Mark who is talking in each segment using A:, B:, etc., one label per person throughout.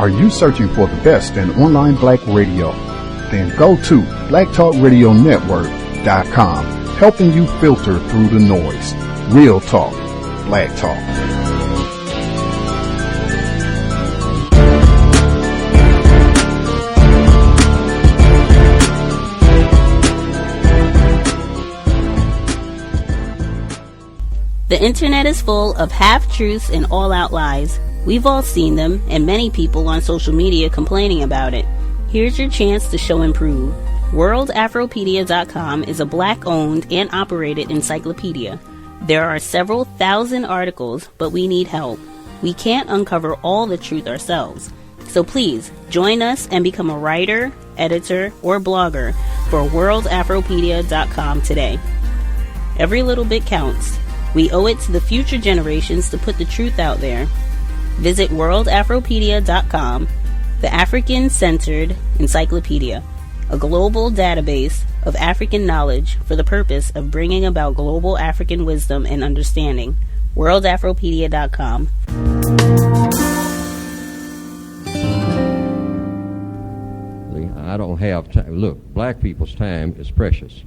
A: Are you searching for the best in online black radio? Then go to blacktalkradionetwork.com, helping you filter through the noise. Real talk, black talk.
B: The internet is full of half-truths and all-out lies. We've all seen them, and many people on social media complaining about it. Here's your chance to show and prove. WorldAfropedia.com is a black-owned and operated encyclopedia. There are several thousand articles, but we need help. We can't uncover all the truth ourselves. So please, join us and become a writer, editor, or blogger for WorldAfropedia.com today. Every little bit counts. We owe it to the future generations to put the truth out there. Visit WorldAfropedia.com, the African-centered encyclopedia, a global database of African knowledge for the purpose of bringing about global African wisdom and understanding. WorldAfropedia.com.
C: I don't have time. Look, black people's time is precious.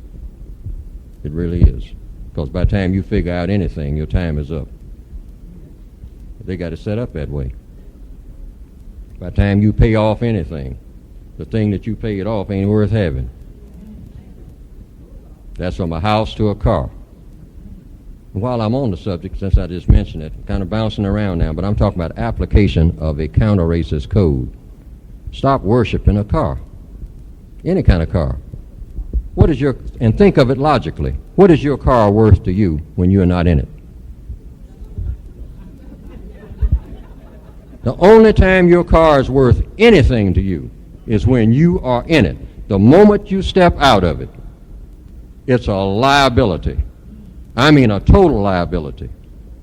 C: It really is. Because by the time you figure out anything, your time is up. They got it set up that way. By the time you pay off anything, the thing that you paid off ain't worth having. That's from a house to a car. And while I'm on the subject, since I just mentioned it, I'm kind of bouncing around now, but I'm talking about application of a counter-racist code. Stop worshiping a car. Any kind of car. And think of it logically. What is your car worth to you when you're not in it? The only time your car is worth anything to you is when you are in it. The moment you step out of it, it's a liability. I mean a total liability.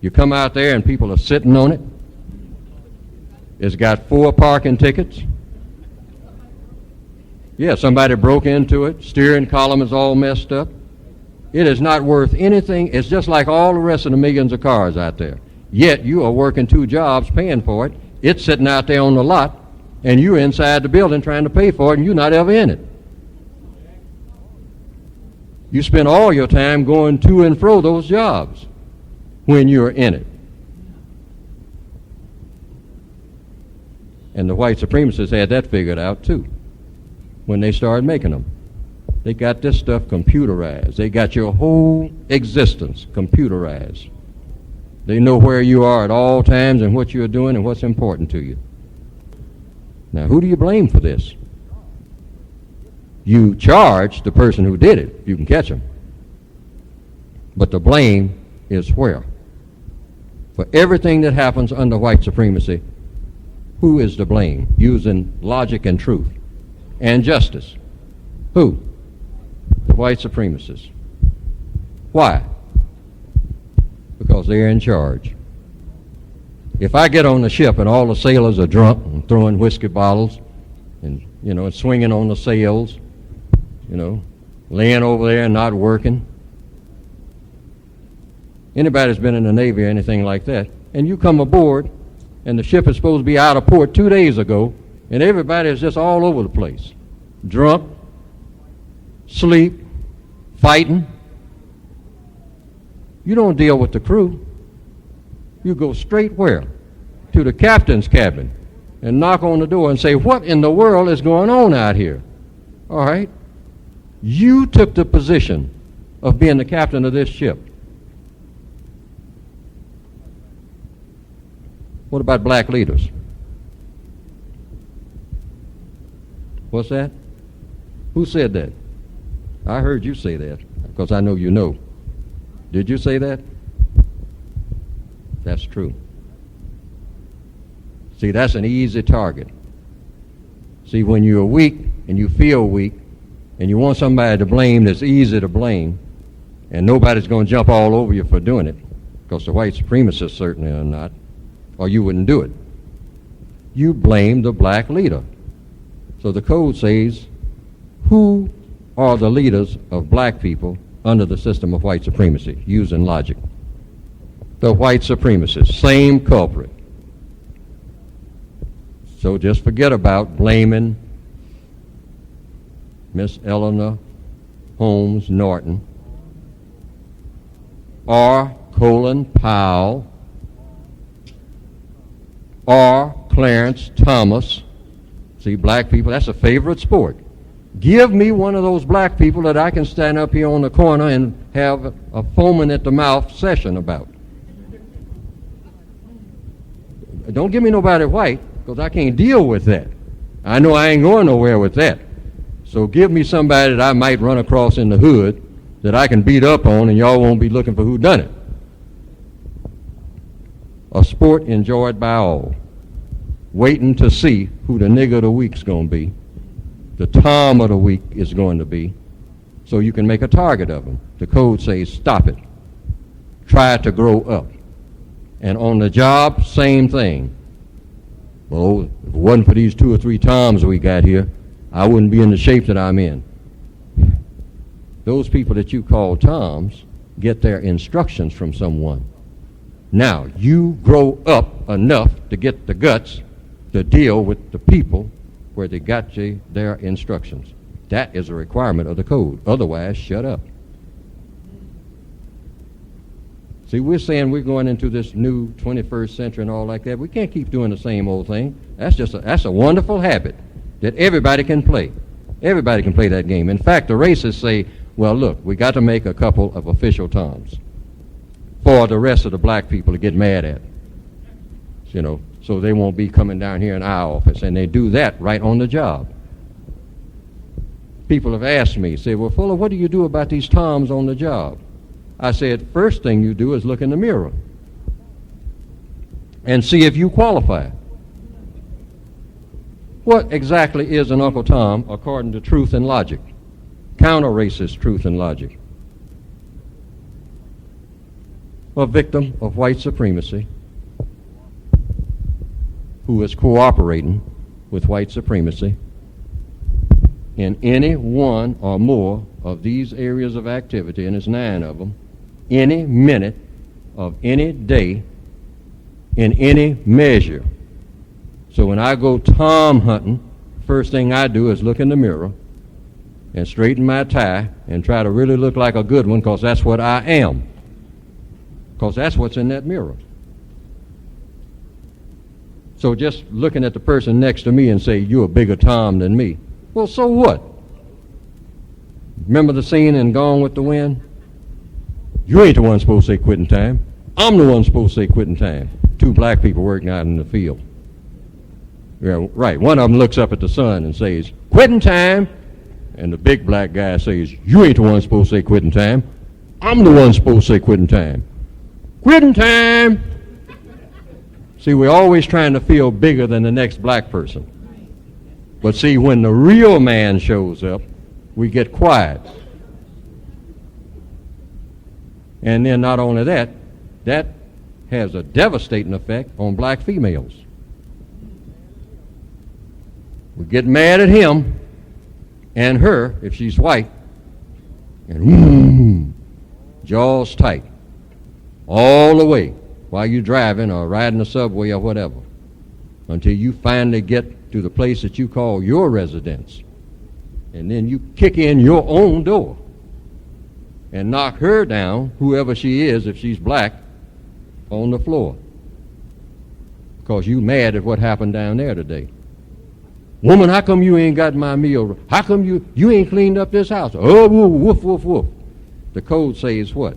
C: You come out there and people are sitting on it. It's got 4 parking tickets. Yeah, somebody broke into it. Steering column is all messed up. It is not worth anything. It's just like all the rest of the millions of cars out there. Yet you are working 2 jobs paying for it. It's sitting out there on the lot, and you're inside the building trying to pay for it, and you're not ever in it. You spend all your time going to and fro those jobs when you're in it. And the white supremacists had that figured out, too, when they started making them. They got this stuff computerized. They got your whole existence computerized. They know where you are at all times and what you're doing and what's important to you. Now, who do you blame for this? You charge the person who did it. You can catch them. But the blame is where? For everything that happens under white supremacy, who is to blame? Using logic and truth and justice. Who? The white supremacists. Why? Because they're in charge. If I get on the ship and all the sailors are drunk and throwing whiskey bottles and, and swinging on the sails, laying over there and not working. Anybody that's been in the Navy or anything like that, and you come aboard and the ship is supposed to be out of port 2 days ago, and everybody is just all over the place. Drunk, sleep, fighting. You don't deal with the crew. You go straight where? To the captain's cabin and knock on the door and say, what in the world is going on out here? All right? You took the position of being the captain of this ship. What about black leaders? What's that? Who said that? I heard you say that because I know you know. Did you say that? That's true. See, that's an easy target. See, when you're weak and you feel weak and you want somebody to blame that's easy to blame, and nobody's going to jump all over you for doing it, because the white supremacists certainly are not, or you wouldn't do it. You blame the black leader. So the code says, who are the leaders of black people under the system of white supremacy, using logic? The white supremacists, same culprit. So just forget about blaming Miss Eleanor Holmes Norton or Colin Powell or Clarence Thomas. See, black people, that's a favorite sport. Give me one of those black people that I can stand up here on the corner and have a foaming at the mouth session about. Don't give me nobody white, because I can't deal with that. I know I ain't going nowhere with that. So give me somebody that I might run across in the hood that I can beat up on, and y'all won't be looking for who done it. A sport enjoyed by all, waiting to see who the nigger of the week's going to be, the Tom of the week is going to be, so you can make a target of them. The code says, stop it. Try to grow up. And on the job, same thing. Well, if it wasn't for these 2 or 3 Toms we got here, I wouldn't be in the shape that I'm in. Those people that you call Toms get their instructions from someone. Now, you grow up enough to get the guts to deal with the people where they got you their instructions. That is a requirement of the code. Otherwise, shut up. See, we're saying we're going into this new 21st century and all like that. We can't keep doing the same old thing. That's a wonderful habit that everybody can play. Everybody can play that game. In fact, the racists say, well, look, we got to make a couple of official Toms for the rest of the black people to get mad at. You know, so they won't be coming down here in our office. And they do that right on the job. People have asked me, say, well, Fuller, what do you do about these Toms on the job? I said, first thing you do is look in the mirror and see if you qualify. What exactly is an Uncle Tom according to truth and logic? Counter-racist truth and logic. A victim of white supremacy who is cooperating with white supremacy in any one or more of these areas of activity, and there's 9 of them, any minute of any day in any measure. So when I go Tom hunting, first thing I do is look in the mirror and straighten my tie and try to really look like a good one, because that's what I am. Because that's what's in that mirror. So just looking at the person next to me and say, you're a bigger Tom than me. Well, so what? Remember the scene in Gone with the Wind? You ain't the one supposed to say quitting time. I'm the one supposed to say quitting time. 2 black people working out in the field. Yeah, right. One of them looks up at the sun and says, quitting time. And the big black guy says, you ain't the one supposed to say quitting time. I'm the one supposed to say quitting time. Quitting time. See, we're always trying to feel bigger than the next black person. But see, when the real man shows up, we get quiet. And then not only that, that has a devastating effect on black females. We get mad at him and her, if she's white, and jaws tight all the way while you're driving or riding the subway or whatever, until you finally get to the place that you call your residence. And then you kick in your own door and knock her down, whoever she is, if she's black, on the floor. Because you mad at what happened down there today. Woman, how come you ain't got my meal? How come you ain't cleaned up this house? Oh, woof, woof, woof. The code says what?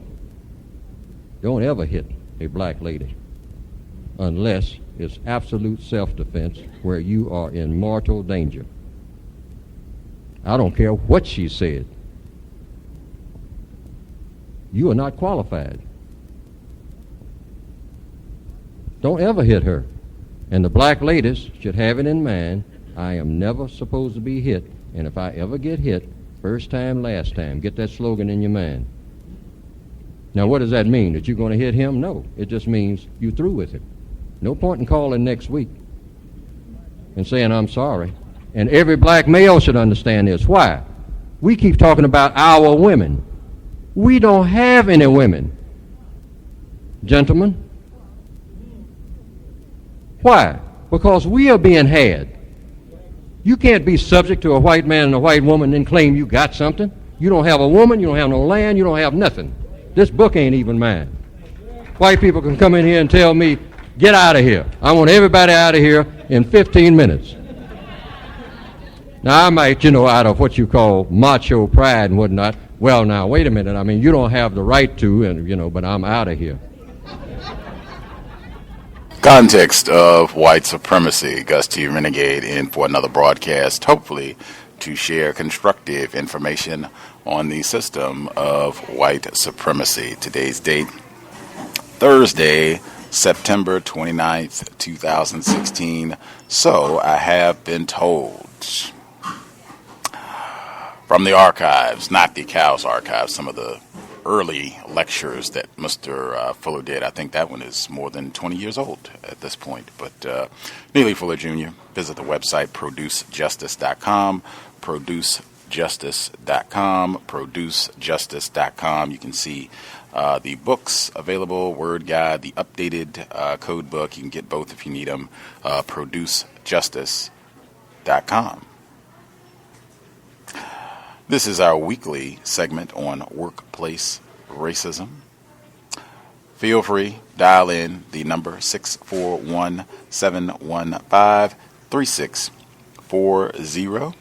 C: Don't ever hit a black lady unless it's absolute self-defense where you are in mortal danger. I don't care what she said. You are not qualified. Don't ever hit her. And the black ladies should have it in mind, I am never supposed to be hit, and if I ever get hit, first time, last time. Get that slogan in your mind. Now, what does that mean? That you're going to hit him? No. It just means you through with it. No point in calling next week and saying, I'm sorry. And every black male should understand this. Why? We keep talking about our women. We don't have any women. Gentlemen. Why? because we are being had. You can't be subject to a white man and a white woman and then claim you got something. You don't have a woman, you don't have no land, you don't have nothing. This book ain't even mine. White people can come in here and tell me, get out of here. I want everybody out of here in 15 minutes. Now, I might, out of what you call macho pride and whatnot, well, now, wait a minute. I mean, you don't have the right to, and but I'm out of here.
D: Context of White Supremacy. Gus T Renegade in for another broadcast, hopefully to share constructive information on the system of white supremacy. Today's date, Thursday, September 29th, 2016. So I have been told from the archives, not the C.O.W.S archives, some of the early lectures that Mr. Fuller did. I think that one is more than 20 years old at this point. But Neely Fuller Jr., visit the website producejustice.com, producejustice.com, producejustice.com. You can see the books available, Word Guide, the updated code book. You can get both if you need them, producejustice.com. This is our weekly segment on workplace racism. Feel free, dial in the number 641-715-3640.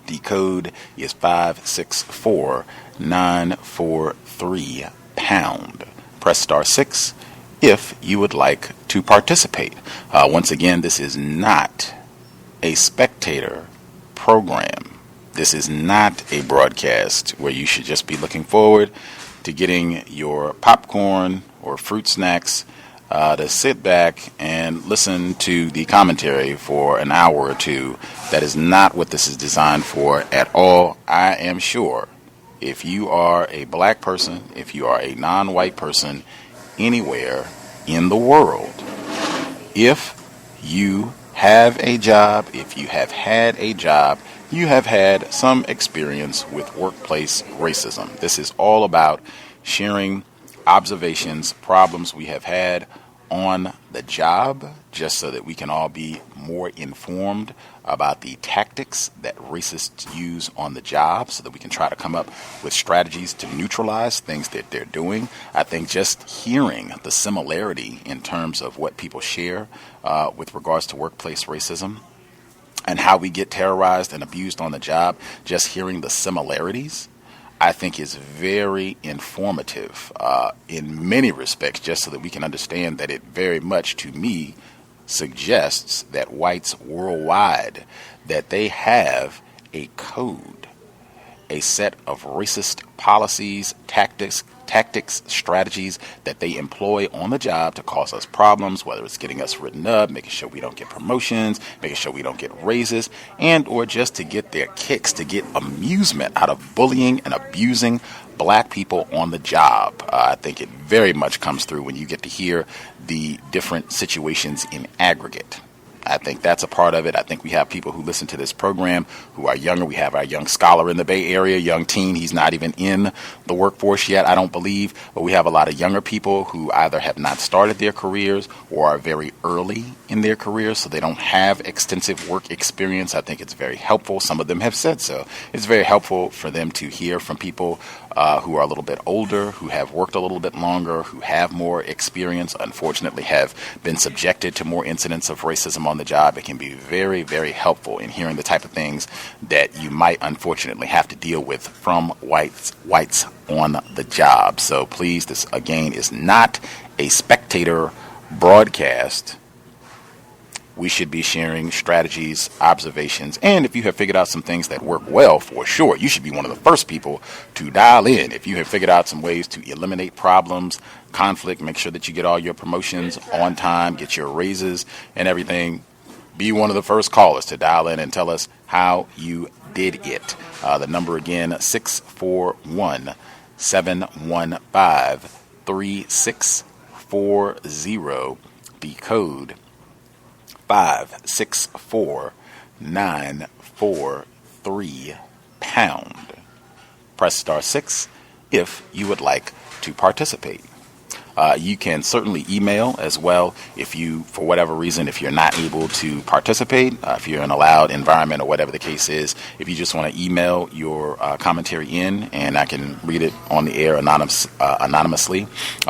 D: The code is 564943#. Press star 6 if you would like to participate. Once again, this is not a spectator program. This is not a broadcast where you should just be looking forward to getting your popcorn or fruit snacks to sit back and listen to the commentary for an hour or two. That is not what this is designed for at all. I am sure if you are a black person, if you are a non-white person anywhere in the world, if you have a job, if you have had a job, you have had some experience with workplace racism. This is all about sharing observations, problems we have had on the job, just so that we can all be more informed about the tactics that racists use on the job, so that we can try to come up with strategies to neutralize things that they're doing. I think just hearing the similarity in terms of what people share with regards to workplace racism and how we get terrorized and abused on the job, just hearing the similarities, I think is very informative in many respects, just so that we can understand that it very much, to me, suggests that whites worldwide, that they have a code, a set of racist policies, tactics, strategies that they employ on the job to cause us problems, whether it's getting us written up, making sure we don't get promotions, making sure we don't get raises, and or just to get their kicks, to get amusement out of bullying and abusing black people on the job. I think it very much comes through when you get to hear the different situations in aggregate. I think that's a part of it. I think we have people who listen to this program who are younger. We have our young scholar in the Bay Area, young teen. He's not even in the workforce yet, I don't believe. But we have a lot of younger people who either have not started their careers or are very early in their careers, so they don't have extensive work experience. I think it's very helpful. Some of them have said so. It's very helpful for them to hear from people who are a little bit older, who have worked a little bit longer, who have more experience, unfortunately have been subjected to more incidents of racism on the job. It can be very, very helpful in hearing the type of things that you might unfortunately have to deal with from whites on the job. So please, this again is not a spectator broadcast. We should be sharing strategies, observations, and if you have figured out some things that work well, for sure, you should be one of the first people to dial in. If you have figured out some ways to eliminate problems, conflict, make sure that you get all your promotions on time, get your raises and everything, be one of the first callers to dial in and tell us how you did it. The number again, 641-715-3640. The code 564943#. Press star 6 if you would like to participate. You can certainly email as well if you, for whatever reason, if you're not able to participate, if you're in a loud environment or whatever the case is, if you just want to email your commentary in and I can read it on the air anonymously,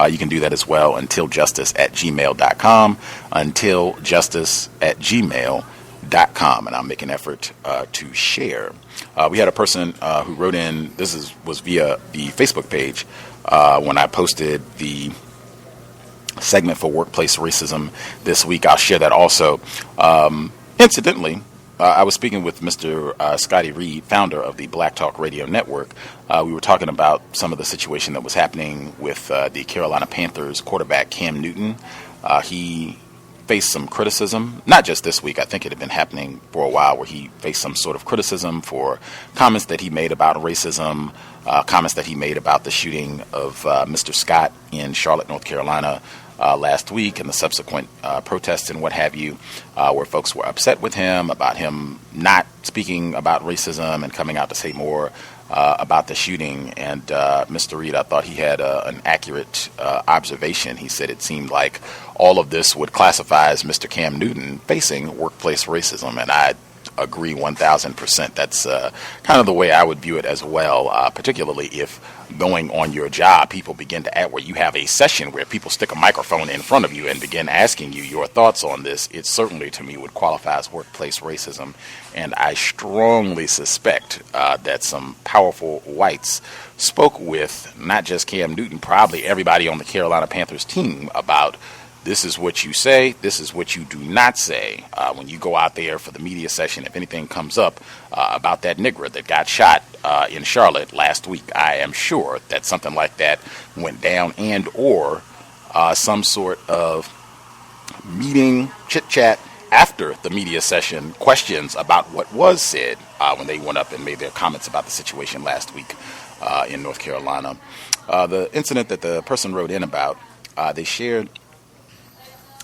D: you can do that as well. untiljustice@gmail.com, untiljustice@gmail.com, and I'll make an effort to share. We had a person who wrote in, was via the Facebook page when I posted the segment for workplace racism this week. I'll share that also. Incidentally, I was speaking with Mr. Scotty Reed, founder of the Black Talk Radio Network. We were talking about some of the situation that was happening with the Carolina Panthers quarterback Cam Newton. He faced some criticism, not just this week. I think it had been happening for a while, where he faced some sort of criticism for comments that he made about racism, comments that he made about the shooting of Mr. Scott in Charlotte, North Carolina last week, and the subsequent protests and what have you, where folks were upset with him about him not speaking about racism and coming out to say more about the shooting. And Mr. Reed, I thought he had an accurate observation. He said it seemed like all of this would classify as Mr. Cam Newton facing workplace racism, and I agree 1,000%. That's kind of the way I would view it as well, particularly if going on your job, people begin to act, where you have a session where people stick a microphone in front of you and begin asking you your thoughts on this. It certainly, to me, would qualify as workplace racism. And I strongly suspect that some powerful whites spoke with not just Cam Newton, probably everybody on the Carolina Panthers team about, this is what you say, this is what you do not say. When you go out there for the media session, if anything comes up about that nigger that got shot in Charlotte last week, I am sure that something like that went down, and or some sort of meeting, chit-chat after the media session, questions about what was said when they went up and made their comments about the situation last week in North Carolina. The incident that the person wrote in about, they shared,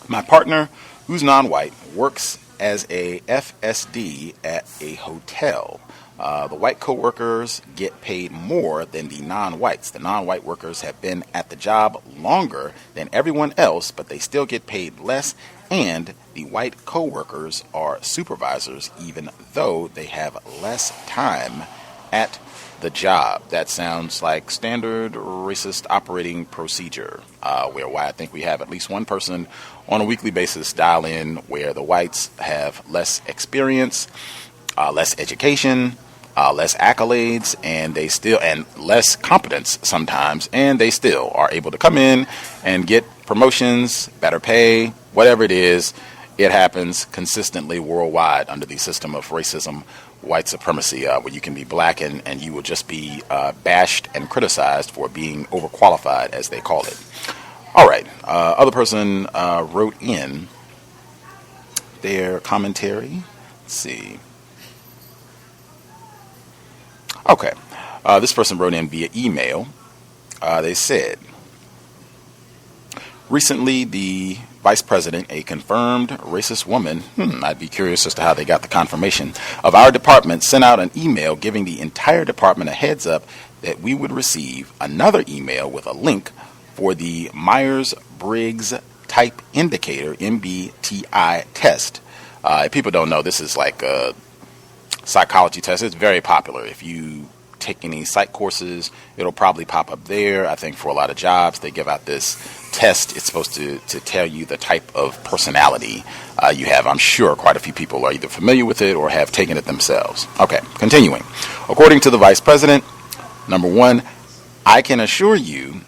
D: my partner, who's non-white, works as a FSD at a hotel. The white coworkers get paid more than the non-whites. The non-white workers have been at the job longer than everyone else, but they still get paid less, and the white coworkers are supervisors, even though they have less time at the job. That sounds like standard racist operating procedure, where I think we have at least one person on a weekly basis dial in where the whites have less experience, less education, less accolades, and less competence sometimes, and they still are able to come in and get promotions, better pay, whatever it is. It happens consistently worldwide under the system of racism, white supremacy, where you can be black and you will just be bashed and criticized for being overqualified, as they call it. All right. Other person wrote in their commentary. Let's see. Okay. This person wrote in via email. They said, recently the vice president, a confirmed racist woman, I'd be curious as to how they got the confirmation, of our department sent out an email giving the entire department a heads up that we would receive another email with a link for the Myers-Briggs Type Indicator, MBTI test. If people don't know, this is like a psychology test. It's very popular. If you take any psych courses, it'll probably pop up there. I think for a lot of jobs, they give out this test. It's supposed to tell you the type of personality you have. I'm sure quite a few people are either familiar with it or have taken it themselves. Okay, continuing. According to the vice president, number one, I can assure you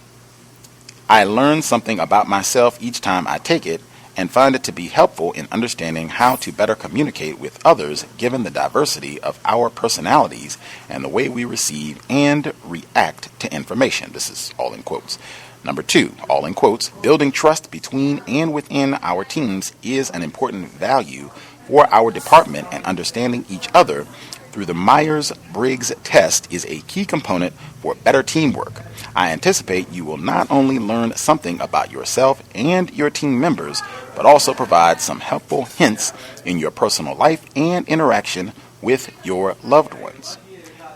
D: I learn something about myself each time I take it and find it to be helpful in understanding how to better communicate with others given the diversity of our personalities and the way we receive and react to information. This is all in quotes. Number two, all in quotes, building trust between and within our teams is an important value for our department, and understanding each other through the Myers-Briggs test is a key component for better teamwork. I anticipate you will not only learn something about yourself and your team members, but also provide some helpful hints in your personal life and interaction with your loved ones.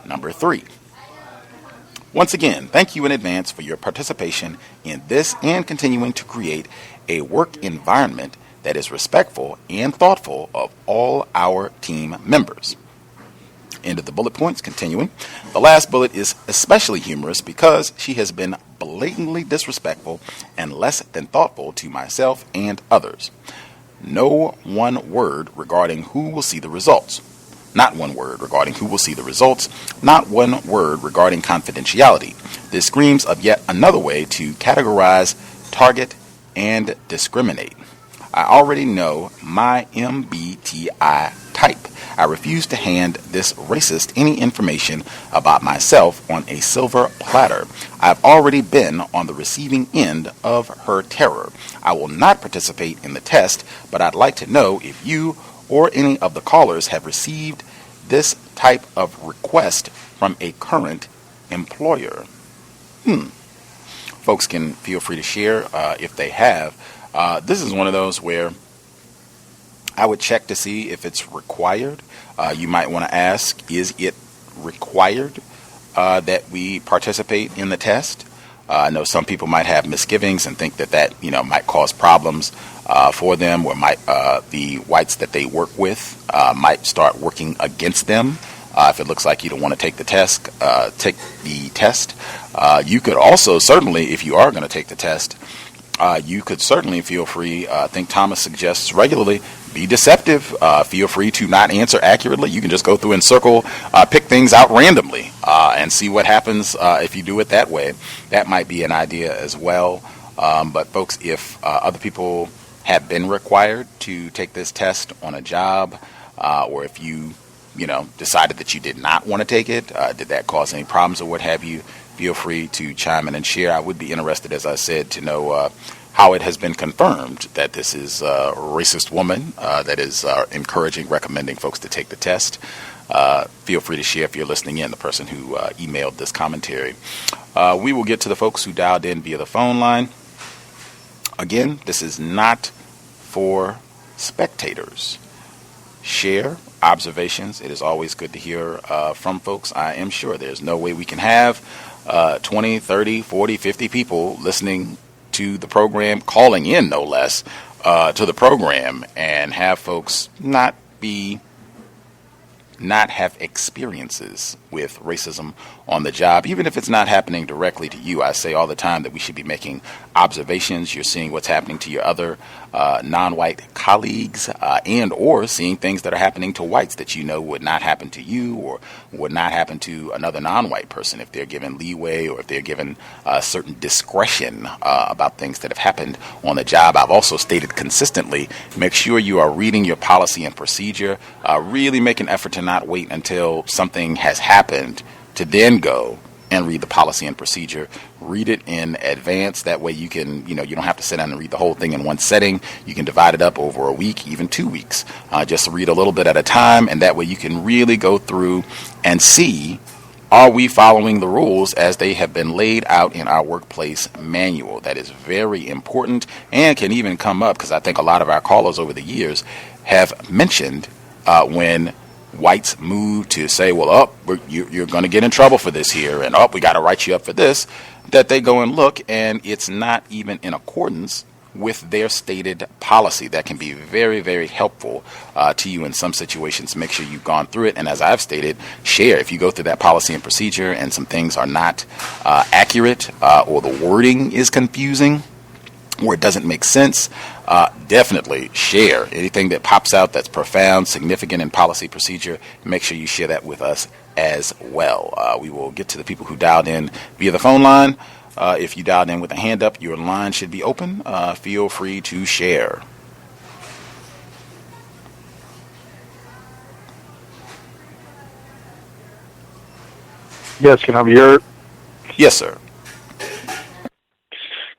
D: Number three, Once again, thank you in advance for your participation in this and continuing to create a work environment that is respectful and thoughtful of all our team members. End of the bullet points. Continuing. The last bullet is especially humorous because she has been blatantly disrespectful and less than thoughtful to myself and others. No one word regarding who will see the results. Not one word regarding who will see the results. Not one word regarding confidentiality. This screams of yet another way to categorize, target, and discriminate. I already know my MBTI type. I refuse to hand this racist any information about myself on a silver platter. I've already been on the receiving end of her terror. I will not participate in the test, but I'd like to know if you or any of the callers have received this type of request from a current employer. Folks can feel free to share if they have. This is one of those where I would check to see if it's required. You might want to ask, is it required that we participate in the test? I know some people might have misgivings and think that might cause problems for them, or might the whites that they work with might start working against them. If it looks like you don't want to take the test, you could also certainly, if you are going to take the test, you could certainly feel free. I think Thomas suggests regularly, be deceptive. Feel free to not answer accurately. You can just go through and pick things out randomly and see what happens if you do it that way. That might be an idea as well. But folks, if other people have been required to take this test on a job, or if you decided that you did not want to take it, did that cause any problems or what have you, feel free to chime in and share. I would be interested, as I said, to know how it has been confirmed that this is a racist woman that is recommending folks to take the test. Feel free to share if you're listening in, the person who emailed this commentary. We will get to the folks who dialed in via the phone line. Again, this is not for spectators. Share observations. It is always good to hear from folks. I am sure there's no way we can have 20, 30, 40, 50 people listening to the program, calling in no less, to the program, and have folks not have experiences with racism on the job, even if it's not happening directly to you. I say all the time that we should be making observations. You're seeing what's happening to your other non-white colleagues, and or seeing things that are happening to whites that would not happen to you or would not happen to another non-white person if they're given leeway or if they're given certain discretion about things that have happened on the job. I've also stated consistently, make sure you are reading your policy and procedure. Really make an effort to not wait until something has happened to then go and read the policy and procedure. Read it in advance. That way you can, you don't have to sit down and read the whole thing in one setting. You can divide it up over a week, even 2 weeks. Just read a little bit at a time, and that way you can really go through and see, are we following the rules as they have been laid out in our workplace manual? That is very important and can even come up, because I think a lot of our callers over the years have mentioned when whites move to say, well, you're going to get in trouble for this here, and we got to write you up for this, that they go and look, and it's not even in accordance with their stated policy. That can be very, very helpful to you in some situations. Make sure you've gone through it, and as I've stated, share. If you go through that policy and procedure and some things are not accurate, or the wording is confusing, or it doesn't make sense, definitely share. Anything that pops out that's profound, significant in policy procedure, make sure you share that with us as well. We will get to the people who dialed in via the phone line. If you dialed in with a hand up, your line should be open. Feel free to share.
E: Yes, can I be heard?
D: Yes, sir.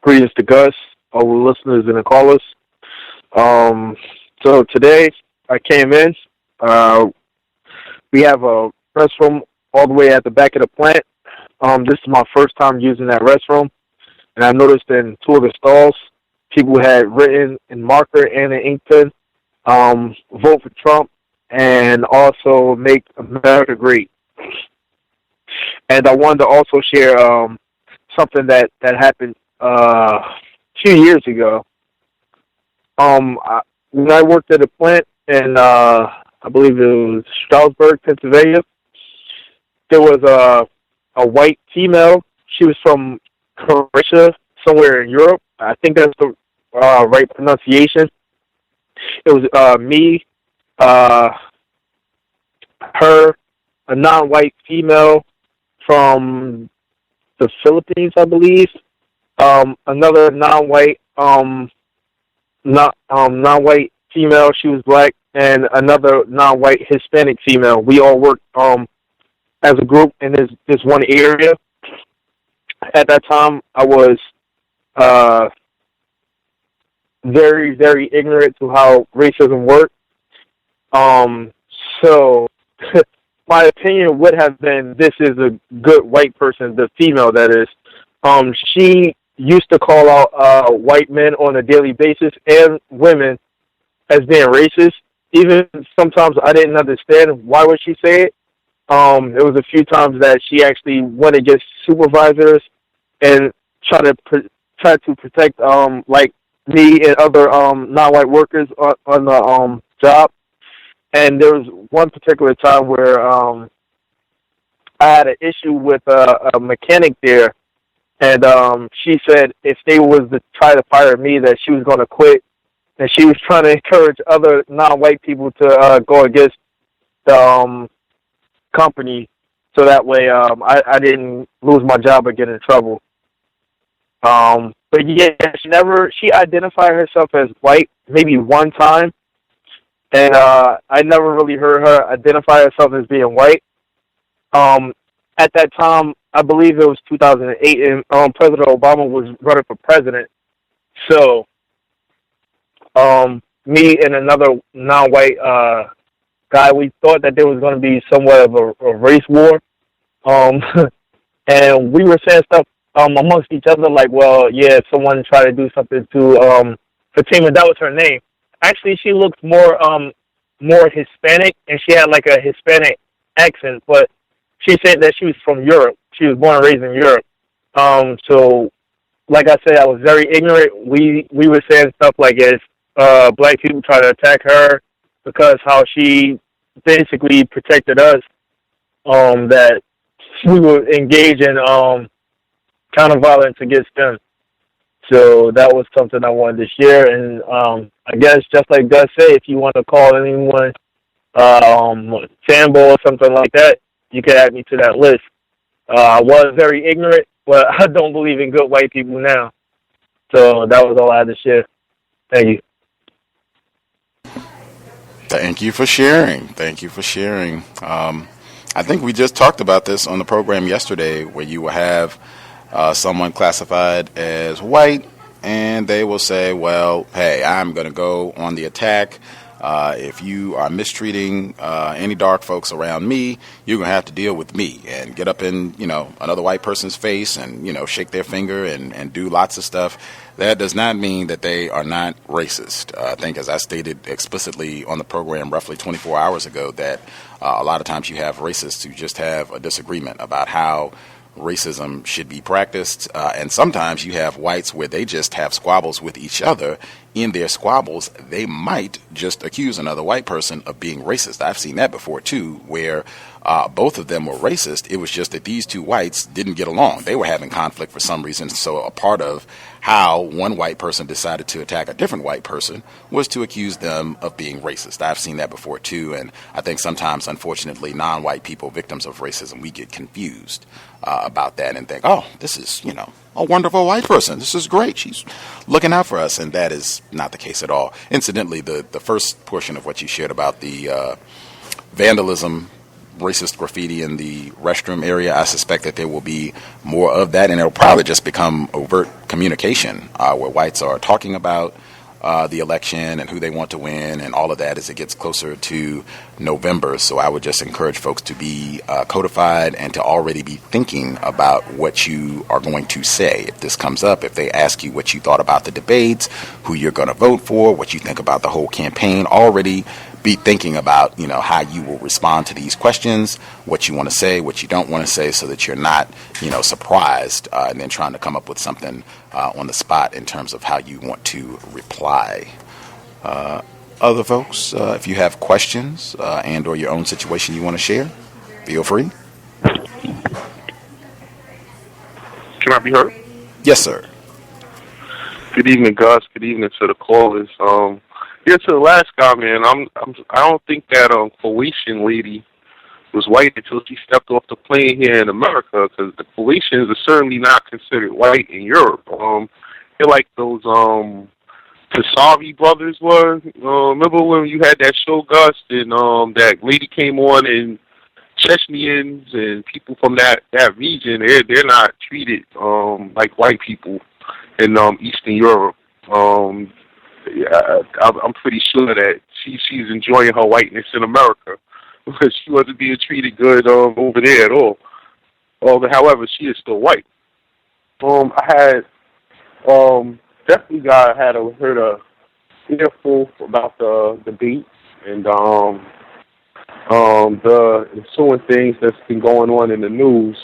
E: Greetings to Gus, all the listeners and the callers. So today I came in. We have a restroom all the way at the back of the plant. This is my first time using that restroom, and I noticed in 2 of the stalls, people had written in marker and an ink pen, vote for Trump and also make America great. And I wanted to also share something that happened a few years ago. When I worked at a plant in, I believe it was Stroudsburg, Pennsylvania, there was a white female. She was from Croatia, somewhere in Europe. I think that's the right pronunciation. It was me, her, a non-white female from the Philippines, I believe. Another non-white, non-white female. She was black, and another non-white Hispanic female. We all worked as a group in this one area. At that time, I was very, very ignorant to how racism worked. So my opinion would have been, this is a good white person, the female that is. She used to call out white men on a daily basis and women as being racist. Even sometimes I didn't understand why would she say it. There was a few times that she actually went against supervisors and tried to protect like me and other non-white workers on the job. And there was one particular time where I had an issue with a mechanic there, and she said if they was to try to fire me, that she was going to quit, and she was trying to encourage other non-white people to go against the company, so that way I didn't lose my job or get in trouble. But yeah, she identified herself as white maybe one time, and I never really heard her identify herself as being white. At that time, I believe it was 2008, and President Obama was running for president. So me and another non-white guy, we thought that there was going to be somewhat of a race war. And we were saying stuff amongst each other like, well, yeah, if someone tried to do something to Fatima, that was her name. Actually, she looked more Hispanic, and she had like a Hispanic accent, but she said that she was from Europe. She was born and raised in Europe. So, like I said, I was very ignorant. We were saying stuff like if black people try to attack her because how she basically protected us, that we would engage in counter violence against them. So that was something I wanted to share. And I guess just like Gus said, if you want to call anyone Sambo or something like that, you can add me to that list. I was very ignorant, but I don't believe in good white people now. So that was all I had to share. Thank you.
D: Thank you for sharing. Thank you for sharing. I think we just talked about this on the program yesterday, where you will have someone classified as white, and they will say, well, hey, I'm going to go on the attack. If you are mistreating any dark folks around me, you're going to have to deal with me, and get up in, another white person's face and, shake their finger and do lots of stuff. That does not mean that they are not racist. I think, as I stated explicitly on the program roughly 24 hours ago, that a lot of times you have racists who just have a disagreement about how racism should be practiced, and sometimes you have whites where they just have squabbles with each other. In their squabbles, they might just accuse another white person of being racist. I've seen that before too, where both of them were racist. It was just that these two whites didn't get along. They were having conflict for some reason, so a part of how one white person decided to attack a different white person was to accuse them of being racist. I've seen that before too, and I think sometimes, unfortunately, non-white people, victims of racism, we get confused about that and think, oh, this is, a wonderful white person. This is great. She's looking out for us, and that is not the case at all. Incidentally, the first portion of what you shared about the vandalism, racist graffiti in the restroom area, I suspect that there will be more of that, and it'll probably just become overt communication where whites are talking about the election and who they want to win and all of that as it gets closer to November. So I would just encourage folks to be codified and to already be thinking about what you are going to say. If this comes up, if they ask you what you thought about the debates, who you're going to vote for, what you think about the whole campaign, already be thinking about, how you will respond to these questions, what you want to say, what you don't want to say, so that you're not, surprised and then trying to come up with something on the spot in terms of how you want to reply. Other folks, if you have questions and or your own situation you want to share, feel free.
F: Can I be heard?
D: Yes, sir.
F: Good evening, Gus. Good evening to the callers. To the last guy, man. I don't think that Croatian lady was white until she stepped off the plane here in America, because the Croatians are certainly not considered white in Europe. They're like those Kasavi brothers were. Remember when you had that show, Gus, and that lady came on, and Chechens and people from that region, they're not treated like white people in Eastern Europe. I'm pretty sure that she's enjoying her whiteness in America, because she wasn't being treated good over there at all. However, she is still white. I had definitely heard a earful about the debate and the ensuing things that's been going on in the news.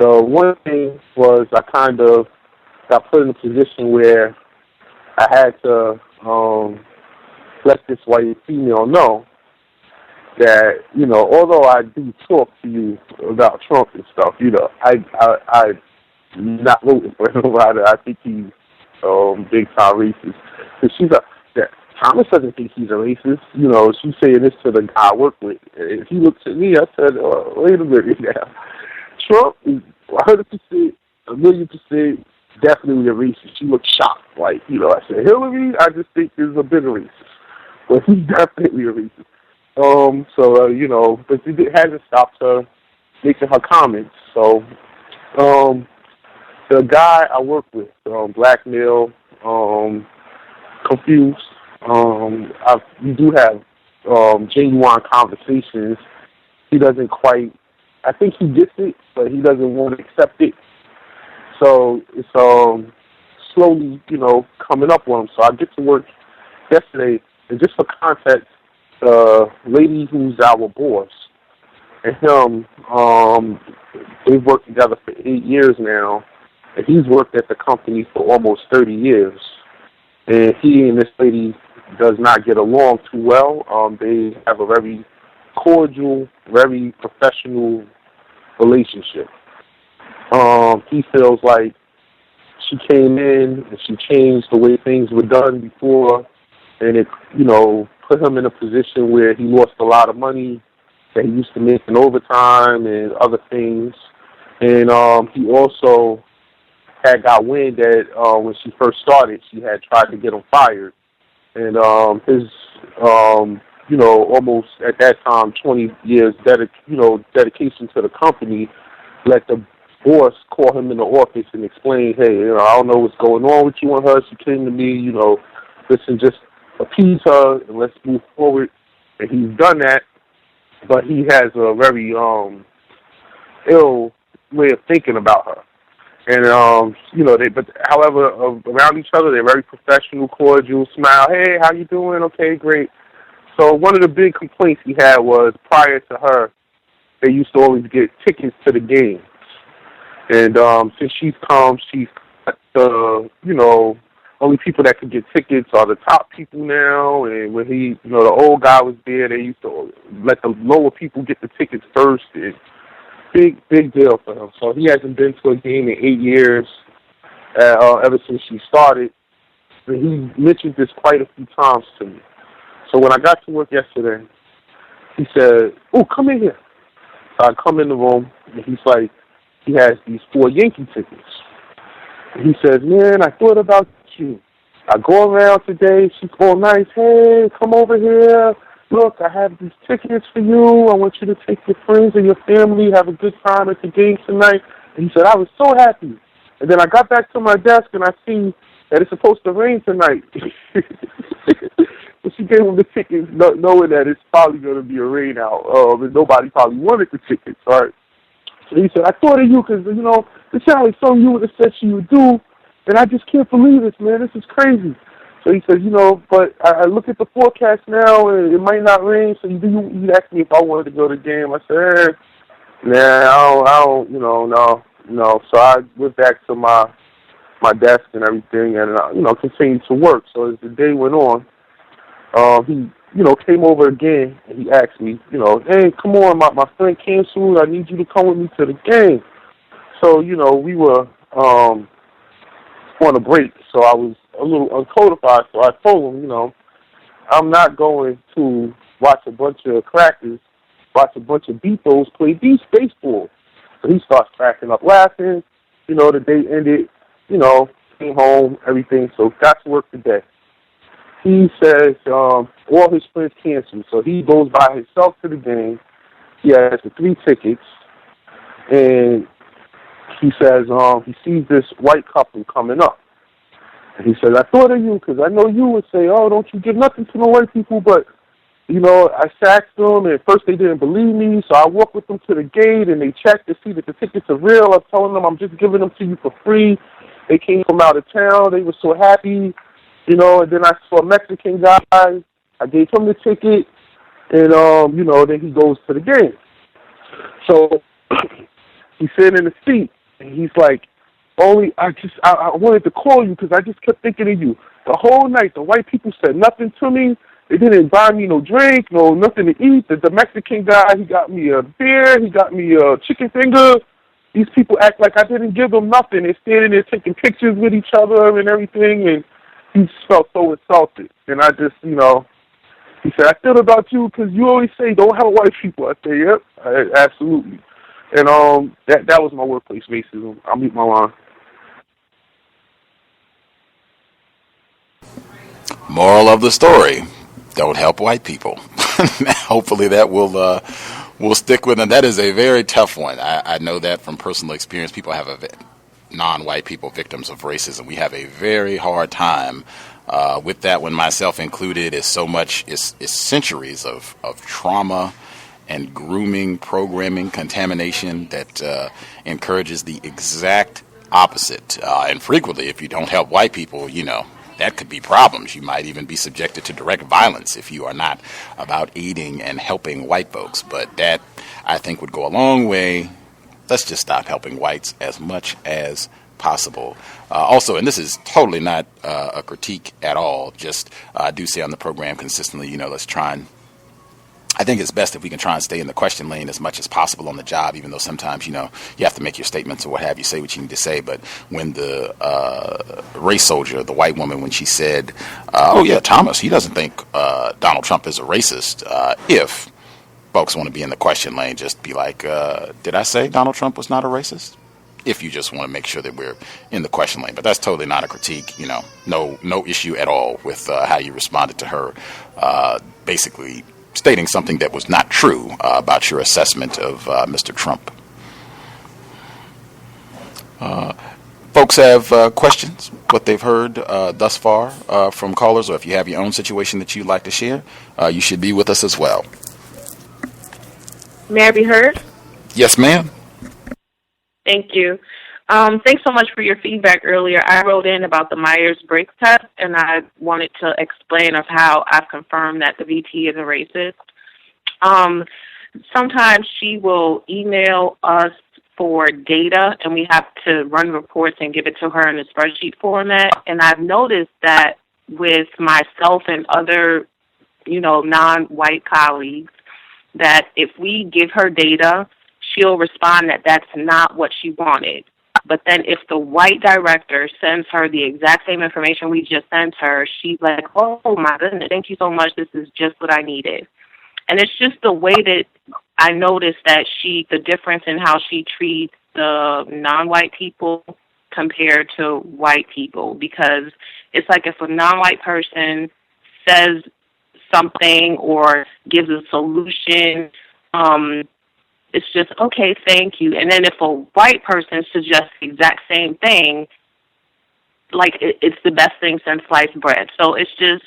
F: The one thing was I kind of got put in a position where I had to let this white female know that, although I do talk to you about Trump and stuff, I'm not voting for him. I think he's big time racist. Thomas doesn't think he's a racist. She's saying this to the guy I work with. If he looks at me, I said, wait a minute now. Trump is 100%, 1,000,000% definitely a racist. She looked shocked. I said, Hillary, I just think is a bigger racist. But he's definitely a racist. But it hasn't stopped her making her comments. So, the guy I work with, black male, confused. We do have genuine conversations. He doesn't quite, I think he gets it, but he doesn't want to accept it. So it's slowly, coming up on him. So I get to work yesterday, and just for context, the lady who's our boss and him, they've worked together for 8 years now, and he's worked at the company for almost 30 years. And he and this lady does not get along too well. They have a very cordial, very professional relationship. He feels like she came in and she changed the way things were done before, and it, put him in a position where he lost a lot of money that he used to make in overtime and other things. And he also had got wind that when she first started, she had tried to get him fired. And his, almost at that time, 20 years dedication to the company, let the boss call him in the office and explain, hey, I don't know what's going on with you and her. She came to me, listen, just appease her and let's move forward. And he's done that, but he has a very ill way of thinking about her. And, however, around each other, they're very professional, cordial, smile, hey, how you doing? Okay, great. So one of the big complaints he had was prior to her, they used to always get tickets to the games. And since she's come, she's got only people that could get tickets are the top people now. And when the old guy was there, they used to let the lower people get the tickets first. And big deal for him. So he hasn't been to a game in 8 years, ever since she started. And he mentioned this quite a few times to me. So when I got to work yesterday, he said, "Oh, come in here." So I come in the room, and he's like, he has these 4 Yankee tickets. And he says, "Man, I thought about you. I go around today. She's all nice. Hey, come over here. Look, I have these tickets for you. I want you to take your friends and your family, have a good time at the game tonight." And he said, I was so happy. And then I got back to my desk, and I see that it's supposed to rain tonight. But she gave him the tickets, knowing that it's probably going to be a rain out. And nobody probably wanted the tickets, all right? So he said, I thought of you because, this sounded like something you would have said she would do. And I just can't believe this, man. This is crazy. So he says, but I look at the forecast now, and it might not rain. So he asked me if I wanted to go to the game. I said, nah, I don't, no. So I went back to my desk and everything, and continued to work. So as the day went on, he came over again, and he asked me, hey, come on, my friend canceled. I need you to come with me to the game. So we were on a break, so I was a little uncodified. So I told him, I'm not going to watch a bunch of crackers, watch a bunch of beepos play beach baseball. So he starts cracking up laughing. The day ended, came home, everything. So got to work today. He says all his friends canceled, so he goes by himself to the game. He has the 3 tickets, and he says he sees this white couple coming up. And he says, I thought of you because I know you would say, oh, don't you give nothing to no white people, but I asked them, and at first they didn't believe me, so I walked with them to the gate, and they checked to see that the tickets are real. I'm telling them I'm just giving them to you for free. They came from out of town. They were so happy, and then I saw a Mexican guy. I gave him the ticket, and, then he goes to the game. So he's sitting in the seat, and he's like, I wanted to call you because I just kept thinking of you. The whole night, the white people said nothing to me. They didn't buy me no drink, nothing to eat. The Mexican guy, he got me a beer. He got me a chicken finger. These people act like I didn't give them nothing. They're standing there taking pictures with each other and everything, and he just felt so insulted. And I just, he said, I feel about you because you always say don't help white people. I say, yep, absolutely. And that was my workplace racism. I'll mute my line.
D: Moral of the story: don't help white people. Hopefully that will stick with them. That is a very tough one. I know that from personal experience. People have non-white people, victims of racism. We have a very hard time with that one, myself included. It's so much. It's centuries of trauma and grooming, programming, contamination that encourages the exact opposite. And frequently, if you don't help white people, that could be problems. You might even be subjected to direct violence if you are not about aiding and helping white folks. But that, I think, would go a long way. Let's just stop helping whites as much as possible. Also, and this is totally not a critique at all, just I do say on the program consistently, let's try and I think it's best if we can try and stay in the question lane as much as possible on the job, even though sometimes, you have to make your statements or what have you, say what you need to say. But when the race soldier, the white woman, when she said, oh, yeah, Thomas, he doesn't think Donald Trump is a racist. If folks want to be in the question lane, just be like, did I say Donald Trump was not a racist? If you just want to make sure that we're in the question lane. But that's totally not a critique, no issue at all with how you responded to her, basically stating something that was not true about your assessment of Mr. Trump. Folks have questions, what they've heard thus far from callers, or if you have your own situation that you'd like to share, you should be with us as well.
G: May I be heard?
D: Yes, ma'am.
G: Thank you. Thanks so much for your feedback earlier. I wrote in about the Myers-Briggs test, and I wanted to explain of how I've confirmed that the VT is a racist. Sometimes she will email us for data, and we have to run reports and give it to her in a spreadsheet format. And I've noticed that with myself and other, non-white colleagues, that if we give her data, she'll respond that that's not what she wanted. But then if the white director sends her the exact same information we just sent her, she's like, oh, my goodness, thank you so much. This is just what I needed. And it's just the way that I noticed that the difference in how she treats the non-white people compared to white people. Because it's like if a non-white person says something or gives a solution, it's just, okay, thank you. And then if a white person suggests the exact same thing, like it's the best thing since sliced bread. So it's just,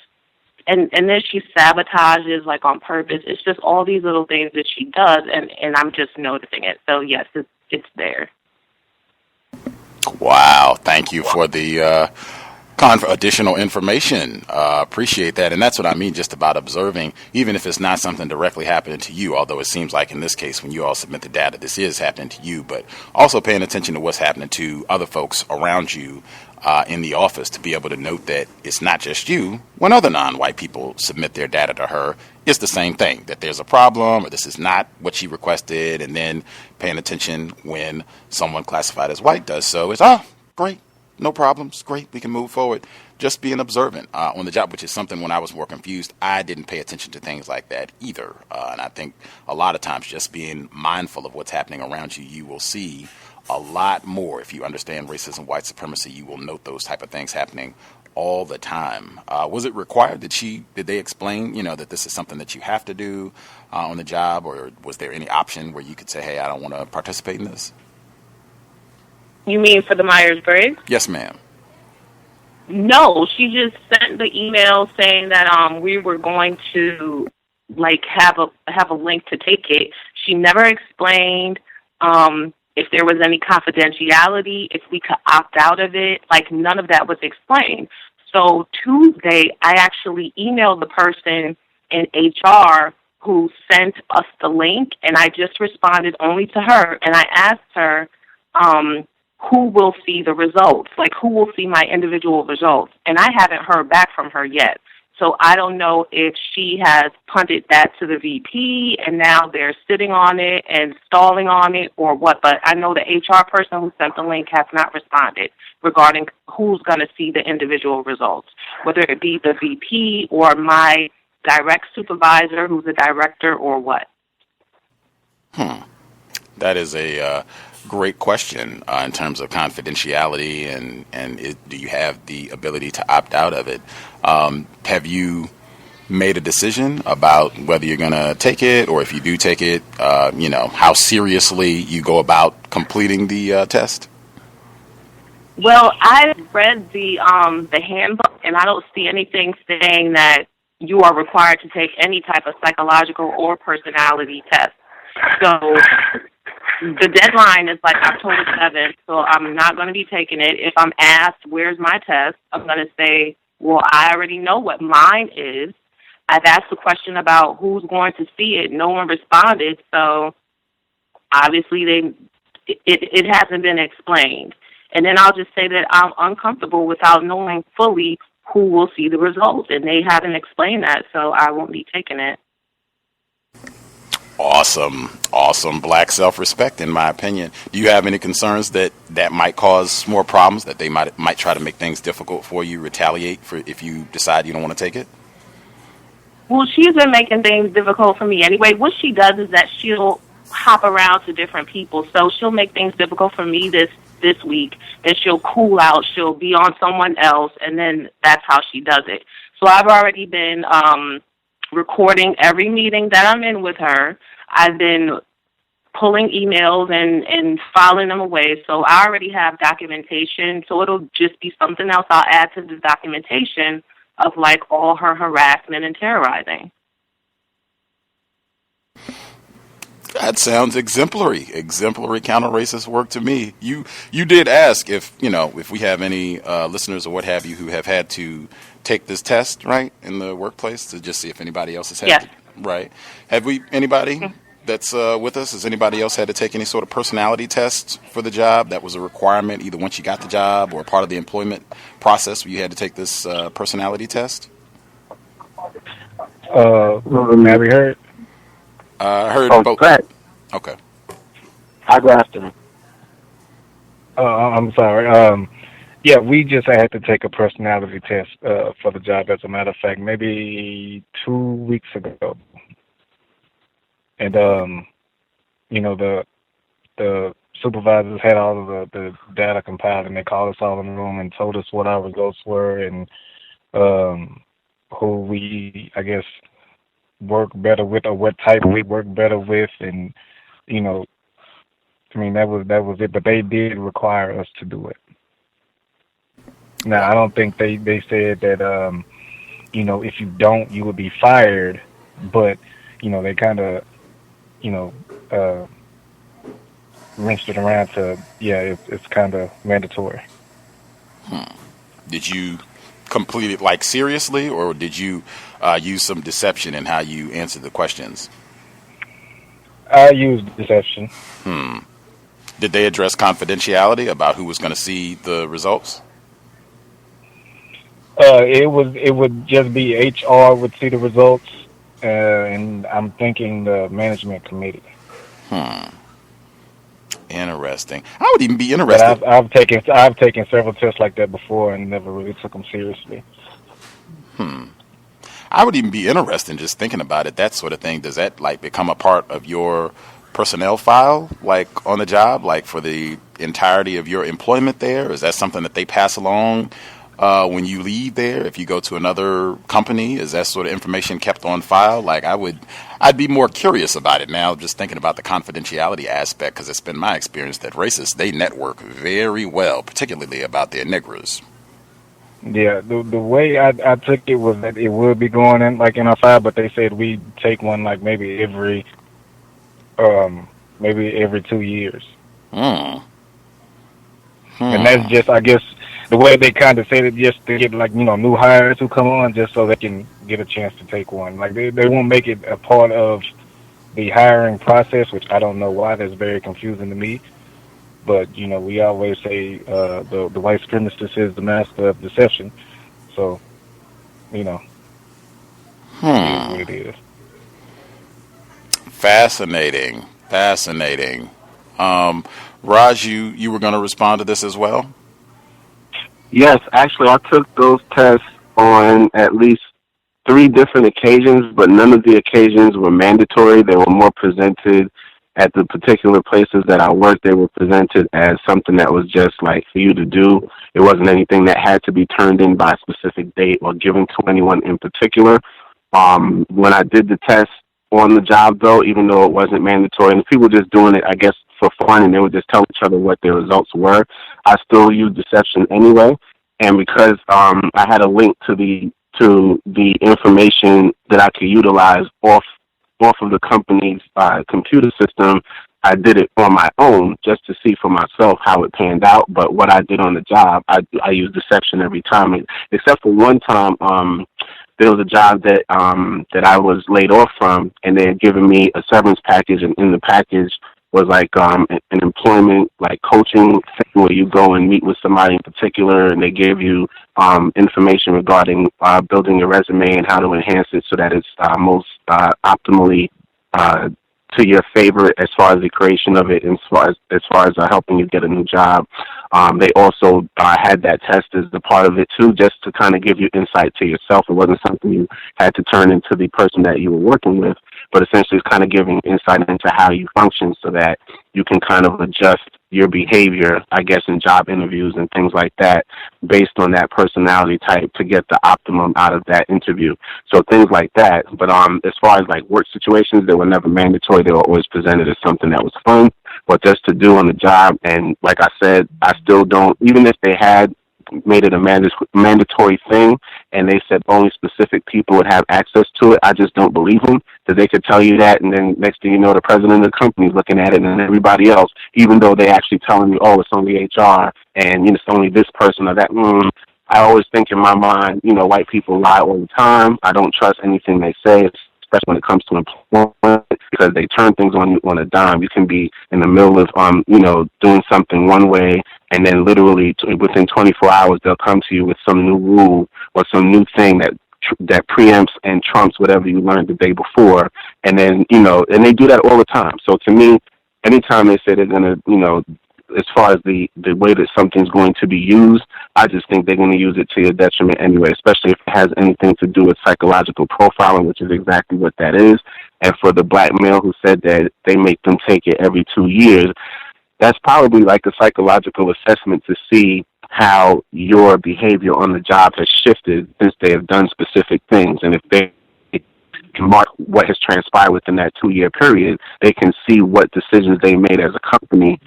G: and then she sabotages like on purpose. It's just all these little things that she does, and I'm just noticing it. So yes, it's there.
D: Wow, thank you for the For additional information. Appreciate that. And that's what I mean just about observing, even if it's not something directly happening to you, although it seems like in this case, when you all submit the data, this is happening to you, but also paying attention to what's happening to other folks around you in the office to be able to note that it's not just you. When other non-white people submit their data to her, it's the same thing, that there's a problem or this is not what she requested, and then paying attention when someone classified as white does so. It's, great. No problems. Great. We can move forward. Just being observant on the job, which is something when I was more confused, I didn't pay attention to things like that either. And I think a lot of times just being mindful of what's happening around you, you will see a lot more. If you understand racism, white supremacy, you will note those type of things happening all the time. Was it required? Did they explain, that this is something that you have to do on the job, or was there any option where you could say, hey, I don't want to participate in this?
G: You mean for the Myers-Briggs?
D: Yes, ma'am.
G: No, she just sent the email saying that we were going to have a link to take it. She never explained if there was any confidentiality, if we could opt out of it. None of that was explained. So Tuesday, I actually emailed the person in HR who sent us the link, and I just responded only to her, and I asked her who will see the results, who will see my individual results. And I haven't heard back from her yet. So I don't know if she has punted that to the VP and now they're sitting on it and stalling on it or what. But I know the HR person who sent the link has not responded regarding who's going to see the individual results, whether it be the VP or my direct supervisor who's a director or what.
D: That is a great question in terms of confidentiality and do you have the ability to opt out of it? Have you made a decision about whether you're going to take it, or if you do take it, how seriously you go about completing the test?
G: Well, I read the handbook, and I don't see anything saying that you are required to take any type of psychological or personality test. So the deadline is October 7th, so I'm not going to be taking it. If I'm asked, where's my test, I'm going to say, well, I already know what mine is. I've asked a question about who's going to see it. No one responded, so obviously it hasn't been explained. And then I'll just say that I'm uncomfortable without knowing fully who will see the results, and they haven't explained that, so I won't be taking it.
D: Awesome black self-respect, in my opinion. Do you have any concerns that might cause more problems, that they might try to make things difficult for you, retaliate for if you decide you don't want to take it?
G: Well, she's been making things difficult for me anyway. What she does is that she'll hop around to different people. So she'll make things difficult for me this week, then she'll cool out, she'll be on someone else, and then that's how she does it. So I've already been recording every meeting that I'm in with her. I've been pulling emails and filing them away. So I already have documentation. So it'll just be something else I'll add to the documentation of all her harassment and terrorizing.
D: That sounds exemplary counter-racist work to me. You did ask if we have any listeners or what have you who have had to take this test, right, in the workplace, to just see if anybody else has had
G: yes.
D: Right. Have we anybody that's with us? Has anybody else had to take any sort of personality test for the job? That was a requirement either once you got the job or part of the employment process where you had to take this personality test?
H: Have you heard?
D: I heard both. Okay.
E: I go after him.
H: I'm sorry. Yeah, we just had to take a personality test for the job, as a matter of fact, maybe 2 weeks ago. And, the supervisors had all of the data compiled, and they called us all in the room and told us what our results were and who we, I guess, work better with or what type we work better with. And, that was it. But they did require us to do it. Now, I don't think they said that, if you don't, you would be fired. But, they kind of, rinsed it around to, it's kind of mandatory.
D: Did you complete it like seriously, or did you use some deception in how you answered the questions?
H: I used deception.
D: Did they address confidentiality about who was going to see the results?
H: It would just be HR would see the results, and I'm thinking the management committee.
D: Interesting. I would even be
H: But
D: interested.
H: I've taken several tests like that before and never really took them seriously.
D: I would even be interested in just thinking about it, that sort of thing. Does that like become a part of your personnel file, like on the job, like for the entirety of your employment there? Is that something that they pass along when you leave there? If you go to another company, is that sort of information kept on file? Like I'd be more curious about it now, just thinking about the confidentiality aspect, because it's been my experience that racists, they network very well, particularly about their niggers.
H: Yeah, the way I took it was that it would be going in like in our file, but they said we take one like maybe every 2 years.
D: Hmm.
H: And that's just, I guess, the way they kind of said it, just to get like, new hires who come on, just so they can get a chance to take one. Like they won't make it a part of the hiring process, which I don't know why. That's very confusing to me. But we always say the white supremacist is the master of deception. So, it is what it is.
D: Fascinating. Raj, you were going to respond to this as well?
I: Yes, actually, I took those tests on at least 3 different occasions, but none of the occasions were mandatory. They were more presented at the particular places that I worked. They were presented as something that was just like for you to do. It wasn't anything that had to be turned in by a specific date or given to anyone in particular. When I did the test on the job, though, even though it wasn't mandatory, and people just doing it, I guess, for fun, and they would just tell each other what their results were, I still used deception anyway. And because I had a link to the information that I could utilize off of the company's computer system, I did it on my own just to see for myself how it panned out. But what I did on the job, I used deception every time, except for one time. There was a job that I was laid off from, and they had given me a severance package, and in the package was like an employment like coaching thing where you go and meet with somebody in particular, and they give you information regarding building your resume and how to enhance it so that it's most optimally to your favor as far as the creation of it, and as far as helping you get a new job. They also had that test as the part of it too, just to kind of give you insight to yourself. It wasn't something you had to turn into the person that you were working with, but essentially it's kind of giving insight into how you function so that you can kind of adjust your behavior, I guess, in job interviews and things like that based on that personality type to get the optimum out of that interview. So things like that. But as far as like work situations, they were never mandatory. They were always presented as something that was fun, but just to do on the job. And like I said, I still don't, even if they had made it a mandatory thing and they said only specific people would have access to it, I just don't believe them, because they could tell you that, and then next thing you know, the president of the company is looking at it, and everybody else, even though they actually telling you, oh, it's only HR and it's only this person or that. I always think in my mind, white people lie all the time. I don't trust anything they say, especially when it comes to employment, because they turn things on you on a dime. You can be in the middle of, doing something one way, and then literally within 24 hours, they'll come to you with some new rule or some new thing that preempts and trumps whatever you learned the day before. And then, and they do that all the time. So to me, anytime they say they're going to, as far as the way that something's going to be used, I just think they're going to use it to your detriment anyway, especially if it has anything to do with psychological profiling, which is exactly what that is. And for the black male who said that they make them take it every 2 years, that's probably like a psychological assessment to see how your behavior on the job has shifted since they have done specific things. And if they can mark what has transpired within that 2-year period, they can see what decisions they made as a company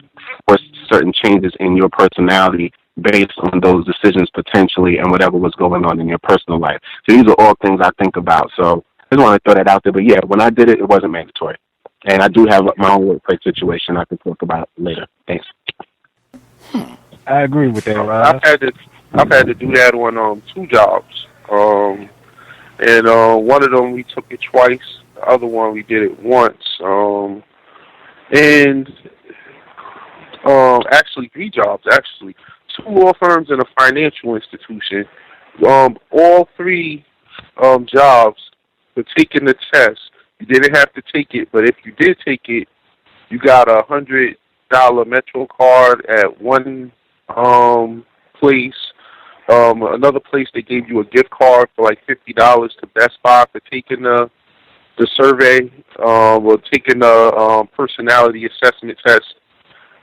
I: for certain changes in your personality based on those decisions potentially and whatever was going on in your personal life. So these are all things I think about. So I just want to throw that out there. But yeah, when I did it, it wasn't mandatory. And I do have my own workplace situation I can talk about later. Thanks.
H: I agree with that, Rob.
F: I've had to do that on 2 jobs. And one of them we took it twice. The other one we did it once. And actually 3 jobs. Actually, 2 law firms and a financial institution. All 3 jobs for taking the test. You didn't have to take it, but if you did take it, you got a $100 Metro card at one place. Another place they gave you a gift card for like $50 to Best Buy for taking the survey, or taking the personality assessment test.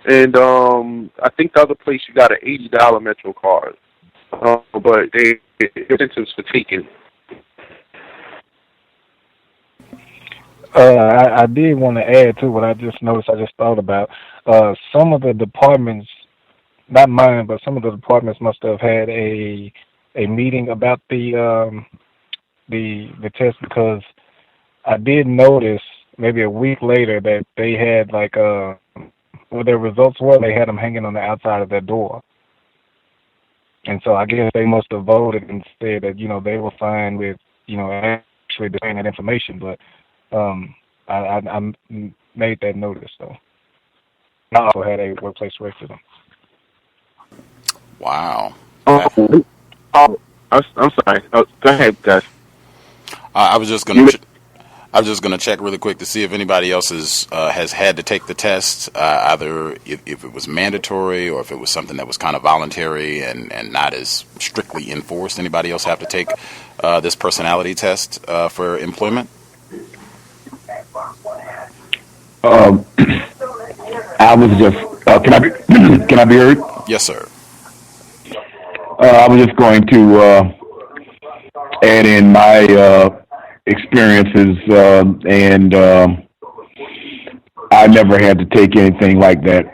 F: And I think the other place you got an $80 Metro card. But they incentives for taking.
H: I did want to add to what I just noticed. I just thought about some of the departments, not mine, but some of the departments must have had a meeting about the test, because I did notice maybe a week later that they had like what their results were. They had them hanging on the outside of their door, and so I guess they must have voted and said that they were fine with actually displaying that information, but. I made that notice, though. I also had a workplace racism.
D: Wow.
I: I'm sorry. Go ahead, guys.
D: I was just going to check really quick to see if anybody else has had to take the test, either if it was mandatory or if it was something that was kind of voluntary and not as strictly enforced. Anybody else have to take this personality test for employment?
J: I was just can I be heard?
D: Yes, sir.
J: I was just going to add in my experiences, and I never had to take anything like that.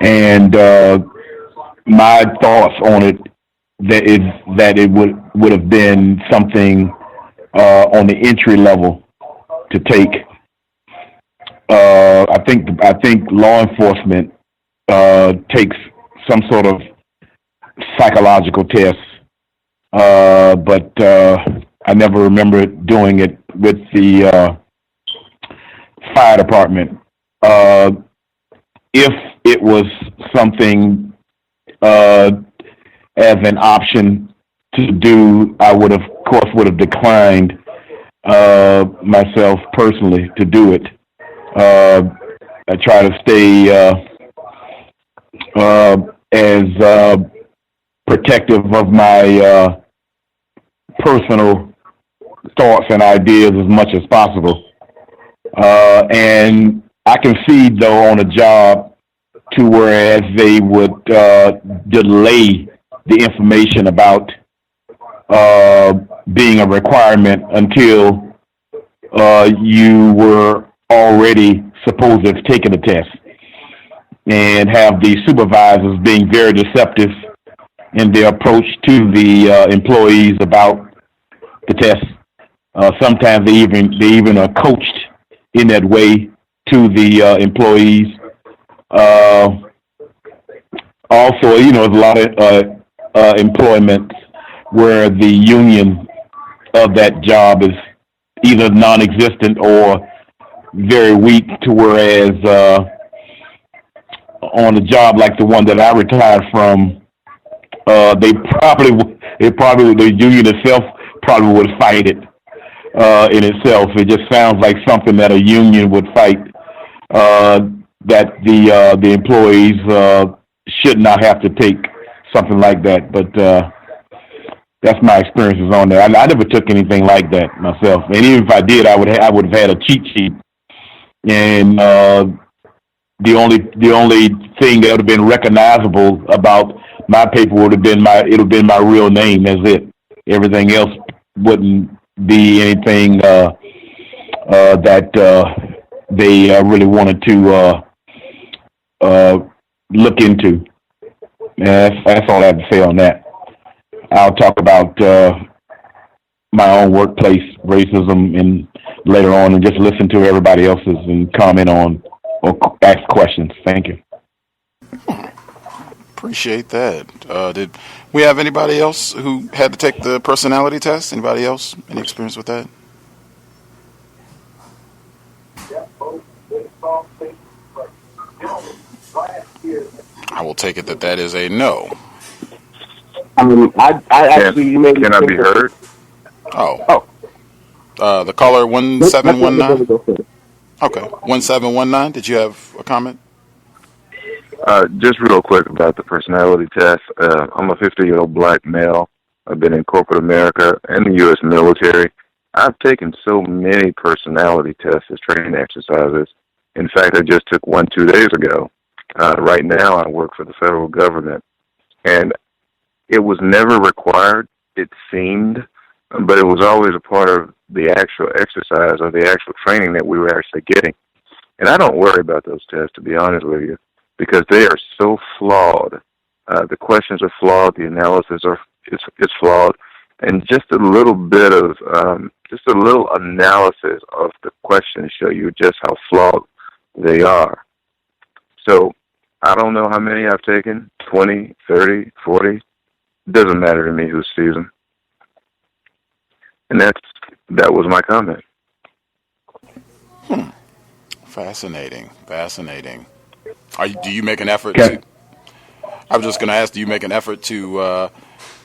J: And my thoughts on it that it would have been something on the entry level to take. I think law enforcement takes some sort of psychological test, but I never remember doing it with the fire department. If it was something as an option to do, I would have declined myself personally to do it. I try to stay as protective of my personal thoughts and ideas as much as possible. And I can see, though, on a job to whereas they would delay the information about being a requirement until you were already supposed to have taken the test, and have the supervisors being very deceptive in their approach to the employees about the test. Sometimes they even are coached in that way to the employees. Also, there's a lot of employment where the union of that job is either non-existent or very weak, to whereas on a job like the one that I retired from, the union itself probably would fight it in itself. It just sounds like something that a union would fight, that the employees should not have to take something like that. But that's my experiences on that. I never took anything like that myself, and even if I did, I would have had a cheat sheet, and the only thing that would have been recognizable about my paper would have been my real name. That's it. Everything else wouldn't be anything that they really wanted to look into. And that's all I have to say on that. I'll talk about my own workplace racism and later on, and just listen to everybody else's and comment on or ask questions. Thank you.
D: Appreciate that. Did we have anybody else who had to take the personality test? Anybody else? Any experience with that? I will take it that that is a no.
I: I mean, I actually, you made.
F: Can I be heard?
D: Oh. The caller 1719. Okay, 1719. Did you have a comment?
F: Just real quick about the personality test. I'm a 50-year-old black male. I've been in corporate America and the U.S. military. I've taken so many personality tests as training exercises. In fact, I just took one 2 days ago. Right now, I work for the federal government. And it was never required, it seemed, but it was always a part of the actual exercise or the actual training that we were actually getting. And I don't worry about those tests, to be honest with you, because they are so flawed. The questions are flawed, the analysis is flawed, and just a little bit of, just a little analysis of the questions show you just how flawed they are. So I don't know how many I've taken, 20, 30, 40. It doesn't matter to me who sees them. And that was my comment.
D: Fascinating. Do you make an effort to... I was just going to ask, do you make an effort to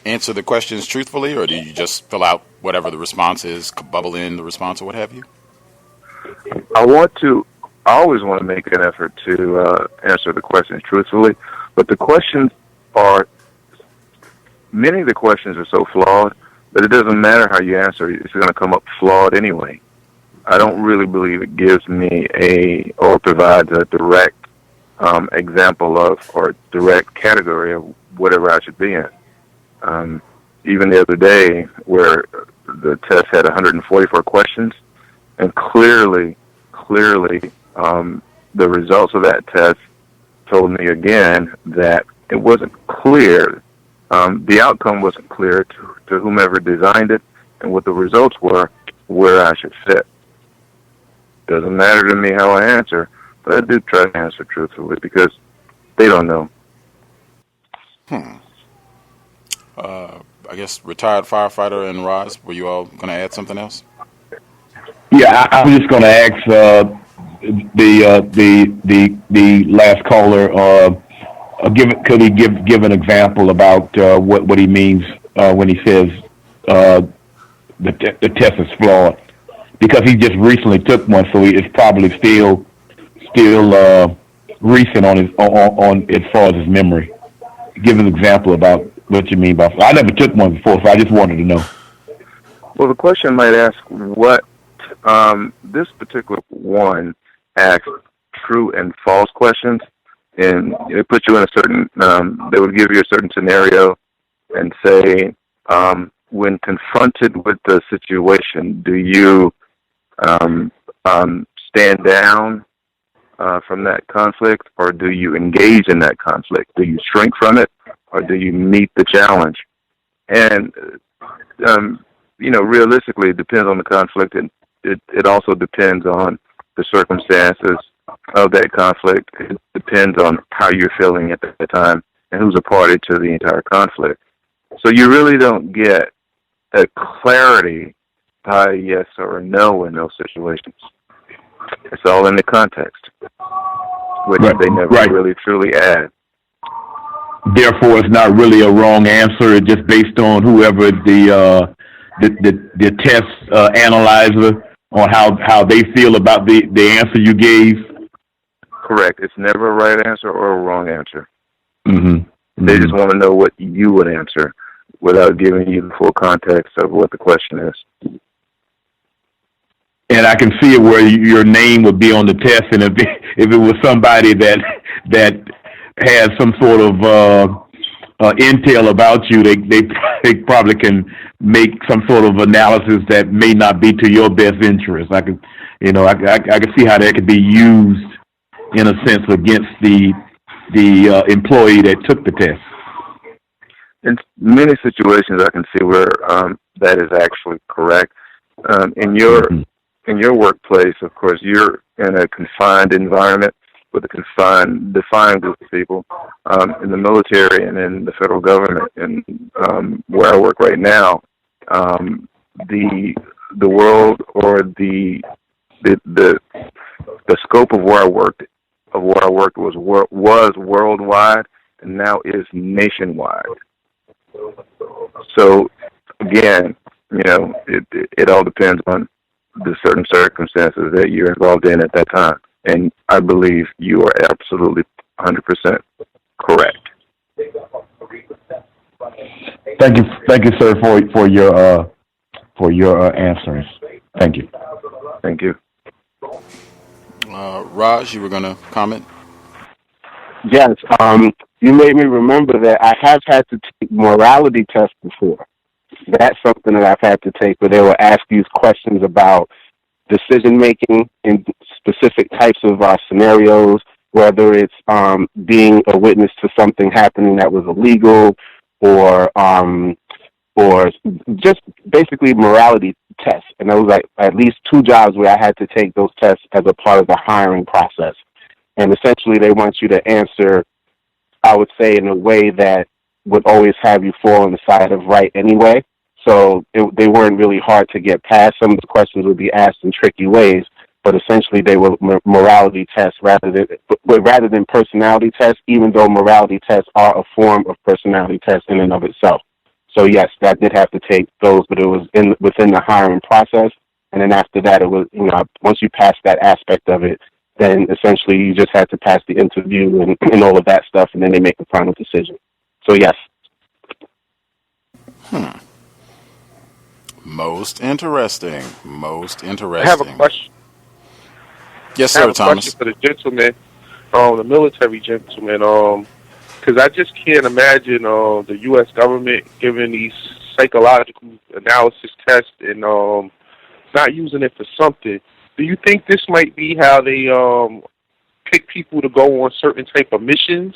D: answer the questions truthfully, or do you just fill out whatever the response is, bubble in the response or what have you?
F: I always want to make an effort to answer the questions truthfully, but many of the questions are so flawed that it doesn't matter how you answer, it's going to come up flawed anyway. I don't really believe it gives me or provides a direct example of, or direct category of whatever I should be in. Even the other day, where the test had 144 questions, and clearly, the results of that test told me again that it wasn't clear. The outcome wasn't clear to whomever designed it, and what the results were, where I should fit. Doesn't matter to me how I answer, but I do try to answer truthfully because they don't know.
D: I guess retired firefighter and Roz, were you all going to add something else?
J: Yeah, I was just going to ask the last caller. Could he give an example about what he means when he says the test is flawed? Because he just recently took one, so it's probably still recent on as far as his memory. Give an example about what you mean by. I never took one before, so I just wanted to know.
F: Well, the question might ask what this particular one asks true and false questions, and it puts you in a certain. They would give you a certain scenario and say, when confronted with the situation, do you stand down from that conflict, or do you engage in that conflict? Do you shrink from it, or do you meet the challenge? And realistically, it depends on the conflict, and it also depends on the circumstances of that conflict. It depends on how you're feeling at the time and who's a party to the entire conflict. So you really don't get a clarity by a yes or a no in those situations. It's all in the context, which they never really truly add.
J: Therefore, it's not really a wrong answer. It's just based on whoever the test analyzer on how they feel about the answer you gave.
F: Correct. It's never a right answer or a wrong answer.
J: Mm-hmm.
F: They just want to know what you would answer without giving you the full context of what the question is.
J: And I can see it where your name would be on the test, and if it was somebody that has some sort of intel about you, they probably can make some sort of analysis that may not be to your best interest. I can see how that could be used in a sense against the employee that took the test.
F: In many situations, I can see where that is actually correct. In your workplace, of course, you're in a confined environment,
K: with a defined group of people in the military and in the federal government. And where I work right now, the world or the scope of where I worked was worldwide, and now is nationwide. So again, it all depends on the certain circumstances that you're involved in at that time. And I believe you are absolutely 100% correct.
J: Thank you, sir, for your answers. Thank you.
K: Thank you.
D: Raj, you were going to comment?
I: Yes. You made me remember that I have had to take morality tests before. That's something that I've had to take, where they will ask you questions about decision making in specific types of scenarios, whether it's being a witness to something happening that was illegal, or just basically morality tests. And there was like at least 2 jobs where I had to take those tests as a part of the hiring process. And essentially they want you to answer, I would say, in a way that would always have you fall on the side of right anyway. So they weren't really hard to get past. Some of the questions would be asked in tricky ways, but essentially they were morality tests rather than personality tests, even though morality tests are a form of personality tests in and of itself. So yes, I did have to take those, but it was within the hiring process. And then after that, it was, once you pass that aspect of it, then essentially you just had to pass the interview and all of that stuff, and then they make the final decision. So yes.
D: Most interesting.
F: I have a question.
D: Yes,
F: I
D: sir,
F: have a
D: Thomas.
F: question for the gentleman, the military gentleman, because I just can't imagine the U.S. government giving these psychological analysis tests and not using it for something. Do you think this might be how they pick people to go on certain type of missions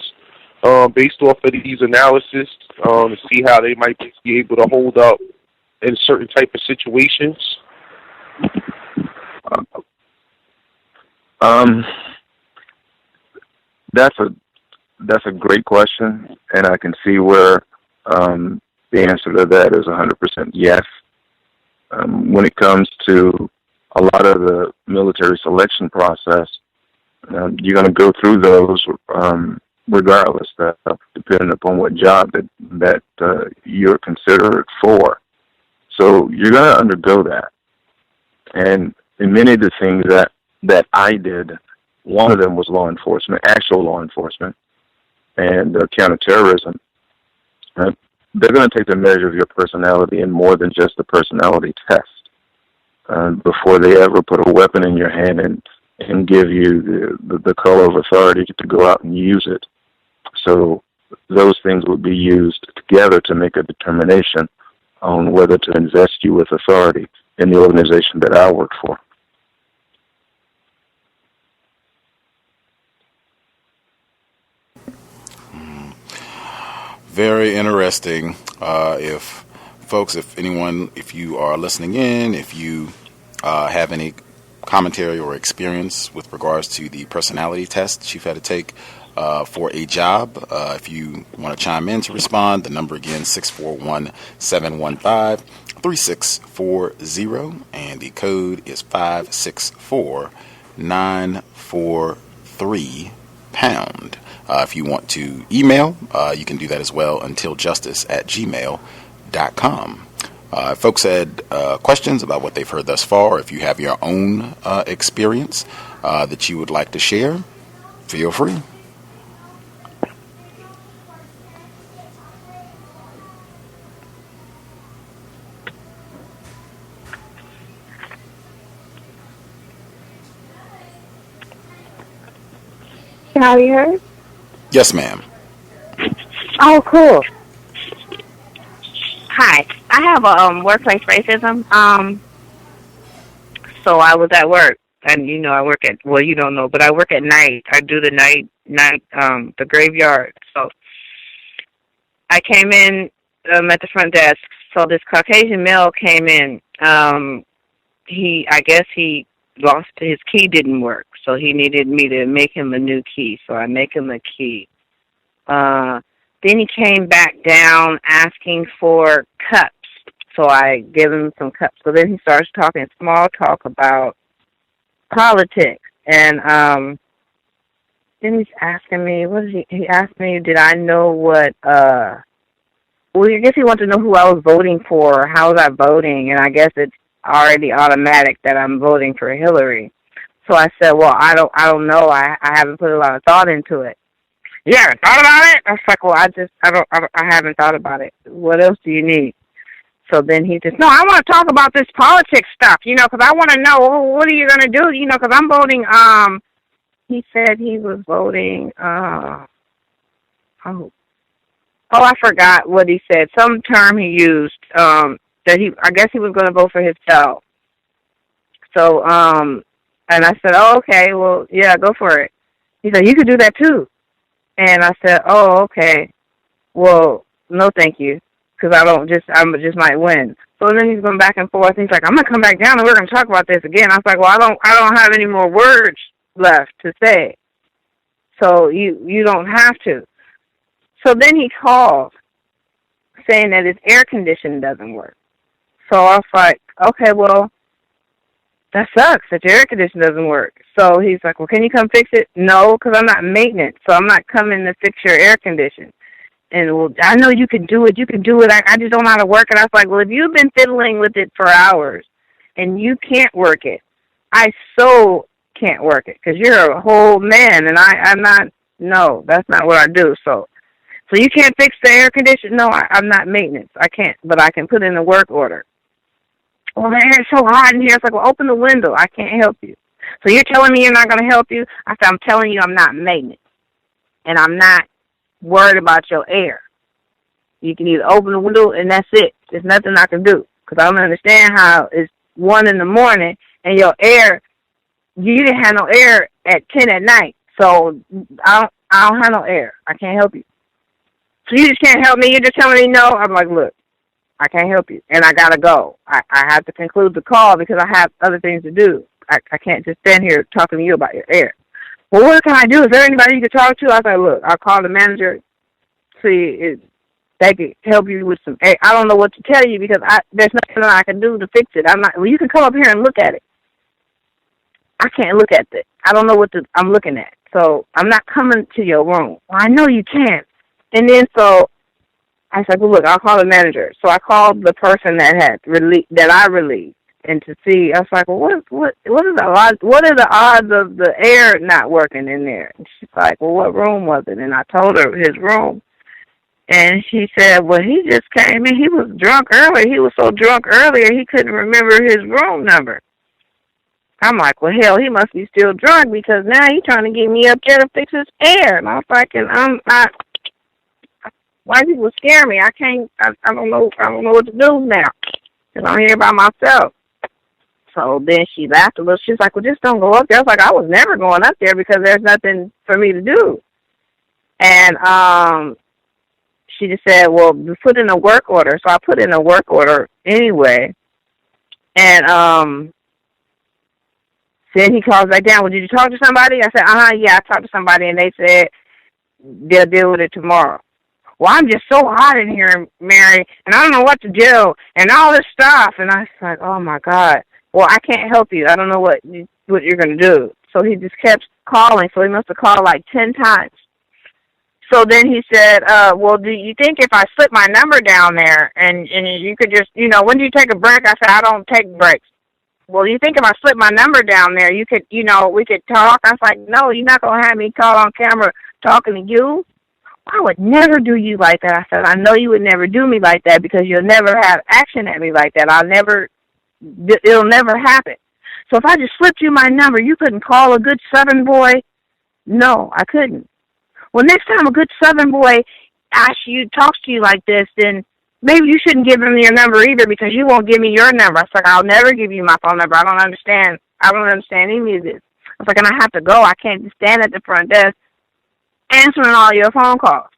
F: based off of these analysis to see how they might be able to hold up in certain type of situations?
K: That's a great question, and I can see where the answer to that is 100% yes. When it comes to a lot of the military selection process, you're going to go through those regardless, depending upon what job that you're considered for. So you're going to undergo that. And in many of the things that I did, one of them was law enforcement, actual law enforcement, and counterterrorism. They're going to take the measure of your personality in more than just the personality test before they ever put a weapon in your hand and give you the color of authority to go out and use it. So those things would be used together to make a determination on whether to invest you with authority in the organization that I work for.
D: Very interesting. If you are listening in, if you have any commentary or experience with regards to the personality tests you've had to take for a job, if you want to chime in to respond, the number again, 641-715-3640, and the code is 564943#. If you want to email, you can do that as well, untiljustice@gmail.com. If folks had questions about what they've heard thus far, if you have your own experience that you would like to share, feel free.
L: Can I be heard?
D: Yes, ma'am.
L: Oh, cool. Hi. I have a workplace racism. So I was at work, and I work at, well, you don't know, but I work at night. I do the night, the graveyard. So I came in at the front desk. So this Caucasian male came in. I guess he his key didn't work, so he needed me to make him a new key. So I make him a key. Then he came back down asking for cups. So I give him some cups. So then he starts talking small talk about politics. And then he's asking me, he asked me, did I know what, well, I guess he wanted to know who I was voting for, or how was I voting, and I guess it's already automatic that I'm voting for Hillary. So I said, well, I don't know. I haven't put a lot of thought into it. You haven't thought about it? I was like, well, I haven't thought about it. What else do you need? So then he just, no, I want to talk about this politics stuff, because I want to know, what are you going to do, because I'm voting, he said he was voting, I forgot what he said. Some term he used, I guess he was going to vote for himself. So, and I said, oh, okay, well, yeah, go for it. He said, you could do that too. And I said, oh, okay. Well, no, thank you, because I just might win. So then he's going back and forth. He's like, I'm going to come back down and we're going to talk about this again. I was like, well, I don't have any more words left to say. So you don't have to. So then he called saying that his air conditioning doesn't work. So I was like, okay, well, that sucks that your air conditioning doesn't work. So he's like, well, can you come fix it? No, because I'm not maintenance, so I'm not coming to fix your air conditioning. And, well, I know you can do it. You can do it. I just don't know how to work it. I was like, well, if you've been fiddling with it for hours and you can't work it, I so can't work it because you're a whole man, and I'm not, no, that's not what I do. So you can't fix the air conditioner? No, I'm not maintenance. I can't, but I can put in a work order. Well, the air is so hot in here. It's like, well, open the window. I can't help you. So you're telling me you're not going to help you? I said, I'm telling you I'm not maintenance, and I'm not worried about your air. You can either open the window, and that's it. There's nothing I can do, because I don't understand how it's 1 in the morning, and your air, you didn't have no air at 10 at night, so I don't have no air. I can't help you. So you just can't help me? You're just telling me no? I'm like, look, I can't help you, and I got to go. I have to conclude the call because I have other things to do. I can't just stand here talking to you about your air. Well, what can I do? Is there anybody you can talk to? I said, look, I'll call the manager, see if they can help you with some air. I don't know what to tell you because there's nothing I can do to fix it. Well, you can come up here and look at it. I can't look at it. I don't know what I'm looking at. So I'm not coming to your room. Well, I know you can't. And then so I said, well, look, I'll call the manager. So I called the person that I relieved, and to see, I was like, well, what are the odds of the air not working in there? And she's like, well, what room was it? And I told her his room. And she said, well, he just came in. He was drunk earlier. He was so drunk earlier he couldn't remember his room number. I'm like, well, hell, he must be still drunk because now he's trying to get me up there to fix his air. And I was like, white people scare me. I don't know what to do now because I'm here by myself. So then she laughed a little. She's like, well, just don't go up there. I was like, I was never going up there because there's nothing for me to do. And she just said, well, put in a work order. So I put in a work order anyway. And then he calls back down. Well, did you talk to somebody? I said, yeah, I talked to somebody, and they said they'll deal with it tomorrow. Well, I'm just so hot in here, Mary, and I don't know what to do, and all this stuff. And I was like, oh, my God. Well, I can't help you. I don't know what you're going to do. So he just kept calling. So he must have called like 10 times. So then he said, well, do you think if I slip my number down there and you could just, when do you take a break? I said, I don't take breaks. Well, you think if I slip my number down there, you could, we could talk? I was like, no, you're not going to have me call on camera talking to you. I would never do you like that. I said, I know you would never do me like that because you'll never have action at me like that. It'll never happen. So if I just slipped you my number, you couldn't call a good Southern boy? No, I couldn't. Well, next time a good Southern boy talks to you like this, then maybe you shouldn't give him your number either because you won't give me your number. I was like, I'll never give you my phone number. I don't understand any of this. I was like, and I have to go. I can't just stand at the front desk answering all your phone calls.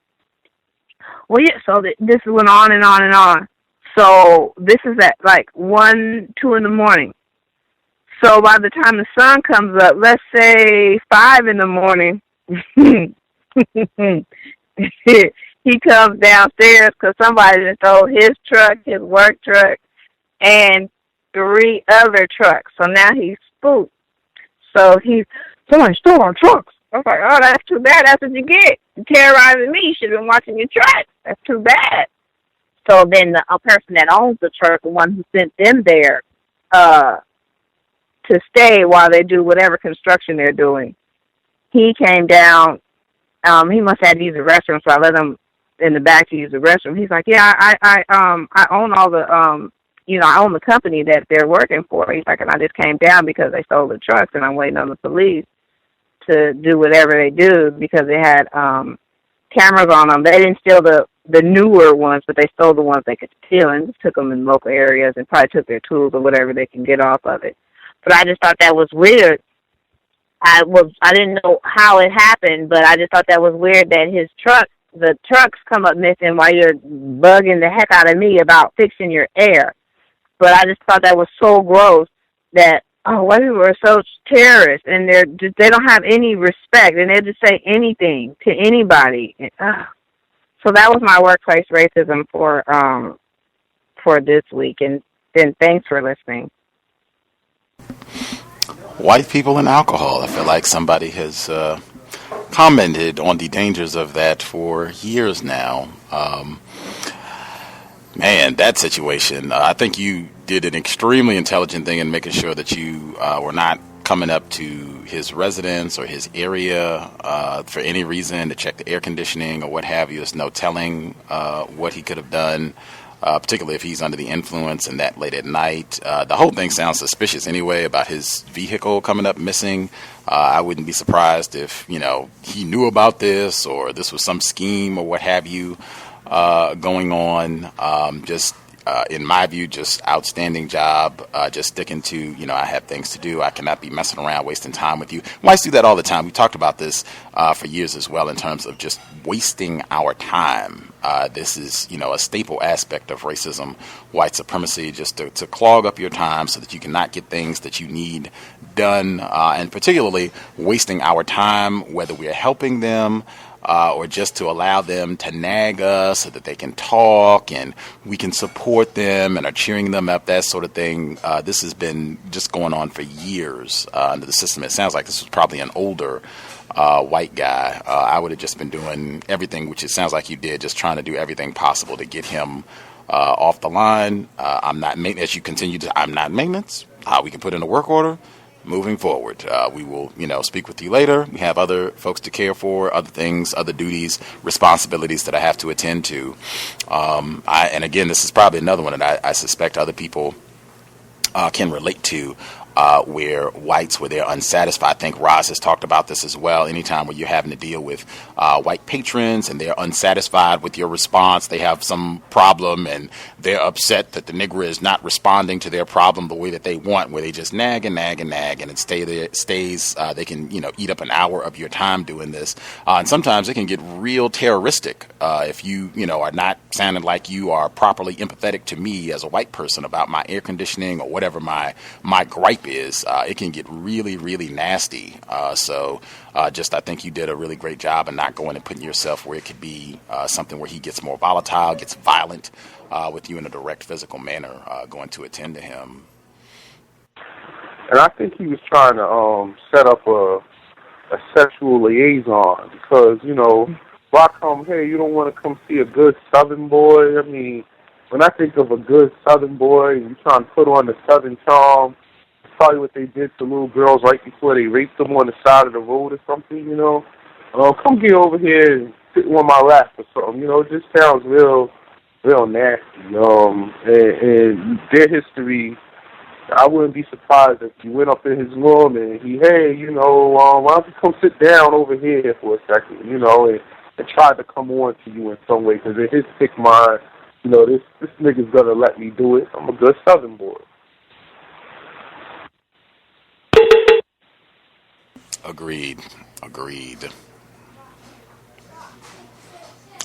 L: Well, yeah, so this went on and on and on. So this is at like 1, 2 in the morning. So by the time the sun comes up, let's say 5 in the morning, he comes downstairs because somebody just stole his truck, his work truck, and 3 other trucks. So now he's spooked. So somebody stole our trucks. I was like, oh, that's too bad. That's what you get. You're terrorizing me. You should have been watching your truck. That's too bad. So then a person that owns the truck, the one who sent them there to stay while they do whatever construction they're doing, he came down. He must have had to use the restroom, so I let him in the back to use the restroom. He's like, yeah, I own all the, I own the company that they're working for. He's like, and I just came down because they stole the trucks, and I'm waiting on the police to do whatever they do because they had cameras on them. They didn't steal the newer ones, but they stole the ones they could steal and just took them in local areas and probably took their tools or whatever they can get off of it. But I just thought that was weird. I didn't know how it happened, but I just thought that was weird that the trucks come up missing while you're bugging the heck out of me about fixing your air. But I just thought that was so gross that, white people are so terrorists, and they don't have any respect, and they just say anything to anybody. So that was my workplace racism for this week, and then thanks for listening.
D: White people and alcohol. I feel like somebody has commented on the dangers of that for years now. Man, that situation, I think you did an extremely intelligent thing in making sure that you were not coming up to his residence or his area for any reason to check the air conditioning or what have you. There's no telling what he could have done, particularly if he's under the influence and that late at night. The whole thing sounds suspicious anyway about his vehicle coming up missing. I wouldn't be surprised if, he knew about this or this was some scheme or what have you going on. In my view, just outstanding job, just sticking to, I have things to do. I cannot be messing around, wasting time with you. Whites do that all the time. We talked about this for years as well in terms of just wasting our time. This is, a staple aspect of racism, white supremacy, just to clog up your time so that you cannot get things that you need done, and particularly wasting our time, whether we're helping them, or just to allow them to nag us so that they can talk and we can support them and are cheering them up, that sort of thing. This has been just going on for years under the system. It sounds like this was probably an older white guy. I would have just been doing everything, which it sounds like you did, just trying to do everything possible to get him off the line. I'm not maintenance. You continue to, I'm not maintenance. We can put in a work order. Moving forward, we will, speak with you later. We have other folks to care for, other things, other duties, responsibilities that I have to attend to. And again, this is probably another one that I suspect other people can relate to. Where whites, where they're unsatisfied. I think Roz has talked about this as well. Anytime where you're having to deal with white patrons and they're unsatisfied with your response, they have some problem and they're upset that the Negro is not responding to their problem the way that they want, where they just nag and nag and nag and it stays. They can, eat up an hour of your time doing this. And sometimes it can get real terroristic if you, are not sounding like you are properly empathetic to me as a white person about my air conditioning or whatever my gripe is. It can get really, really nasty. So I think you did a really great job in not going and putting yourself where it could be something where he gets more volatile, gets violent with you in a direct physical manner, going to attend to him.
F: And I think he was trying to set up a sexual liaison because, why come, hey, you don't want to come see a good Southern boy? I mean, when I think of a good Southern boy and you trying to put on the Southern charm, probably what they did to little girls right before they raped them on the side of the road or something, come get over here and sit on my lap or something, it just sounds real nasty. And their history, I wouldn't be surprised if you went up in his room and why don't you come sit down over here for a second, and tried to come on to you in some way, because in his sick mind, this nigga's gonna let me do it. I'm a good Southern boy.
D: Agreed.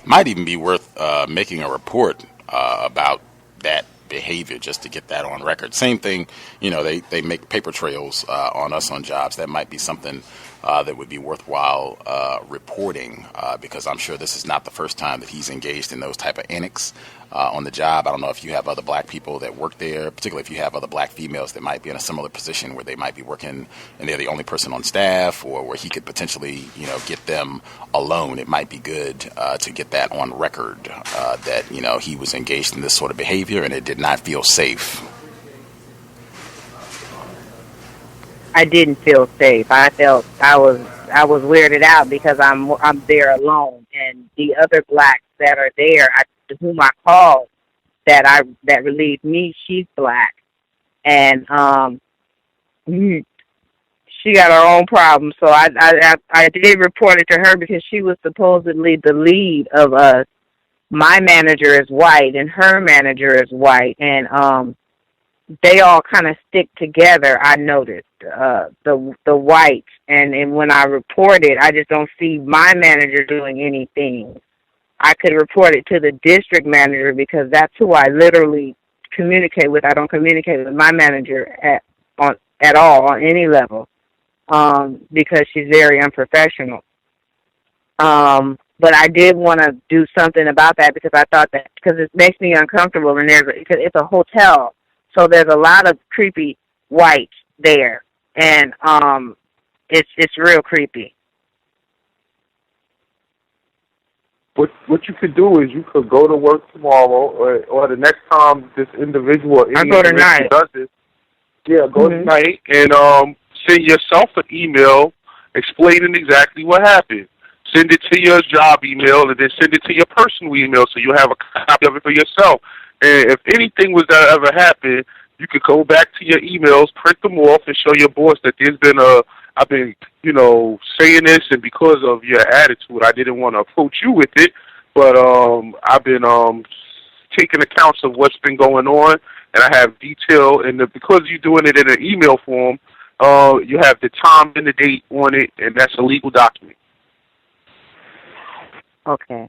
D: Might even be worth making a report about that behavior just to get that on record. Same thing, they make paper trails on us on jobs. That might be something that would be worthwhile reporting, because I'm sure this is not the first time that he's engaged in those type of antics on the job. I don't know if you have other black people that work there, particularly if you have other black females that might be in a similar position where they might be working and they're the only person on staff, or where he could potentially, get them alone. It might be good to get that on record, that, he was engaged in this sort of behavior and it did not feel safe.
L: I didn't feel safe. I felt I was weirded out because I'm there alone, and the other blacks that are there, whom I called, that relieved me, she's black, and she got her own problems. So I did report it to her because she was supposedly the lead of us. My manager is white and her manager is white, and they all kind of stick together. I noticed the whites, and when I report it, I just don't see my manager doing anything. I could report it to the district manager because that's who I literally communicate with. I don't communicate with my manager at all on any level, because she's very unprofessional. But I did want to do something about that because I thought that, because it makes me uncomfortable, and because it's a hotel, so there's a lot of creepy whites there, and it's real creepy.
F: What you could do is you could go to work tomorrow, or the next time this individual does this. Yeah, go tonight and send yourself an email explaining exactly what happened. Send it to your job email, and then send it to your personal email so you have a copy of it for yourself. And if anything was to ever happen, you could go back to your emails, print them off, and show your boss that I've been, saying this, and because of your attitude, I didn't want to approach you with it, but I've been taking accounts of what's been going on, and I have detail, and because you're doing it in an email form, you have the time and the date on it, and that's a legal document.
L: Okay.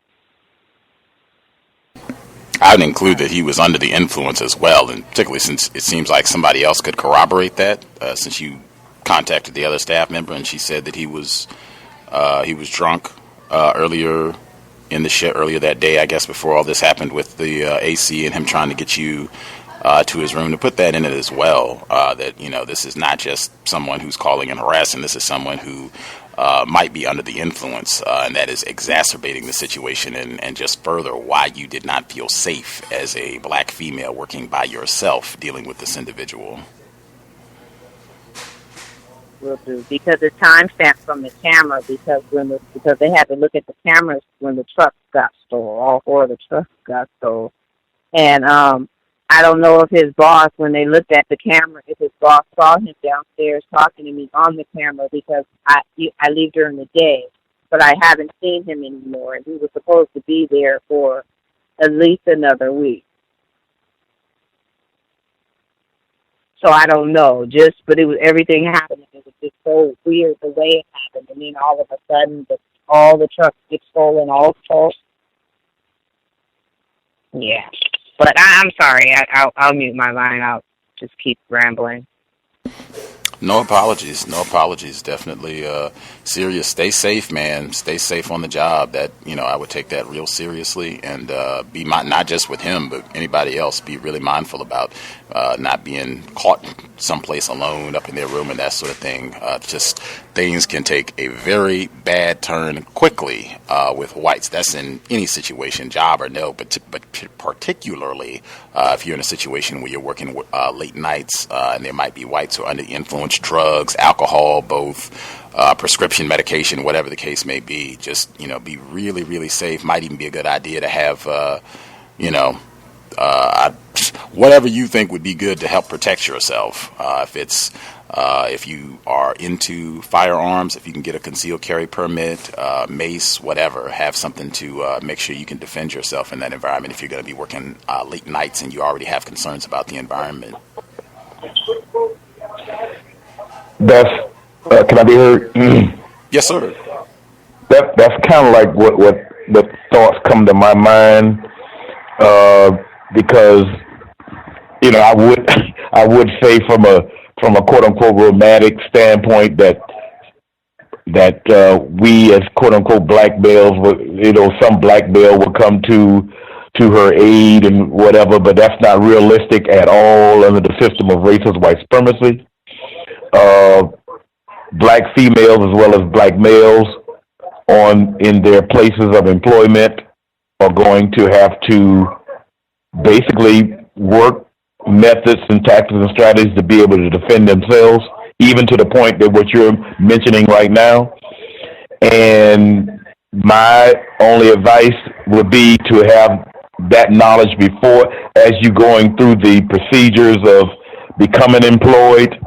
D: I would include that he was under the influence as well, and particularly since it seems like somebody else could corroborate that, since you contacted the other staff member and she said that he was drunk earlier in the shift, earlier that day, I guess, before all this happened with the AC and him trying to get you to his room, to put that in it as well, that, this is not just someone who's calling and harassing, this is someone who might be under the influence, and that is exacerbating the situation, and just further why you did not feel safe as a black female working by yourself dealing with this individual.
L: Will do, because it's timestamped from the camera, because they had to look at the cameras when the trucks got stolen, all four of the trucks got stolen, and I don't know if his boss, when they looked at the camera, if his boss saw him downstairs talking to me on the camera, because I leave during the day, but I haven't seen him anymore, and he was supposed to be there for at least another week. So I don't know, but it was everything happening. It was just so weird the way it happened, and then all of a sudden, all the trucks get stolen also. Yeah. But I'm sorry. I'll mute my line. I'll just keep rambling.
D: No apologies. No apologies. Definitely serious. Stay safe, man. Stay safe on the job. That, I would take that real seriously, and be not just with him, but anybody else. Be really mindful about not being caught someplace alone up in their room and that sort of thing. Just things can take a very bad turn quickly with whites. That's in any situation, job or no, but particularly if you're in a situation where you're working late nights and there might be whites who are under the influence, drugs, alcohol, both prescription medication, whatever the case may be. Just, be really, really safe. Might even be a good idea to have, whatever you think would be good to help protect yourself. If you are into firearms, if you can get a concealed carry permit, mace, whatever, have something to make sure you can defend yourself in that environment if you're going to be working late nights and you already have concerns about the environment.
J: Can I be heard?
D: Yes, sir.
J: That's kind of like what the thoughts come to my mind, because I would say from a quote unquote romantic standpoint that we as quote unquote black males some black male will come to her aid and whatever, but that's not realistic at all under the system of racist white supremacy. Black females as well as black males in their places of employment are going to have to basically work methods and tactics and strategies to be able to defend themselves, even to the point that what you're mentioning right now. And my only advice would be to have that knowledge before, as you're going through the procedures of becoming employed.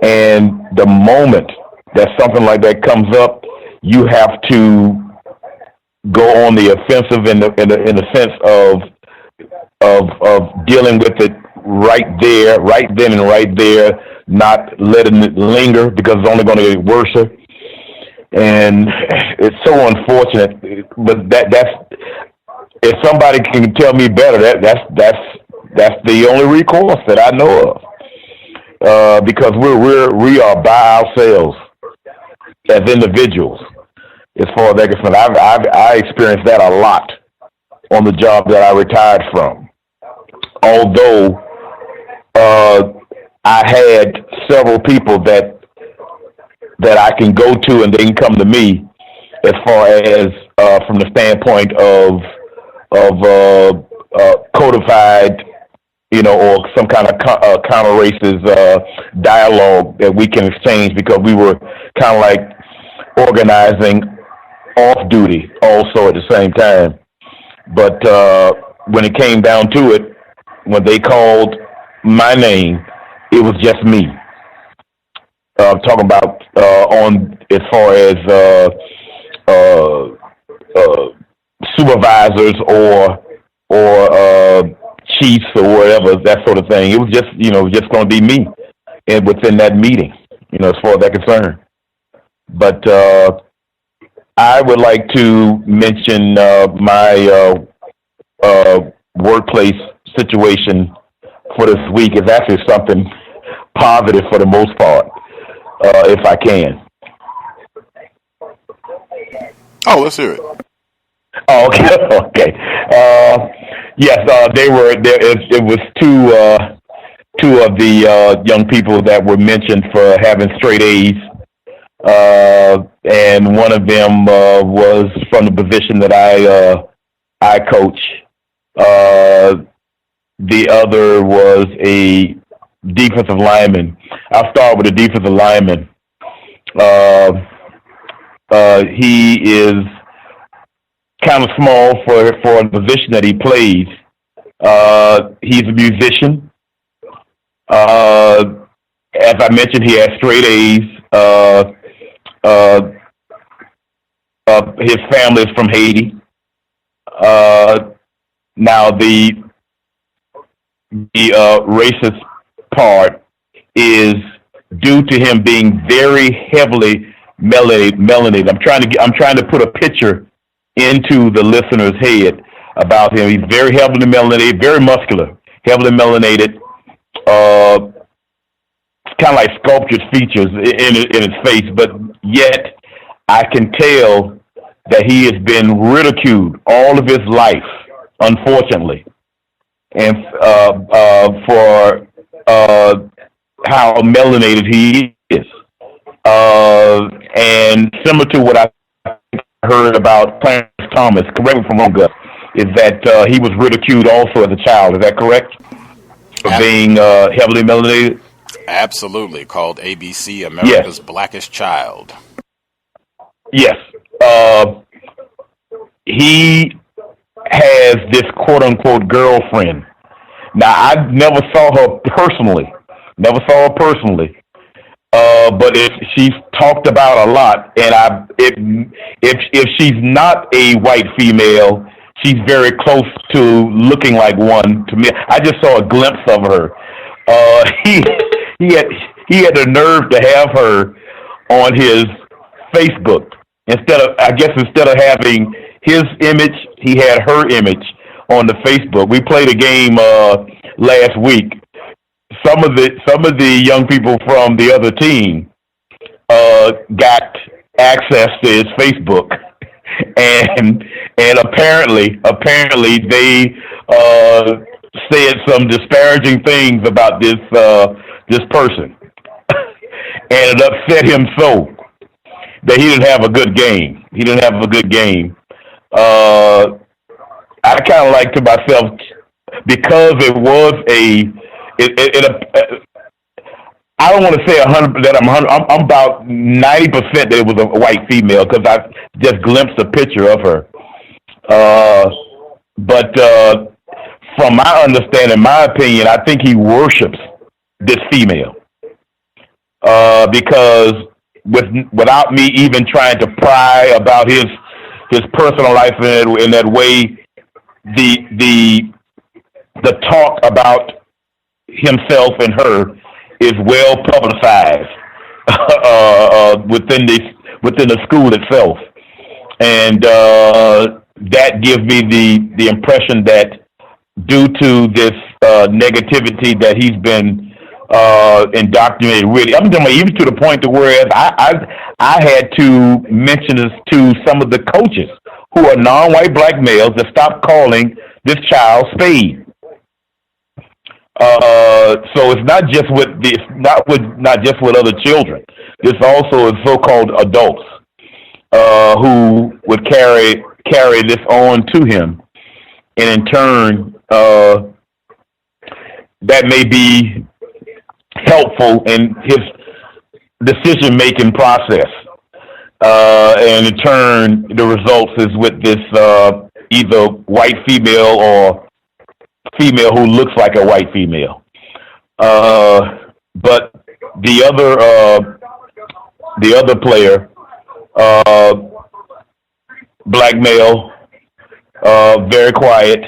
J: And the moment that something like that comes up, you have to go on the offensive in the sense of dealing with it right then and right there, not letting it linger, because it's only going to get worse. And it's so unfortunate, but that's if somebody can tell me better, that's the only recourse that I know of, because we are by ourselves as individuals. As far as that is concerned, I experienced that a lot on the job that I retired from. Although I had several people that I can go to and they can come to me, as far as from the standpoint of codified, or some kind of counter-racist dialogue that we can exchange, because we were kind of like organizing off-duty also at the same time. But when it came down to it, when they called my name, it was just me. Talking about on as far as supervisors or chiefs or whatever, that sort of thing. It was just just going to be me, and within that meeting, as far as that concerned. But I would like to mention my workplace situation for this week is actually something positive for the most part, if I can.
D: Oh, let's hear it.
J: Oh, okay. Okay. Yes, they were there. It was two of the young people that were mentioned for having straight A's, and one of them was from the position that I coach. The other was a defensive lineman. I'll start with the defensive lineman. He is kind of small for the position that he plays. He's a musician. As I mentioned, he has straight A's. His family is from Haiti. Now the racist part is due to him being very heavily melanated. I'm trying to put a picture into the listener's head about him. He's very heavily melanated, very muscular, heavily melanated. Kind of like sculptured features in his face, but yet I can tell that he has been ridiculed all of his life, unfortunately, and for how melanated he is. And similar to what I heard about Clarence Thomas, correct me if I'm wrong, Gus, is that he was ridiculed also as a child. Is that correct? For being heavily melanated?
D: Absolutely. Called ABC, America's Blackest Child.
J: Yes. He has this quote-unquote girlfriend. Now, I never saw her personally. But she's talked about a lot, and if she's not a white female, she's very close to looking like one to me. I just saw a glimpse of her. He had the nerve to have her on his Facebook. Instead of having his image, he had her image on the Facebook. We played a game last week some of the young people from the other team got access to his Facebook, and apparently they said some disparaging things about this person, and it upset him so that he didn't have a good game. I kind of like to myself, because it was I don't want to say 100 that I'm about 90% that it was a white female, because I just glimpsed a picture of her. But from my understanding, my opinion, I think he worships this female, because without me even trying to pry about his personal life in that way, the talk about himself and her is well publicized within the school itself, and that gives me the impression that due to this negativity that he's been indoctrinated with, I'm talking even to the point to where I had to mention this to some of the coaches who are non-white black males to stop calling this child Spade. So it's not just with other children. This also is so-called adults who would carry this on to him, and in turn, that may be helpful in his decision-making process. And in turn, the results is with this either white female or female who looks like a white female. But the other player, black male, very quiet,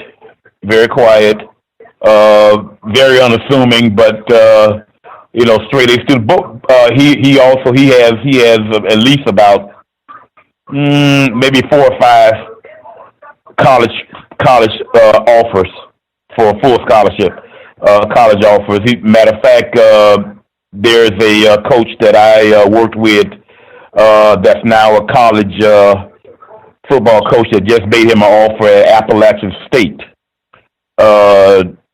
J: very unassuming, but straight A student. He has at least about maybe 4 or 5 college offers for a full scholarship, college offers. Matter of fact, there's a coach that I worked with that's now a college football coach that just made him an offer at Appalachian State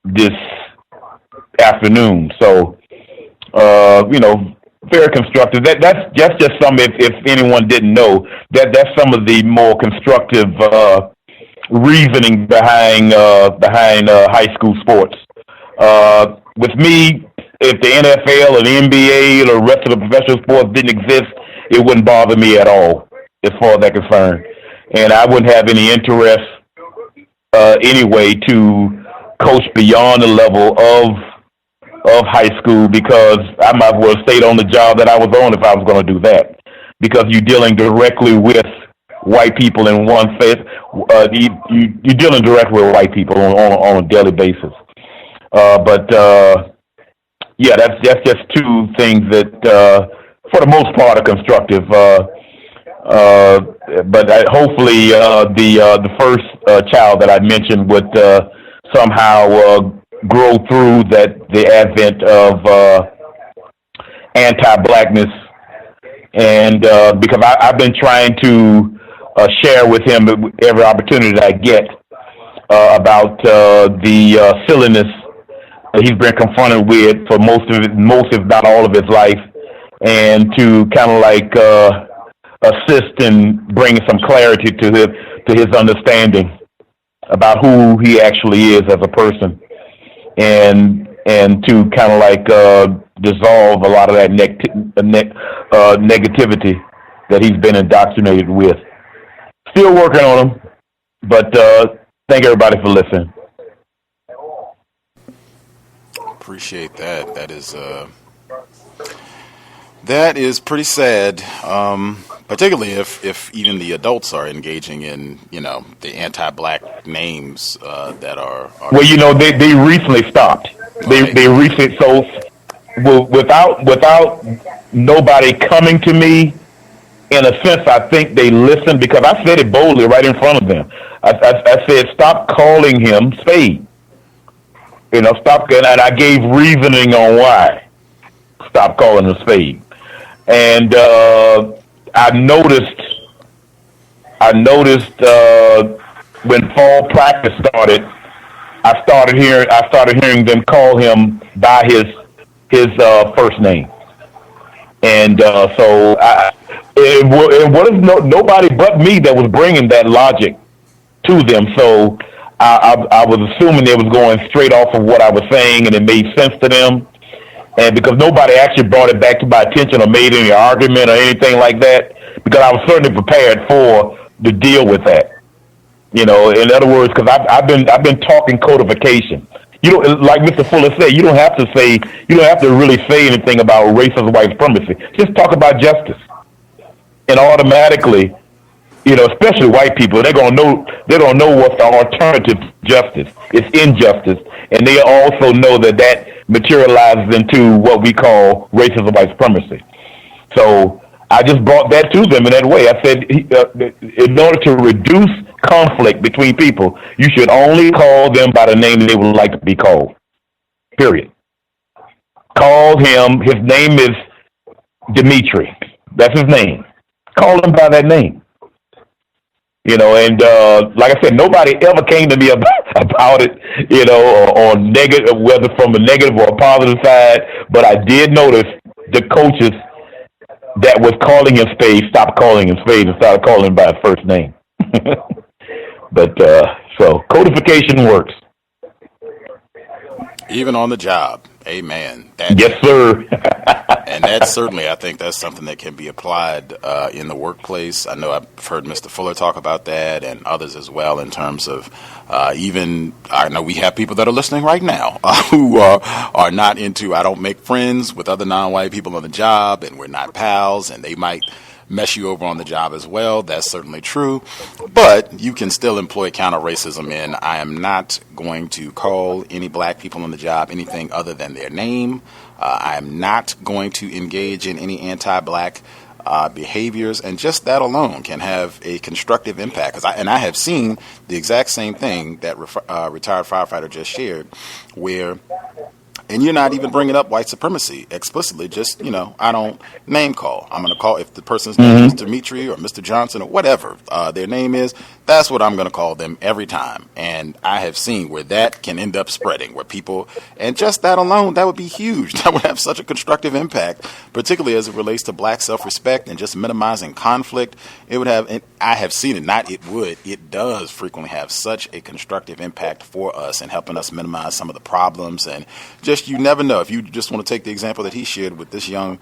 J: this afternoon. So, very constructive. That's just some, if anyone didn't know, that's some of the more constructive reasoning behind high school sports. With me, if the NFL or the NBA or the rest of the professional sports didn't exist, it wouldn't bother me at all, as far as that's concerned. And I wouldn't have any interest anyway to coach beyond the level of high school, because I might as well have stayed on the job that I was on if I was going to do that, because you're dealing directly with white people in one face. You're dealing directly with white people on a daily basis. Yeah, that's just 2 things that, for the most part, are constructive. But hopefully, the first child that I mentioned would somehow grow through the advent of anti-blackness, and because I've been trying to share with him every opportunity that I get about the silliness that he's been confronted with for most if not all of his life, and to kind of like assist in bringing some clarity to his understanding about who he actually is as a person, and to kind of like dissolve a lot of that negativity that he's been indoctrinated with. Still working on him, but thank everybody for listening.
D: Appreciate that. That is pretty sad, particularly if even the adults are engaging in, the anti-black names that are.
J: Well, they recently stopped. Right. They recently, so without nobody coming to me, in a sense, I think they listened, because I said it boldly right in front of them. I said, stop calling him Spade. Stop. And I gave reasoning on why. Stop calling a spade. And I noticed when fall practice started, I started hearing them call him by his first name. And so it was nobody but me that was bringing that logic to them. So I was assuming they was going straight off of what I was saying, and it made sense to them. And because nobody actually brought it back to my attention or made any argument or anything like that, because I was certainly prepared to deal with that. In other words, because I've been talking codification. Like Mr. Fuller said, you don't have to really say anything about racist white supremacy. Just talk about justice, and automatically, especially white people, they're gonna know what's the alternative to justice. It's injustice, and they also know that materializes into what we call racist white supremacy. So I just brought that to them in that way. I said, in order to reduce conflict between people, you should only call them by the name they would like to be called. Period. Call him. His name is Dimitri. That's his name. Call him by that name. And like I said, nobody ever came to me about it, or negative, whether from a negative or a positive side. But I did notice the coaches that was calling him Spade stopped calling him Spade and started calling him by his first name. But so codification works.
D: Even on the job. Amen.
J: Yes, sir.
D: And that's certainly, I think that's something that can be applied in the workplace. I know I've heard Mr. Fuller talk about that and others as well in terms of I know we have people that are listening right now who are not into, I don't make friends with other non-white people on the job, and we're not pals, and they might mess you over on the job as well. That's certainly true. But you can still employ counter-racism in, I am not going to call any black people on the job anything other than their name. I am not going to engage in any anti-black behaviors, and just that alone can have a constructive impact. I have seen the exact same thing that retired firefighter just shared, where, and you're not even bringing up white supremacy explicitly, just, I don't name call. I'm going to call, if the person's name is Dimitri or Mr. Johnson or whatever their name is, that's what I'm going to call them every time. And I have seen where that can end up spreading, where people, and just that alone, that would be huge. That would have such a constructive impact, particularly as it relates to black self-respect and just minimizing conflict. It would have, and I have seen it does frequently have such a constructive impact for us in helping us minimize some of the problems. And just, you never know. If you just want to take the example that he shared with this young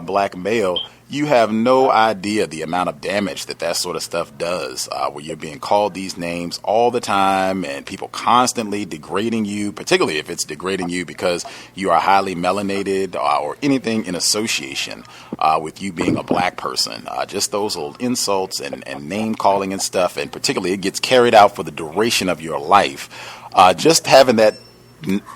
D: black male, you have no idea the amount of damage that sort of stuff does, where you're being called these names all the time and people constantly degrading you, particularly if it's degrading you because you are highly melanated or anything in association with you being a black person. Just those little insults and name calling and stuff, and particularly it gets carried out for the duration of your life. Just having that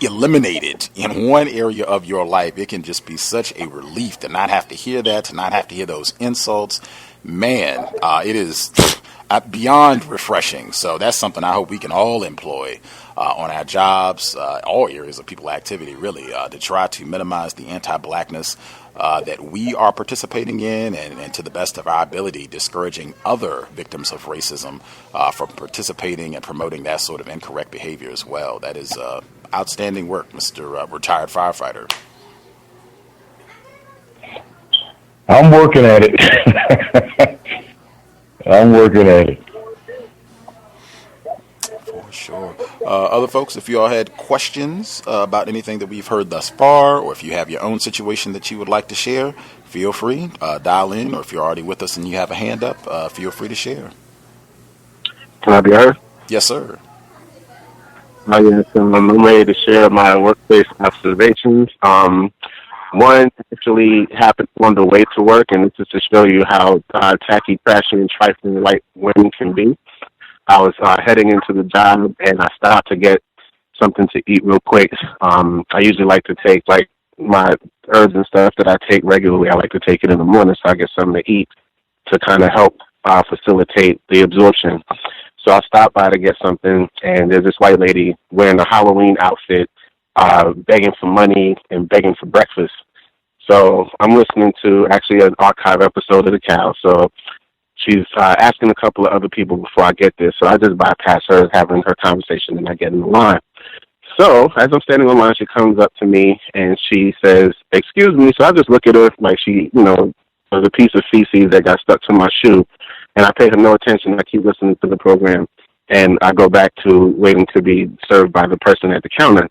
D: eliminated in one area of your life, it can just be such a relief to not have to hear that, to not have to hear those insults. Man, it is beyond refreshing. So that's something I hope we can all employ on our jobs, all areas of people activity, really, to try to minimize the anti-blackness that we are participating in, and to the best of our ability, discouraging other victims of racism from participating and promoting that sort of incorrect behavior as well. That is outstanding work, Mr. Retired Firefighter.
J: I'm working at it. I'm working at it.
D: For sure. Other folks, if you all had questions about anything that we've heard thus far, or if you have your own situation that you would like to share, feel free, dial in, or if you're already with us and you have a hand up, feel free to share.
I: Can I be heard?
D: Yes, sir.
I: Yes, I'm ready to share my workplace observations. One actually happened on the way to work, and this is to show you how tacky, trashy, and trifling white women can be. I was heading into the job, and I stopped to get something to eat real quick. I usually like to take, like, my herbs and stuff that I take regularly. I like to take it in the morning so I get something to eat to kind of help facilitate the absorption. So I stopped by to get something, and there's this white lady wearing a Halloween outfit, begging for money and begging for breakfast. So I'm listening to actually an archive episode of The Cow. So she's asking a couple of other people before I get there. So I just bypass her having her conversation and I get in the line. So as I'm standing in line, she comes up to me and she says, "Excuse me." So I just look at her like she, was a piece of feces that got stuck to my shoe. And I pay her no attention. I keep listening to the program. And I go back to waiting to be served by the person at the counter.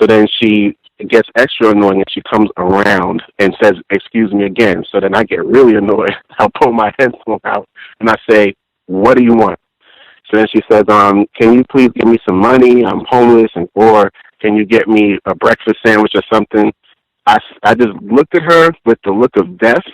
I: So then she gets extra annoying and she comes around and says, "Excuse me" again. So then I get really annoyed. I'll pull my headphone out and I say, "What do you want?" So then she says, "Can you please give me some money? I'm homeless, or can you get me a breakfast sandwich or something?" I just looked at her with the look of death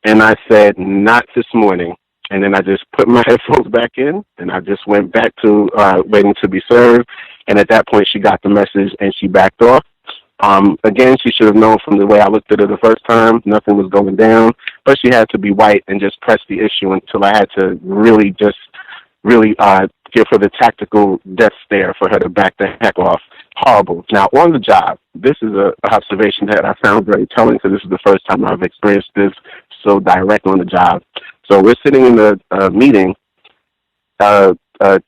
I: and I said, "Not this morning." And then I just put my headphones back in and I just went back to waiting to be served. And at that point, she got the message and she backed off. Again, she should have known from the way I looked at her the first time, nothing was going down. But she had to be white and just press the issue until I had to really give her the tactical death stare for her to back the heck off. Horrible. Now, on the job, this is an observation that I found very telling because this is the first time I've experienced this so direct on the job. So we're sitting in a meeting, a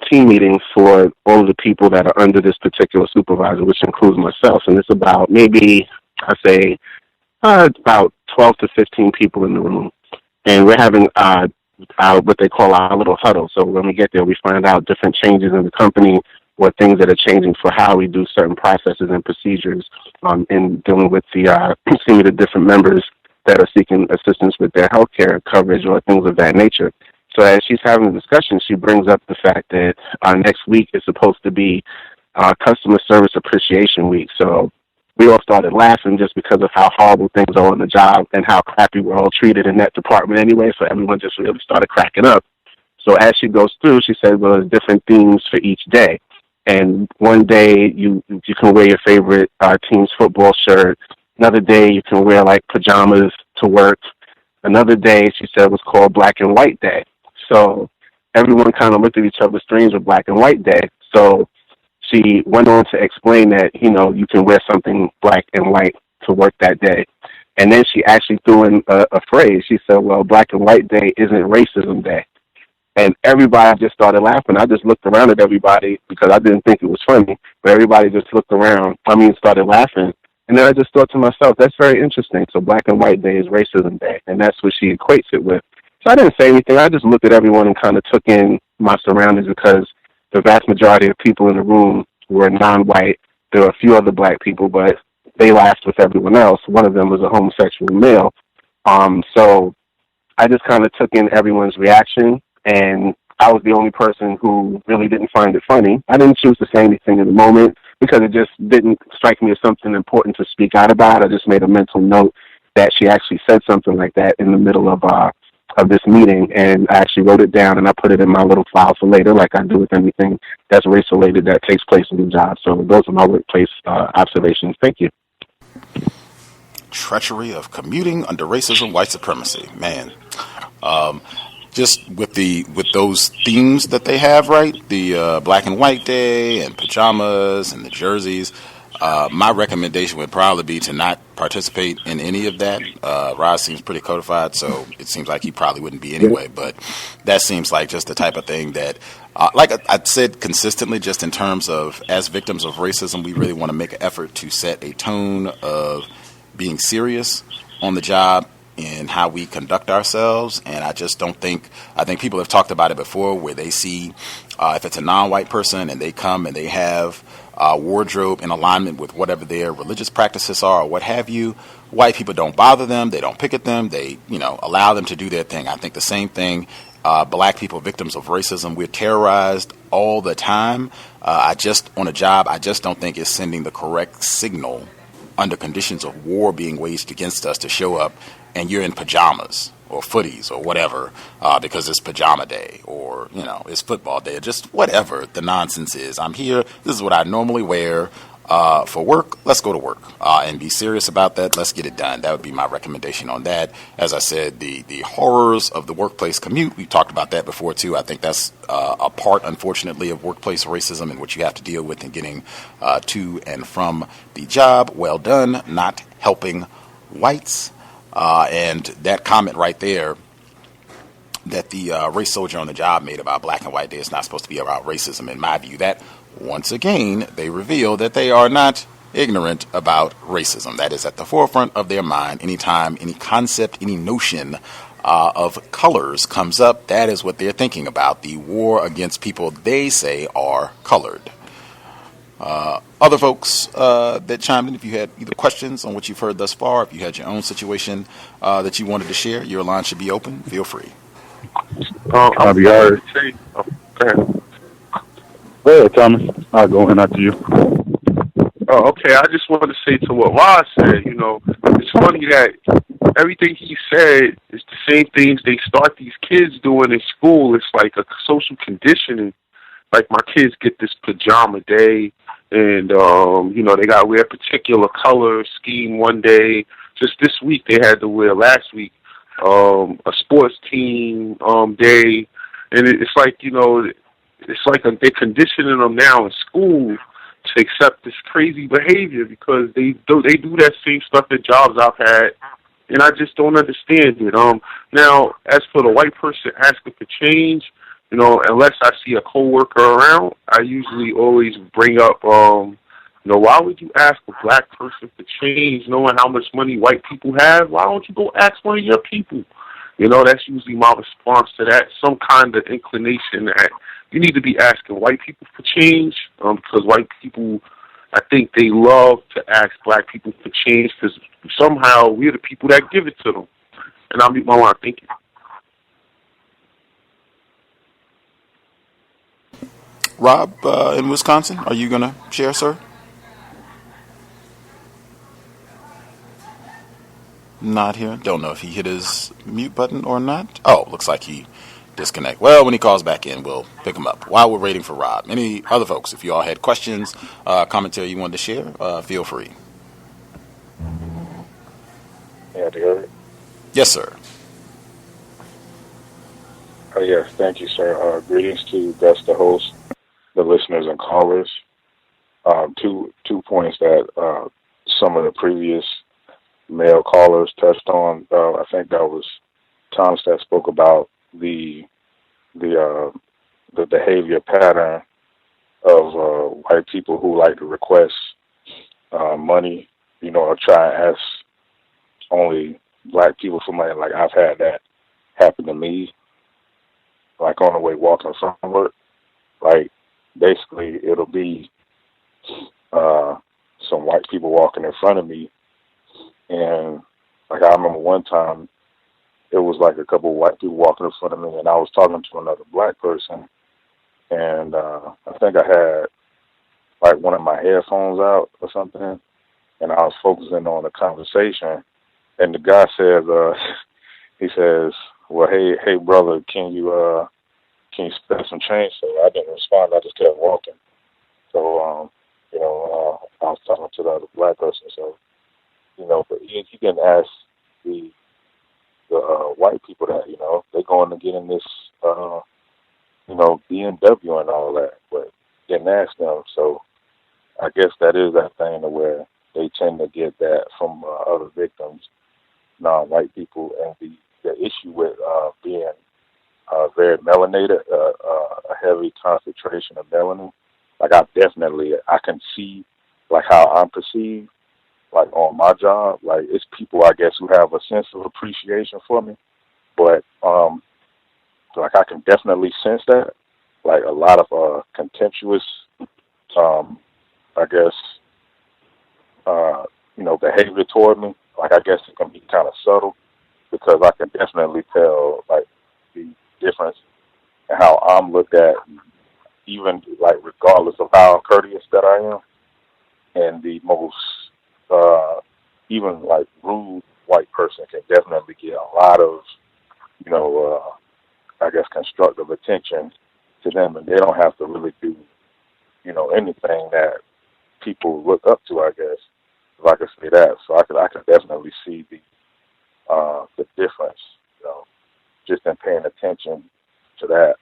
I: team meeting for all of the people that are under this particular supervisor, which includes myself. And it's about maybe, I say, about 12 to 15 people in the room. And we're having what they call our little huddle. So when we get there, we find out different changes in the company or things that are changing for how we do certain processes and procedures in dealing with the different members that are seeking assistance with their health care coverage or things of that nature. So as she's having a discussion, she brings up the fact that next week is supposed to be Customer Service Appreciation Week. So we all started laughing just because of how horrible things are on the job and how crappy we're all treated in that department anyway. So everyone just really started cracking up. So as she goes through, she said, well, there's different themes for each day. And one day you can wear your favorite team's football shirt. Another day you can wear like pajamas to work. Another day, she said, was called Black and White Day. So everyone kind of looked at each other strange with Black and White Day. So she went on to explain that, you can wear something black and white to work that day. And then she actually threw in a phrase. She said, well, Black and White Day isn't Racism Day. And everybody just started laughing. I just looked around at everybody because I didn't think it was funny. But everybody just looked around, started laughing. And then I just thought to myself, that's very interesting. So Black and White Day is Racism Day. And that's what she equates it with. So I didn't say anything. I just looked at everyone and kind of took in my surroundings because the vast majority of people in the room were non-white. There were a few other black people, but they laughed with everyone else. One of them was a homosexual male. So I just kind of took in everyone's reaction, and I was the only person who really didn't find it funny. I didn't choose to say anything in the moment because it just didn't strike me as something important to speak out about. I just made a mental note that she actually said something like that in the middle of this meeting, and I actually wrote it down and I put it in my little file for later, like I do with anything that's race-related that takes place in the job. So those are my workplace observations. Thank you.
D: Treachery of commuting under racism, white supremacy. Man. Just with those themes that they have, right? The Black and White Day and pajamas and the jerseys. My recommendation would probably be to not participate in any of that. Roz seems pretty codified, so it seems like he probably wouldn't be anyway. But that seems like just the type of thing that, like I said consistently, just in terms of as victims of racism, we really want to make an effort to set a tone of being serious on the job in how we conduct ourselves. And I just don't think, I think people have talked about it before where they see if it's a non-white person and they come and they have wardrobe in alignment with whatever their religious practices are or what have you, white people don't bother them, they don't pick at them, they allow them to do their thing. I think the same thing, black people, victims of racism, we're terrorized all the time. On a job, I just don't think it's sending the correct signal under conditions of war being waged against us to show up and you're in pajamas or footies or whatever because it's pajama day or, it's football day or just whatever the nonsense is. I'm here. This is what I normally wear. For work, let's go to work and be serious about that. Let's get it done. That would be my recommendation on that. As I said, the horrors of the workplace commute, we talked about that before too. I think that's a part, unfortunately, of workplace racism and what you have to deal with in getting to and from the job. Well done, not helping whites. And that comment right there that the race soldier on the job made about Black and White Day is not supposed to be about racism, in my view. That, once again, they reveal that they are not ignorant about racism. That is at the forefront of their mind. Anytime any concept, any notion of colors comes up, that is what they're thinking about. The war against people they say are colored. Other folks that chimed in, if you had either questions on what you've heard thus far, if you had your own situation that you wanted to share, your line should be open. Feel free.
M: I'll be heard. Go ahead, Thomas. I'll go in after you.
F: Oh, okay. I just wanted to say to what Ross said, it's funny that everything he said is the same things they start these kids doing in school. It's like a social conditioning. Like my kids get this pajama day and, they got to wear a particular color scheme one day. Just this week they had to wear last week a sports team day. And it's like, it's like they're conditioning them now in school to accept this crazy behavior because they do that same stuff at jobs I've had, and I just don't understand it. Now, as for the white person asking for change, unless I see a coworker around, I usually always bring up, why would you ask a black person for change knowing how much money white people have? Why don't you go ask one of your people? That's usually my response to that, some kind of inclination that you need to be asking white people for change, because white people, I think they love to ask black people for change because somehow we're the people that give it to them. And I'll meet my line. Thank you.
D: Rob, in Wisconsin, are you going to share, sir? Not here. Don't know if he hit his mute button or not. Oh, looks like he disconnect. Well, when he calls back in, we'll pick him up. While we're waiting for Rob, any other folks, if you all had questions, commentary you wanted to share, feel free.
N: Yeah, do you hear it?
D: Yes, sir.
N: Yes, thank you, sir. Greetings to Gus, the host, the listeners and callers. Two points that some of the previous male callers touched on. I think that was Thomas that spoke about the behavior pattern of white people who like to request money, or try and ask only black people for money. Like I've had that happen to me, like on the way walking from work. Like basically it'll be some white people walking in front of me, and like I remember one time it was like a couple of white people walking in front of me, and I was talking to another black person, and I think I had like one of my headphones out or something, and I was focusing on the conversation, and the guy says, he says, well, hey brother, can you spare some change? So I didn't respond, I just kept walking. So, I was talking to the other black person, so, but he didn't ask the white people that, they're going to get in this, BMW and all that, but didn't ask them. So I guess that is that thing where they tend to get that from other victims, non-white people, and the issue with being very melanated, a heavy concentration of melanin. Like I can see like how I'm perceived, like on my job. Like it's people, I guess, who have a sense of appreciation for me, but like I can definitely sense that, like a lot of contemptuous, I guess, behavior toward me. Like I guess it can be kind of subtle because I can definitely tell like the difference in how I'm looked at, even like regardless of how courteous that I am, and the most even like rude white person can definitely get a lot of, I guess, constructive attention to them, and they don't have to really do, anything that people look up to, I guess, if I could say that. So I could definitely see the difference, just in paying attention to that.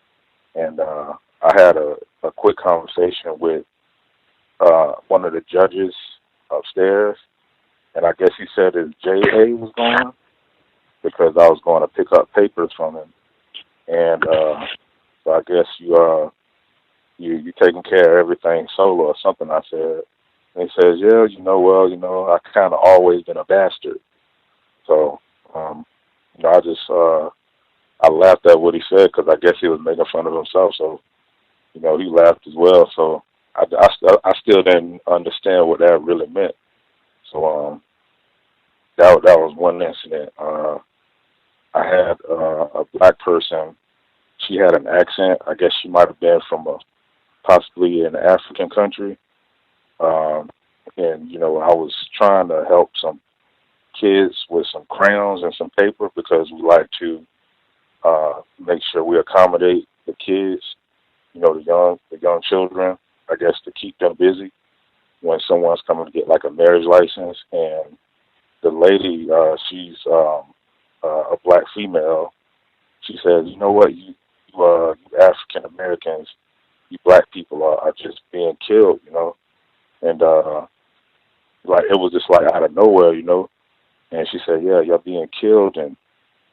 N: And I had a quick conversation with one of the judges upstairs, and I guess he said his JA was gone because I was going to pick up papers from him. And so I guess you taking care of everything solo or something, I said. And he says, yeah, I kind of always been a bastard. So, I just, I laughed at what he said because I guess he was making fun of himself. So, he laughed as well. So I still didn't understand what that really meant. So, that was one incident. I had a black person. She had an accent. I guess she might have been from possibly an African country. And, I was trying to help some kids with some crayons and some paper because we like to make sure we accommodate the kids, the young children, I guess, to keep them busy when someone's coming to get like a marriage license. And the lady, she's a black female. She says, you know what, you African Americans, you black people are just being killed, and like it was just like out of nowhere, And she said, yeah, you're being killed, and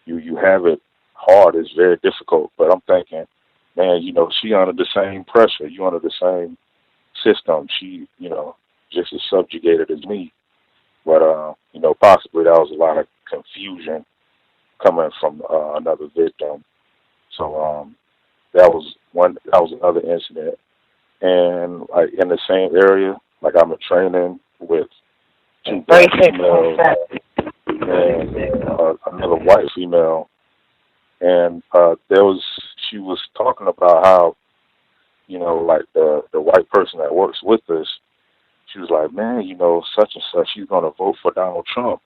N: you have it hard. It's very difficult. But I'm thinking, man, she under the same pressure. You under the same system. She, just as subjugated as me. But possibly that was a lot of confusion coming from another victim. So that was another incident. And like in the same area, like I'm in training with two black females and another white female, and she was talking about how, like the white person that works with us, she was like, man, such and such, she's gonna vote for Donald Trump,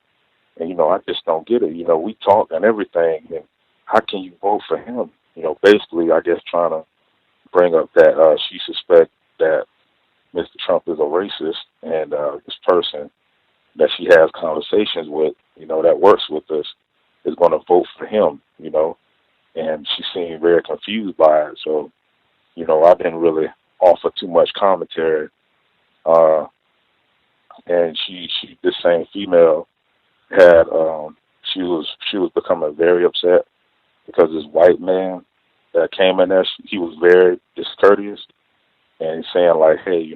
N: and I just don't get it. We talk and everything, and how can you vote for him? Basically, I guess trying to bring up that she suspects that Mr. Trump is a racist, and this person that she has conversations with, that works with us, is going to vote for him, and she seemed very confused by it. So, I didn't really offer too much commentary. And she this same female had, she was becoming very upset because this white man that came in there, he was very discourteous, and he's saying like, hey,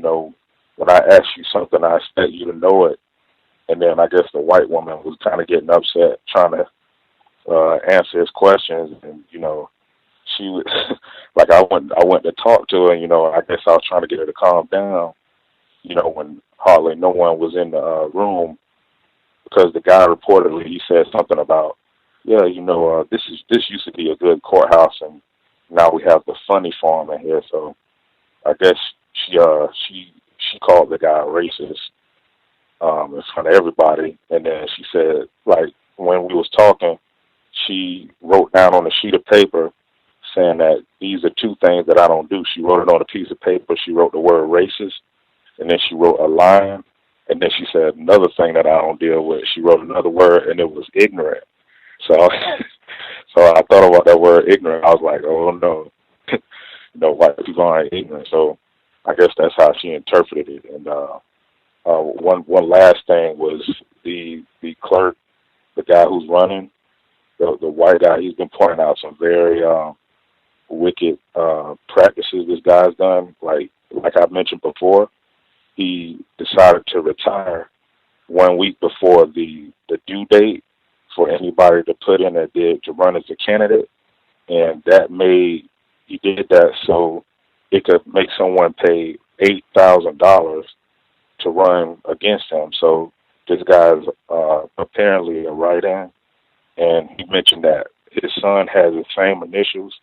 N: when I ask you something, I expect you to know it. And then I guess the white woman was kind of getting upset, trying to answer his questions, and she was like, I went to talk to her, and I guess I was trying to get her to calm down, when hardly no one was in the room, because the guy reportedly, he said something about, yeah, this used to be a good courthouse, and now we have the funny farm in here. So I guess she called the guy racist in front of everybody, and then she said, like, when we was talking, she wrote down on a sheet of paper saying that these are two things that I don't do. She wrote it on a piece of paper. She wrote the word racist, and then she wrote a line, and then she said another thing that I don't deal with. She wrote another word, and it was ignorant. So I thought about that word ignorant. I was like, oh no, white people aren't ignorant. So I guess that's how she interpreted it. And one last thing was the clerk, the guy who's running, the white guy. He's been pointing out some very wicked practices this guy's done. Like I mentioned before, he decided to retire 1 week before the due date for anybody to put in a bid to run as a candidate, and he did that so it could make someone pay $8,000 to run against him. So this guy's apparently a write-in, and he mentioned that his son has the same initials,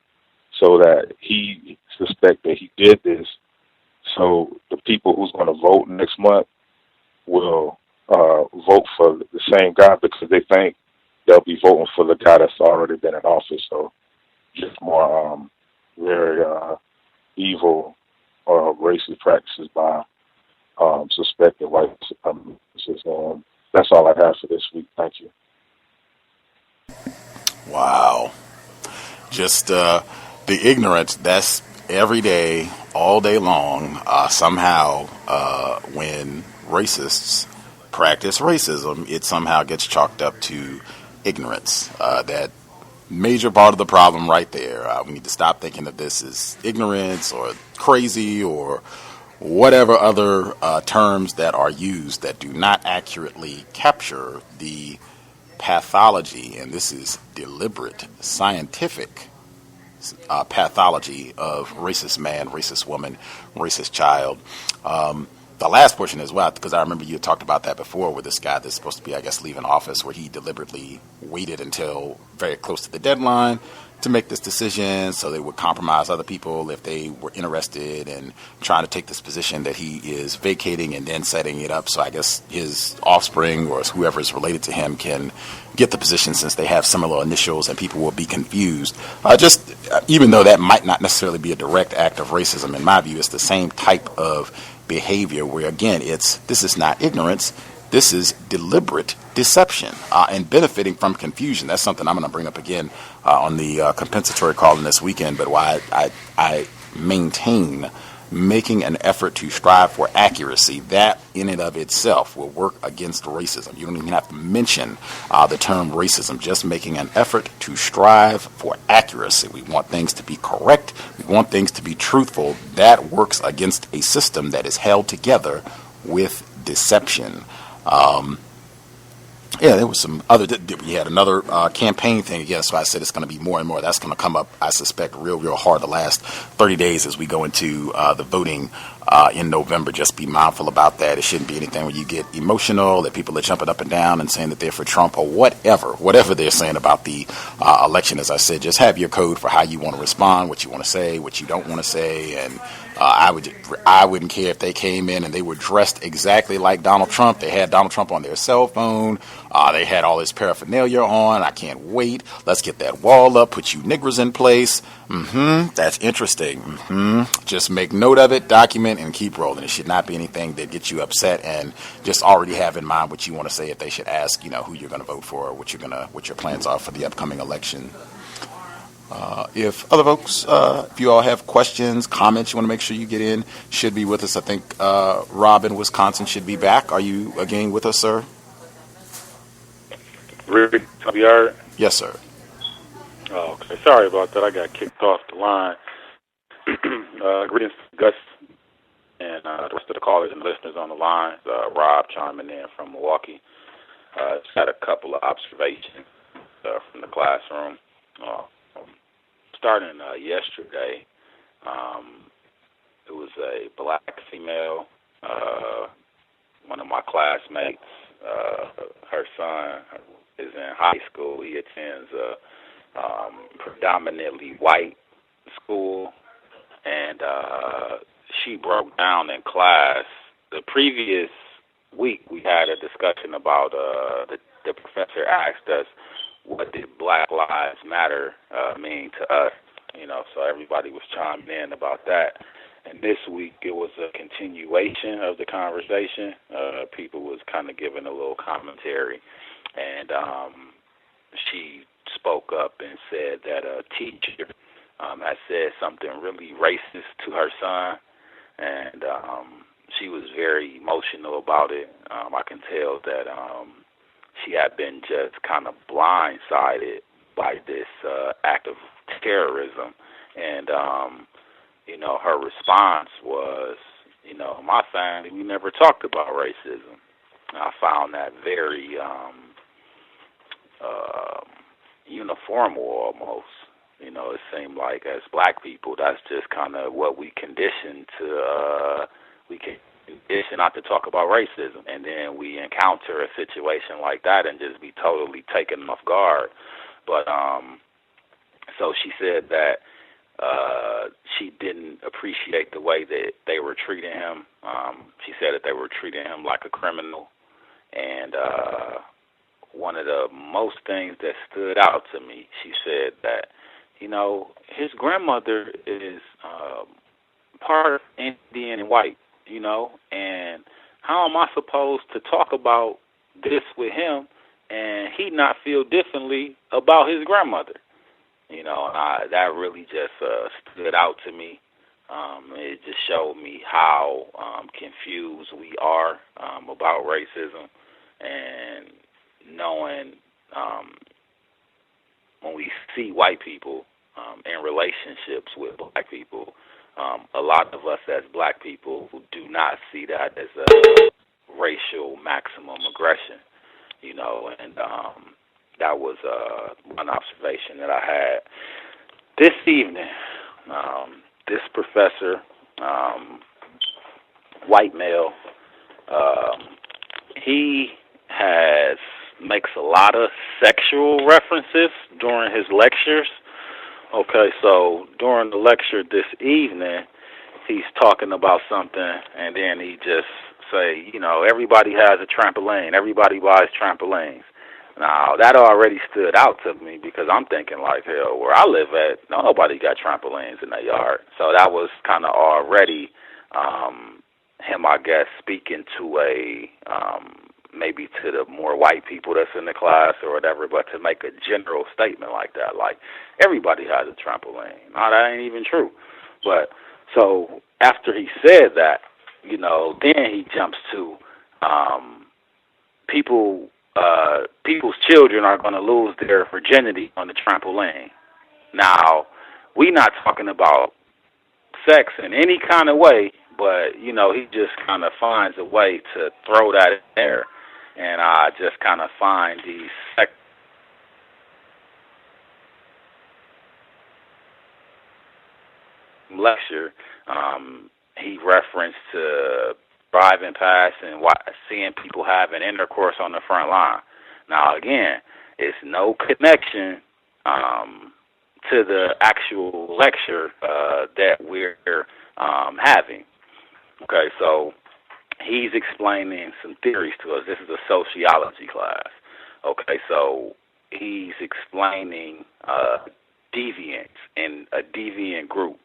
N: so that he suspects that he did this, so the people who's going to vote next month will vote for the same guy because they think they'll be voting for the guy that's already been in office. So just more very evil or racist practices by suspected white supremacists. That's all I have for this week. Thank you.
D: Wow. Just the ignorance, that's every day, all day long. Somehow, when racists practice racism, it somehow gets chalked up to ignorance. That major part of the problem right there. We need to stop thinking that this is ignorance or crazy or whatever other terms that are used that do not accurately capture the pathology, and this is deliberate scientific pathology of racist man, racist woman, racist child. The last portion as well, because I remember you had talked about that before with this guy that's supposed to be, I guess, leaving office, where he deliberately waited until very close to the deadline to make this decision so they would compromise other people if they were interested in trying to take this position that he is vacating and then setting it up so I guess his offspring or whoever is related to him can get the position since they have similar initials and people will be confused. Even though that might not necessarily be a direct act of racism, in my view, it's the same type of behavior where, again, this is not ignorance. This is deliberate deception and benefiting from confusion. That's something I'm going to bring up again on the compensatory calling this weekend, but why I maintain making an effort to strive for accuracy. That in and of itself will work against racism. You don't even have to mention the term racism, just making an effort to strive for accuracy. We want things to be correct. We want things to be truthful. That works against a system that is held together with deception. There was some other, we had another campaign thing again, so I said it's going to be more and more. That's going to come up, I suspect, real hard the last 30 days as we go into the voting in November. Just be mindful about that. It shouldn't be anything where you get emotional, that people are jumping up and down and saying that they're for Trump or whatever they're saying about the election. As I said, just have your code for how you want to respond, what you want to say, what you don't want to say, and I wouldn't care if they came in and they were dressed exactly like Donald Trump. They had Donald Trump on their cell phone. They had all his paraphernalia on. I can't wait. Let's get that wall up. Put you niggers in place. That's interesting. Just make note of it, document, and keep rolling. It should not be anything that gets you upset, and just already have in mind what you want to say if they should ask, who you're going to vote for, or what your plans are for the upcoming election. If other folks, if you all have questions, comments, you want to make sure you get in, should be with us. I think Rob in Wisconsin should be back. Are you again with us, sir?
O: Rick, have you heard?
D: Yes, sir.
O: Oh, okay. Sorry about that. I got kicked off the line. Greetings, Gus, and the rest of the callers and listeners on the line. Rob chiming in from Milwaukee. Just had a couple of observations from the classroom. Starting yesterday, it was a black female, one of my classmates. Her son is in high school. He attends a predominantly white school, and she broke down in class. The previous week, we had a discussion about the professor asked us, what did Black Lives Matter mean to us? So everybody was chiming in about that. And this week it was a continuation of the conversation. People was kind of giving a little commentary. And she spoke up and said that a teacher had said something really racist to her son. And she was very emotional about it. I can tell that she had been just kind of blindsided by this act of terrorism. And, her response was, my family, we never talked about racism. And I found that very uniformal almost. It seemed like as black people, that's just kind of what we conditioned to, conditioned not to talk about racism, and then we encounter a situation like that and just be totally taken off guard. But so she said that she didn't appreciate the way that they were treating him. She said that they were treating him like a criminal, and one of the most things that stood out to me, she said that his grandmother is part Indian and white. you know, and how am I supposed to talk about this with him and he not feel differently about his grandmother? You know, and that really just stood out to me. It just showed me how confused we are about racism, and knowing when we see white people in relationships with black people, a lot of us as black people who do not see that as a racial maximum aggression, you know, and that was one observation that I had this evening. This professor, white male, he makes a lot of sexual references during his lectures. Okay, so during the lecture this evening, he's talking about something, and then he just say, you know, everybody has a trampoline. Everybody buys trampolines. Now, that already stood out to me because I'm thinking like, hell, where I live at, nobody got trampolines in their yard. So that was kind of already him, I guess, speaking to maybe to the more white people that's in the class or whatever, but to make a general statement like that, like everybody has a trampoline. No, that ain't even true. But so after he said that, you know, then he jumps to people's children are going to lose their virginity on the trampoline. Now, we not talking about sex in any kind of way, but, you know, he just kind of finds a way to throw that in there. And I just kind of find these lecture, he referenced to driving past and seeing people having intercourse on the front line. Now, again, it's no connection to the actual lecture that we're having. Okay, so he's explaining some theories to us. This is a sociology class. Okay, so he's explaining deviance in a deviant group.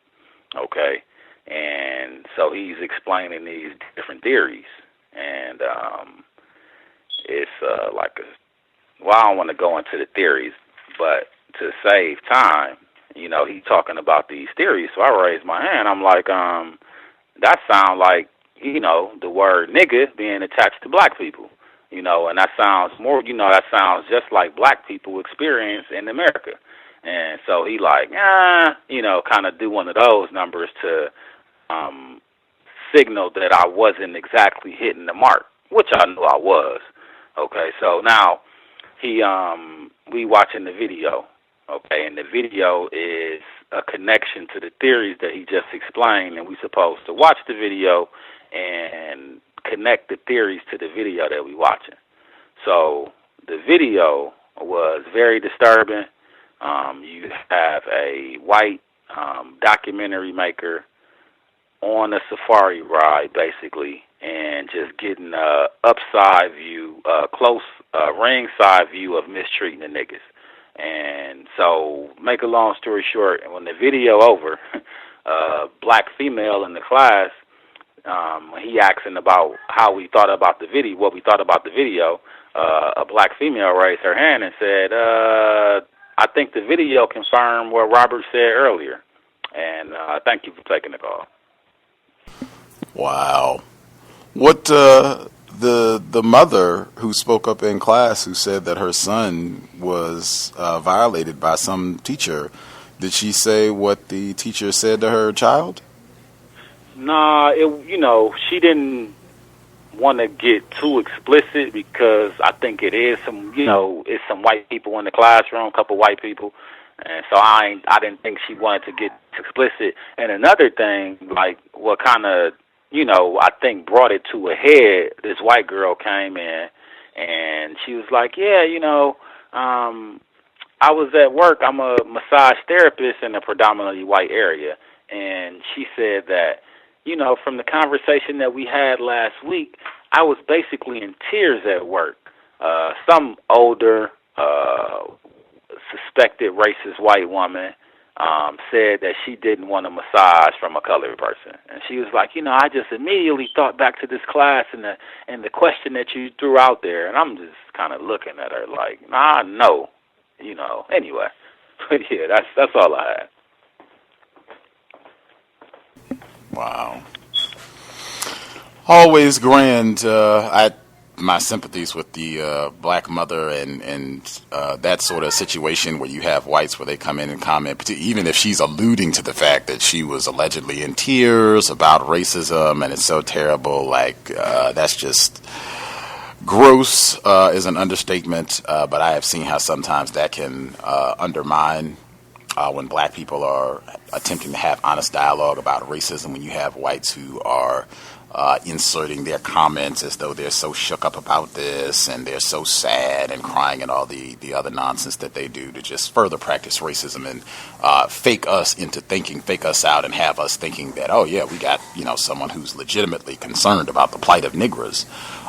O: Okay, and so he's explaining these different theories, and it's I don't want to go into the theories, but to save time, you know, he's talking about these theories. So I raised my hand. I'm like, that sounds like, you know, the word nigga being attached to black people, you know, and that sounds more, you know, that sounds just like black people experience in America. And so he like, you know, kind of do one of those numbers to signal that I wasn't exactly hitting the mark, which I knew I was. Okay, so now we watching the video, okay, and the video is a connection to the theories that he just explained, and we supposed to watch the video and connect the theories to the video that we watching. So the video was very disturbing. You have a white documentary maker on a safari ride, basically, and just getting a upside view, close ringside view of mistreating the niggas. And so, make a long story short, when the video over, black female in the class, he asking about how we thought about the video, what we thought about the video, a black female raised her hand and said, I think the video confirmed what Robert said earlier. And thank you for taking the call.
D: Wow. What the mother who spoke up in class who said that her son was violated by some teacher, did she say what the teacher said to her child?
O: Nah, you know, she didn't want to get too explicit because I think it is it's some white people in the classroom, a couple white people, and so I didn't think she wanted to get explicit. And another thing, like what kind of, you know, I think brought it to a head, this white girl came in and she was like, yeah, you know, I was at work. I'm a massage therapist in a predominantly white area. And she said that, you know, from the conversation that we had last week, I was basically in tears at work. Some older, suspected racist white woman said that she didn't want a massage from a colored person, and she was like, I just immediately thought back to this class and the question that you threw out there, and I'm just kind of looking at her like, nah, no, Anyway, but yeah, that's all I had.
D: Wow. Always grand. My sympathies with the black mother and that sort of situation where you have whites where they come in and comment, even if she's alluding to the fact that she was allegedly in tears about racism and it's so terrible. That's just gross is an understatement. But I have seen how sometimes that can undermine when black people are attempting to have honest dialogue about racism, when you have whites who are inserting their comments as though they're so shook up about this and they're so sad and crying and all the other nonsense that they do to just further practice racism and fake us out and have us thinking that, oh yeah, we got someone who's legitimately concerned about the plight of Negroes.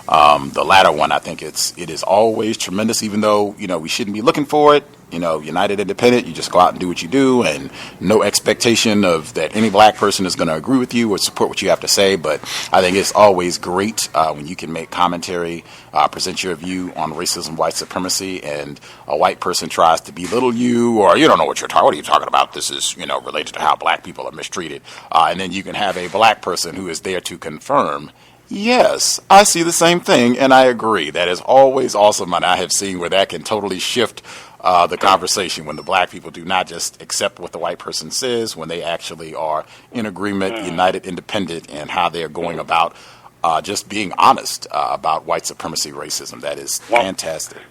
D: The latter one, I think it is always tremendous, even though we shouldn't be looking for it. United Independent, you just go out and do what you do, and no expectation of that any black person is going to agree with you or support what you have to say. But I think it's always great when you can make commentary, present your view on racism, white supremacy, and a white person tries to belittle you, or you don't know what you're talking. What are you talking about? This is related to how black people are mistreated, and then you can have a black person who is there to confirm. Yes, I see the same thing, and I agree. That is always awesome, and I have seen where that can totally shift the conversation when the black people do not just accept what the white person says, when they actually are in agreement, united, independent, and how they're going about just being honest about white supremacy, racism. That is fantastic.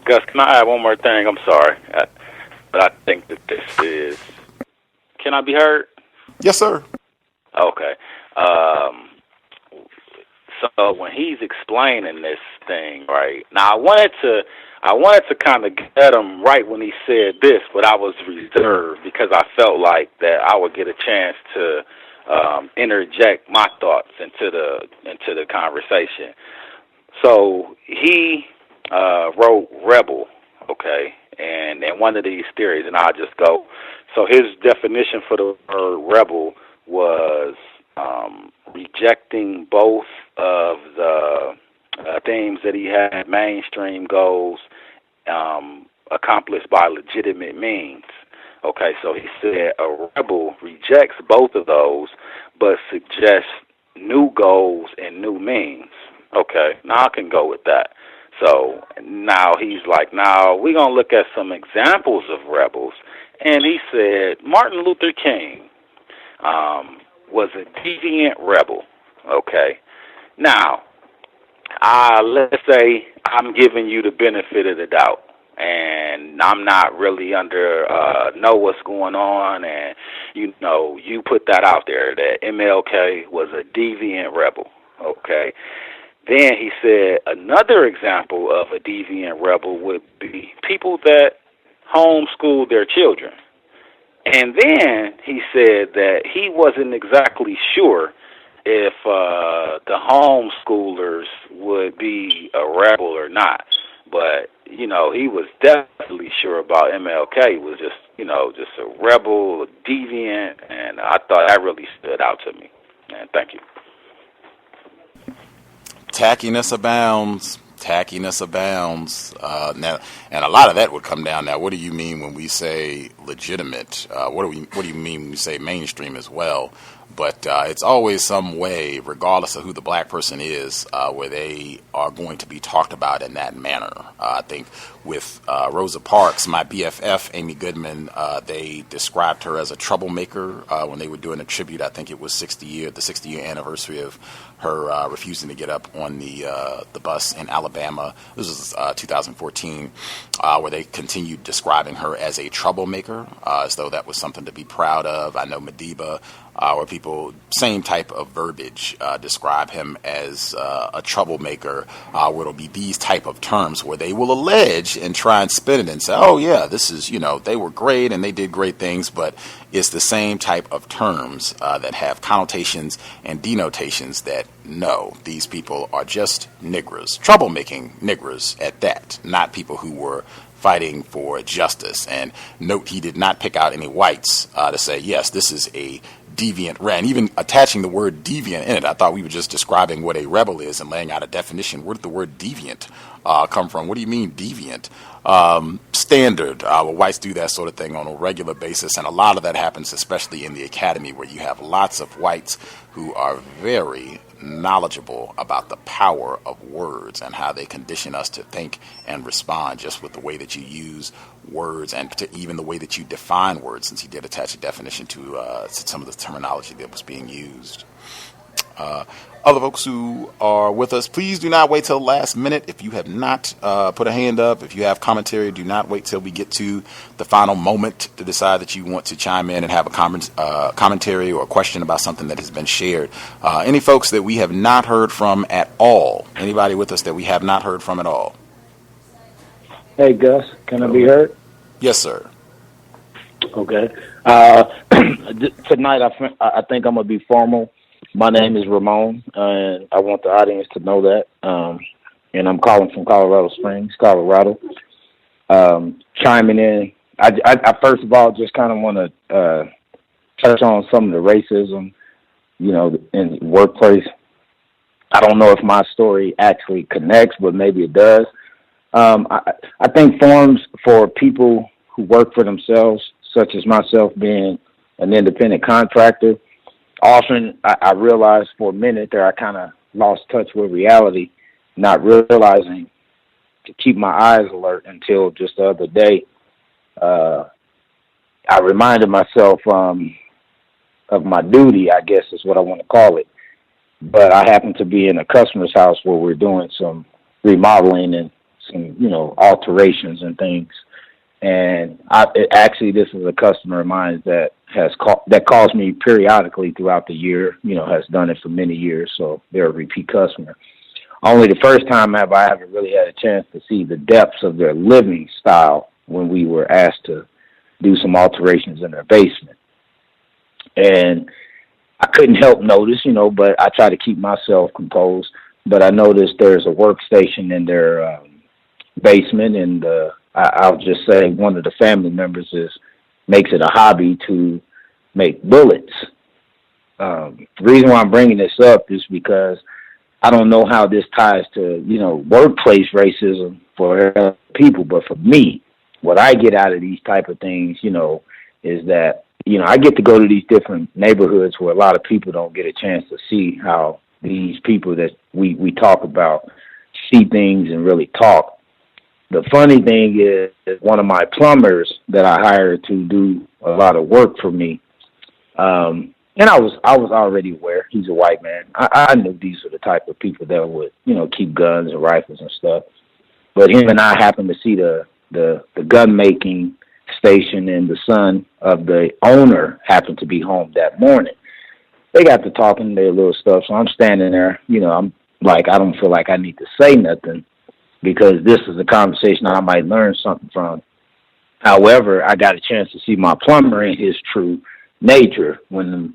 O: Gus, can I add one more thing? I'm sorry, but I think that this is... Can I be heard?
D: Yes, sir.
O: Okay. So when he's explaining this thing, right, now I wanted to kind of get him right when he said this, but I was reserved because I felt like that I would get a chance to interject my thoughts into the conversation. So he wrote rebel, okay, and one of these theories, and I'll just go. So his definition for the word rebel was rejecting both of the themes that he had, mainstream goals, accomplished by legitimate means. Okay, so he said a rebel rejects both of those, but suggests new goals and new means. Okay, now I can go with that. So now he's like, now we're going to look at some examples of rebels. And he said Martin Luther King was a deviant rebel. Okay, now let's say I'm giving you the benefit of the doubt, and I'm not really know what's going on, and you put that out there that MLK was a deviant rebel. Okay, then he said another example of a deviant rebel would be people that homeschool their children. And then he said that he wasn't exactly sure if the homeschoolers would be a rebel or not. But, he was definitely sure about MLK. He was just a rebel, a deviant, and I thought that really stood out to me. And thank you.
D: Tackiness abounds. Now, and a lot of that would come down. Now, what do you mean when we say legitimate? What do you mean when we say mainstream as well? But it's always some way, regardless of who the black person is, where they are going to be talked about in that manner. I think with Rosa Parks, my BFF, Amy Goodman, they described her as a troublemaker when they were doing a tribute. I think it was the 60-year anniversary of her refusing to get up on the bus in Alabama. This was 2014, where they continued describing her as a troublemaker, as though that was something to be proud of. I know Madiba, where people, same type of verbiage, describe him as a troublemaker, where it'll be these type of terms where they will allege and try and spin it and say, oh yeah, this is, they were great and they did great things, but it's the same type of terms that have connotations and denotations that, no, these people are just niggers, troublemaking niggers at that, not people who were fighting for justice. And note, he did not pick out any whites to say, yes, this is a deviant rebel. And even attaching the word deviant in it, I thought we were just describing what a rebel is and laying out a definition. Where did the word deviant come from? What do you mean deviant? Standard. Well, whites do that sort of thing on a regular basis, and a lot of that happens especially in the academy, where you have lots of whites who are very knowledgeable about the power of words and how they condition us to think and respond just with the way that you use words, and even the way that you define words, since he did attach a definition to some of the terminology that was being used. Other folks who are with us, please do not wait till the last minute. If you have not put a hand up, if you have commentary, do not wait till we get to the final moment to decide that you want to chime in and have a commentary or a question about something that has been shared. Any folks that we have not heard from at all? Anybody with us that we have not heard from at all?
P: Hey, Gus, can I be heard?
D: Yes, sir.
P: Okay. Tonight, I think I'm going to be formal. My name is Ramon, and I want the audience to know that. And I'm calling from Colorado Springs, Colorado. Chiming in, I first of all just kind of want to touch on some of the racism, in the workplace. I don't know if my story actually connects, but maybe it does. I think forums for people who work for themselves, such as myself being an independent contractor, often I realized for a minute there I kind of lost touch with reality, not realizing to keep my eyes alert until just the other day. I reminded myself of my duty, I guess is what I want to call it. But I happened to be in a customer's house where we're doing some remodeling and some, alterations and things. And actually, this is a customer of mine that calls me periodically throughout the year. Has done it for many years, so they're a repeat customer. Only the first time have I ever really had a chance to see the depths of their living style when we were asked to do some alterations in their basement. And I couldn't help notice, but I try to keep myself composed. But I noticed there's a workstation in their basement, and I'll just say one of the family members makes it a hobby to make bullets. The reason why I'm bringing this up is because I don't know how this ties to, workplace racism for other people, but for me, what I get out of these type of things, is that, I get to go to these different neighborhoods where a lot of people don't get a chance to see how these people that we talk about see things and really talk. The funny thing is one of my plumbers that I hired to do a lot of work for me, and I was already aware he's a white man. I knew these were the type of people that would, keep guns and rifles and stuff. But him and I happened to see the gun making station, and the son of the owner happened to be home that morning. They got to talking their little stuff, so I'm standing there, I'm like, I don't feel like I need to say nothing, because this is a conversation I might learn something from. However, I got a chance to see my plumber in his true nature when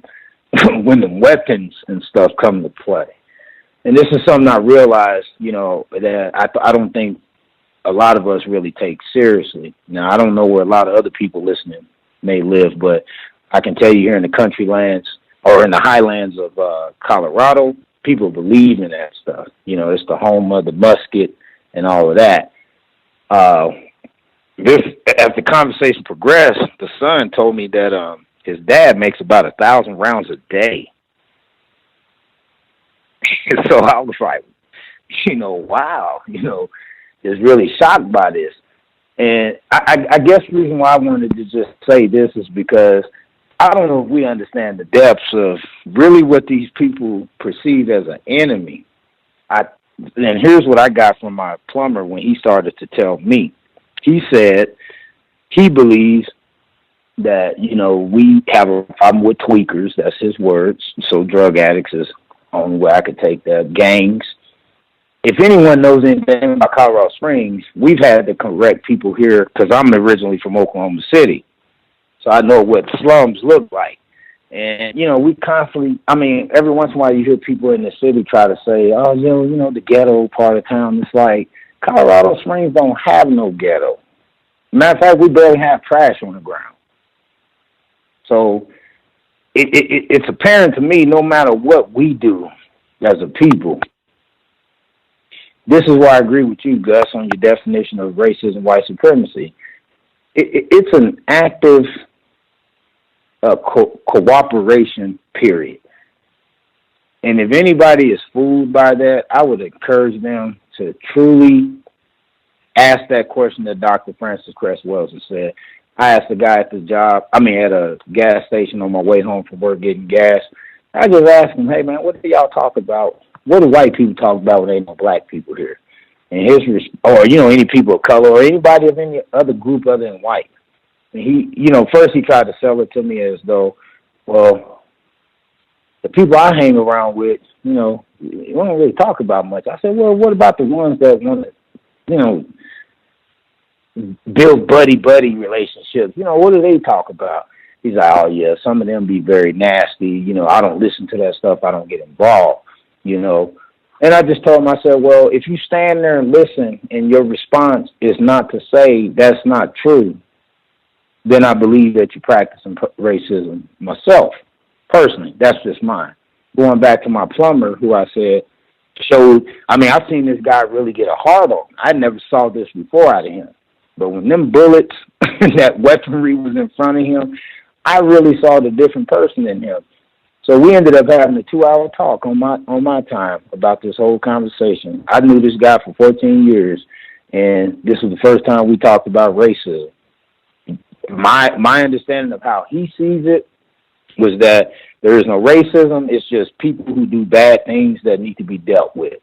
P: the weapons and stuff come to play. And this is something I realized, that I don't think a lot of us really take seriously. Now, I don't know where a lot of other people listening may live, but I can tell you here in the country lands or in the highlands of Colorado, people believe in that stuff. It's the home of the musket and all of that. As the conversation progressed, the son told me that his dad makes about 1,000 rounds a day. So I was like, wow, is really shocked by this. And I guess the reason why I wanted to just say this is because I don't know if we understand the depths of really what these people perceive as an enemy. And here's what I got from my plumber when he started to tell me. He said he believes that, we have a problem with tweakers. That's his words. So drug addicts is the only way I could take that. Gangs. If anyone knows anything about Colorado Springs, we've had to correct people here because I'm originally from Oklahoma City. So I know what slums look like. And, we constantly, every once in a while you hear people in the city try to say, oh, the ghetto part of town. It's like Colorado Springs don't have no ghetto. Matter of fact, we barely have trash on the ground. So it's apparent to me, no matter what we do as a people, this is why I agree with you, Gus, on your definition of racism, white supremacy. It's an active cooperation, period. And if anybody is fooled by that, I would encourage them to truly ask that question that Dr. Francis Cress Wells has said. I asked a guy at at a gas station on my way home from work getting gas. I just asked him, hey, man, what do y'all talk about? What do white people talk about when there ain't no black people here? And any people of color or anybody of any other group other than white. And he, first he tried to sell it to me as though, well, the people I hang around with, we don't really talk about much. I said, well, what about the ones that want to, build buddy relationships? What do they talk about? He's like, oh, yeah, some of them be very nasty. I don't listen to that stuff. I don't get involved, And I just told myself, well, if you stand there and listen and your response is not to say that's not true, then I believe that you're practicing racism myself. Personally, that's just mine. Going back to my plumber, who I said I've seen this guy really get a hard on. I never saw this before out of him. But when them bullets and that weaponry was in front of him, I really saw the different person in him. So we ended up having a 2-hour talk on my time about this whole conversation. I knew this guy for 14 years, and this was the first time we talked about racism. My understanding of how he sees it was that there is no racism. It's just people who do bad things that need to be dealt with.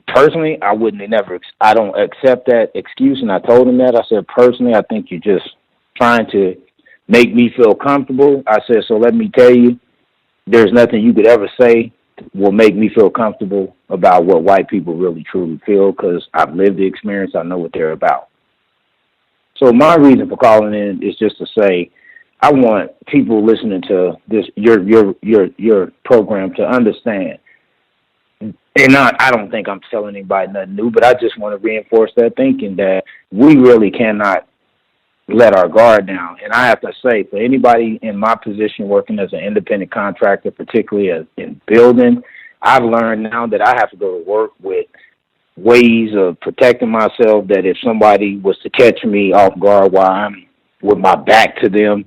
P: Personally, I don't accept that excuse, and I told him that. I said, personally, I think you're just trying to make me feel comfortable. I said, so let me tell you, there's nothing you could ever say will make me feel comfortable about what white people really truly feel, because I've lived the experience. I know what they're about. So my reason for calling in is just to say, I want people listening to this, your program, to understand. And I don't think I'm telling anybody nothing new, but I just want to reinforce that thinking that we really cannot let our guard down. And I have to say, for anybody in my position working as an independent contractor, particularly in building, I've learned now that I have to go to work with ways of protecting myself, that if somebody was to catch me off guard while I'm with my back to them,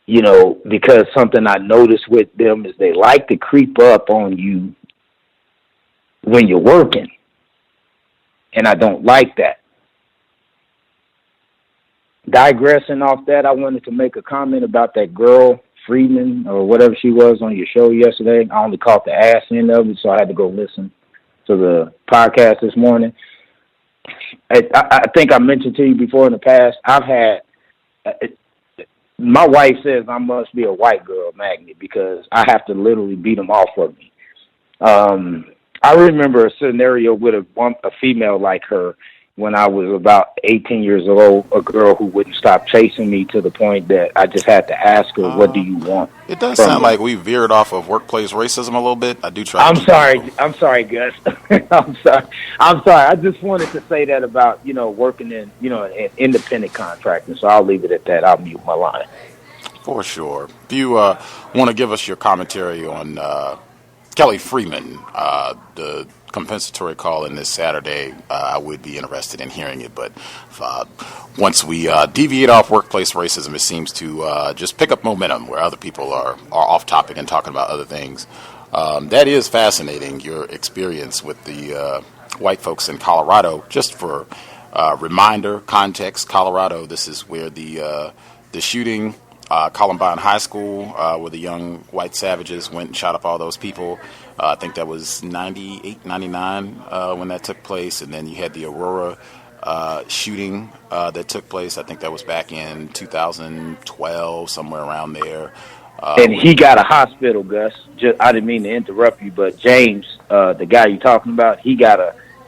P: because something I noticed with them is they like to creep up on you when you're working. And I don't like that. Digressing off that, I wanted to make a comment about that girl, Freeman, or whatever she was on your show yesterday. I only caught the ass end of it, so I had to go listen to the podcast this morning. I think I mentioned to you before in the past, my wife says I must be a white girl magnet because I have to literally beat them off of me. I remember a scenario with a female like her when I was about 18 years old, a girl who wouldn't stop chasing me to the point that I just had to ask her, what do you want?
D: It does sound like we veered off of workplace racism a little bit. I do try to
P: I'm sorry, Gus. I'm sorry. I just wanted to say that about, working in, an independent contracting. So I'll leave it at that. I'll mute my line.
D: For sure. If you want to give us your commentary on Kelly Freeman, the compensatory call in this Saturday, I would be interested in hearing it. But once we deviate off workplace racism, it seems to just pick up momentum where other people are off topic and talking about other things. That is fascinating, your experience with the white folks in Colorado. Just for reminder, context, Colorado, this is where the shooting, Columbine High School, where the young white savages went and shot up all those people. I think that was 98, 99 when that took place. And then you had the Aurora shooting that took place. I think that was back in 2012, somewhere around there.
P: And he got a hospital, Gus. I didn't mean to interrupt you, but James, the guy you're talking about, he